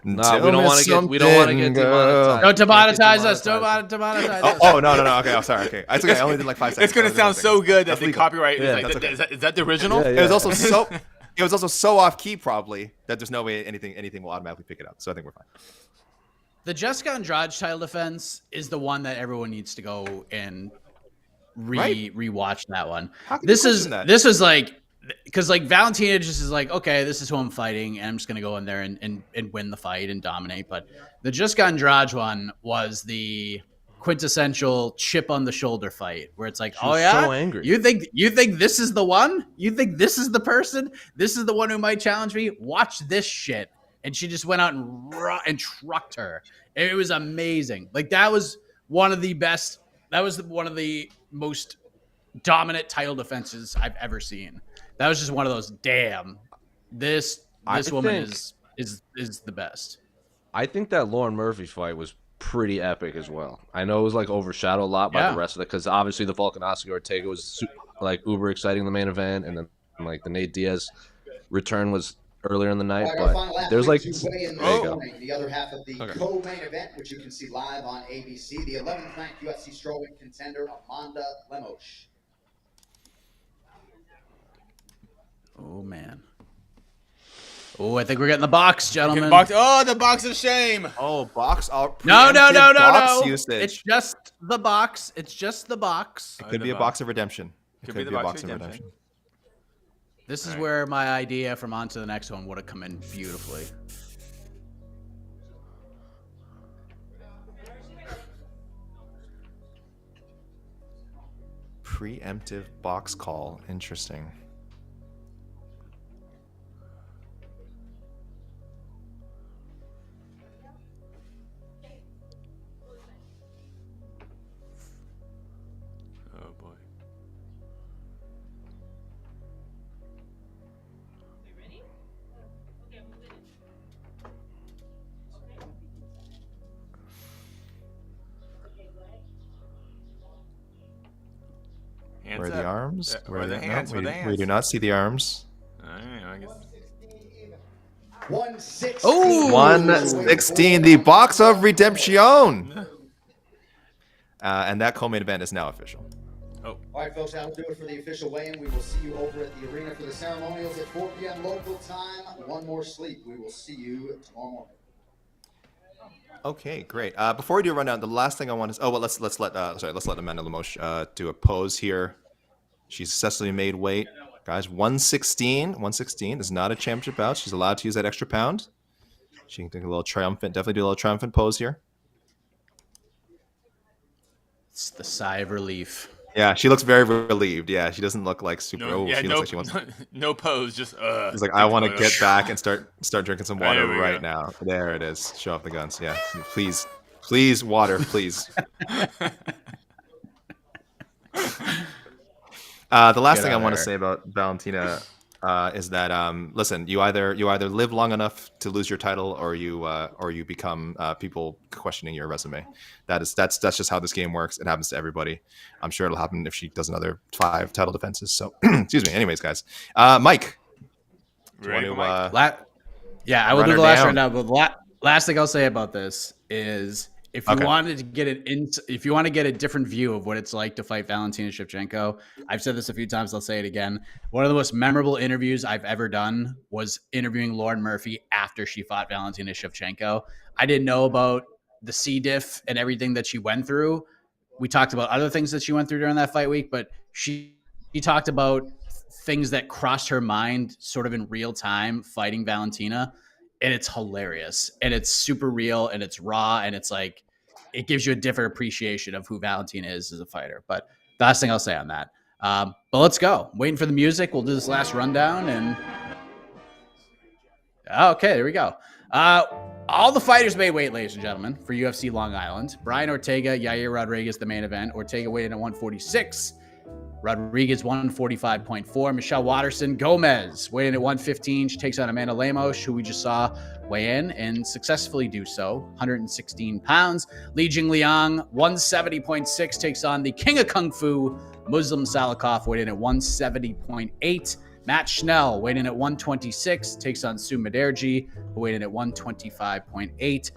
No, we don't want to get demonetized. Don't demonetize us. Don't demonetize us. Oh no. Okay, I'm sorry. Okay, it's okay. I only did like 5 seconds. It's gonna sound so good that the legal. copyright Yeah, is like. okay. Is that the original? Yeah, It was also so. It was also so off key, probably, that there's no way anything will automatically pick it up. So I think we're fine. The Jessica Andrade title defense is the one that everyone needs to go and rewatch that one. This is like, because like Valentina just is like, okay, this is who I'm fighting, and I'm just gonna go in there and win the fight and dominate. But the Jessica Andrade one was the quintessential chip on the shoulder fight, where it's like, She was so angry. you think this is the one? You think this is the person? This is the one who might challenge me? Watch this shit. And she just went out and trucked her. It was amazing. Like that was one of the best. That was one of the most dominant title defenses I've ever seen. That was just one of those. Damn, this woman is the best. I think that Lauren Murphy fight was pretty epic as well. I know it was like overshadowed a lot by the rest of it because obviously the Volkanovski Ortega was like uber exciting, the main event, and then like the Nate Diaz return was earlier in the night, but there's like the other half of the co-main event, which you can see live on ABC, the 11th ranked UFC strawweight contender Amanda Lemos. Oh man. Oh, I think we're getting the box, gentlemen. The box of shame. Oh, box. No. Usage. It's just the box. It's just the box. It could be a box of redemption. Could be a box of redemption. This is where my idea from on to the next one would have come in beautifully. Preemptive box call. Interesting. Oh boy. Where are the arms? Where are the hands? We do not see the arms. I guess. 116. Oh, 116, the box of redemption. And that co-main event is now official. All right, folks, that'll do it for the official weigh-in. We will see you over at the arena for the ceremonials at 4 p.m. local time. One more sleep. We will see you tomorrow morning. Okay, great. Before we do a rundown, the last thing I want is let's let Amanda Lemos do a pose here. She's successfully made weight, guys. 116. 116 is not a championship bout. She's allowed to use that extra pound. She can do a little triumphant. Definitely do a little triumphant pose here. it's the sigh of relief. Yeah, she looks very relieved. Yeah, she doesn't look like super. She looks like she wants. No pose, just. She's like, I want to get back and start drinking some water right now. There it is. Show off the guns. Yeah, please, water, please. The last thing I want to say about Valentina is that listen, you either live long enough to lose your title, or you become people questioning your resume. That's just how this game works. It happens to everybody. I'm sure it'll happen if she does another 5 title defenses. So excuse me. Anyways, guys, Mike. Ready, I will do the last round now. But Last thing I'll say about this is if you Okay. wanted to get if you want to get a different view of what it's like to fight Valentina Shevchenko, I've said this a few times, I'll say it again. One of the most memorable interviews I've ever done was interviewing Lauren Murphy after she fought Valentina Shevchenko. I didn't know about the C diff and everything that she went through. We talked about other things that she went through during that fight week, but she talked about things that crossed her mind sort of in real time fighting Valentina. And it's hilarious and it's super real and it's raw and it's like it gives you a different appreciation of who Valentina is as a fighter. But the last thing I'll say on that. But let's go. Waiting for the music. We'll do this last rundown and okay, there we go. All the fighters made weight, ladies and gentlemen, for UFC Long Island. Brian Ortega, Yair Rodriguez, the main event. Ortega weighed in at 146. Rodriguez 145.4. Michelle Watterson Gomez weighed in at 115. She takes on Amanda Lemos, who we just saw weigh in and successfully do so. 116 pounds. Li Jingliang 170.6 takes on the King of Kung Fu, Muslim Salikov, weighed in at 170.8. Matt Schnell weighed in at 126, takes on Sue Maderji, who weighed in at 125.8.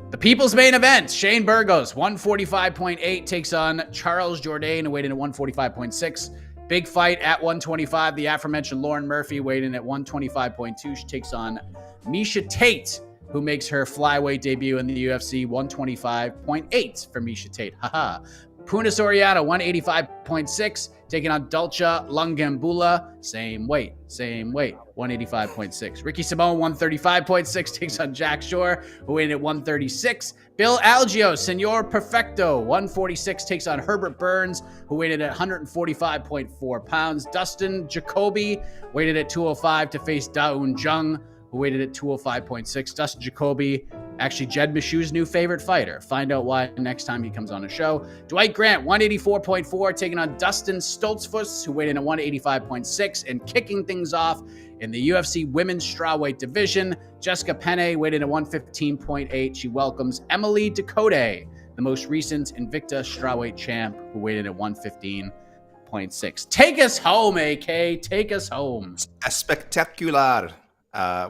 The people's main event, Shane Burgos, 145.8, takes on Charles Jourdain, who weighed in at 145.6. Big fight at 125. The aforementioned Lauren Murphy weighed in at 125.2. She takes on Miesha Tate, who makes her flyweight debut in the UFC, 125.8 for Miesha Tate. Haha. Puna Soriano, 185.6, taking on Dulce Lungambula. Same weight, 185.6. Ricky Simone, 135.6, takes on Jack Shore, who weighed in at 136. Bill Algeo, Senor Perfecto, 146, takes on Herbert Burns, who weighed in at 145.4 pounds. Dustin Jacoby weighed in at 205 to face Daun Jung, who weighed in at 205.6. Dustin Jacoby, actually Jed Meshu's new favorite fighter. Find out why next time he comes on the show. Dwight Grant, 184.4, taking on Dustin Stoltzfus, who weighed in at 185.6. And kicking things off in the UFC women's strawweight division, Jessica Penne weighed in at 115.8. She welcomes Emily Ducote, the most recent Invicta strawweight champ, who weighed in at 115.6. Take us home, AK. Take us home. Spectacular.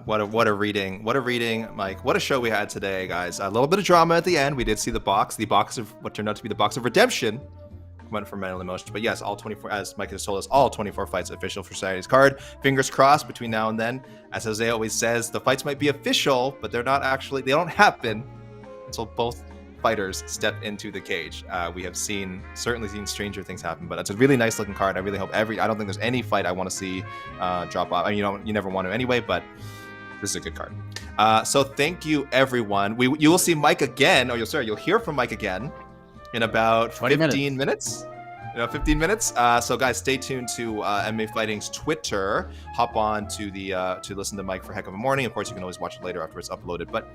What a reading, Mike. What a show we had today, guys. A little bit of drama at the end. We did see the box of what turned out to be the box of redemption. Went for mental emotion, but yes, all 24, as Mike has told us, all 24 fights official for Saturday's card. Fingers crossed between now and then. As Jose always says, the fights might be official, but they don't happen until both fighters step into the cage. We have certainly seen stranger things happen, but it's a really nice looking card. I really hope I don't think there's any fight I want to see drop off. I mean, you never want to anyway, but this is a good card. So thank you, everyone. You will see Mike again, you'll hear from Mike again in about 15 minutes. 15 minutes. So guys, stay tuned to MMA Fighting's Twitter. Hop on to to listen to Mike for Heck of a Morning. Of course, you can always watch it later after it's uploaded, but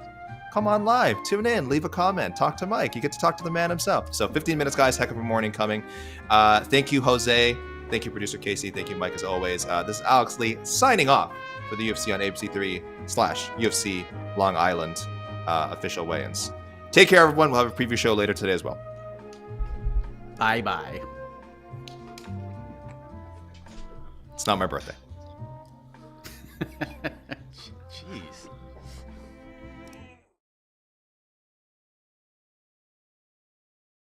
come on live, tune in, leave a comment, talk to Mike. You get to talk to the man himself. So 15 minutes, guys. Heck of a Morning coming. Thank you, Jose. Thank you, producer Casey. Thank you, Mike, as always. This is Alex Lee signing off for the UFC on ABC3/UFC Long Island official weigh-ins. Take care, everyone. We'll have a preview show later today as well. Bye-bye. It's not my birthday.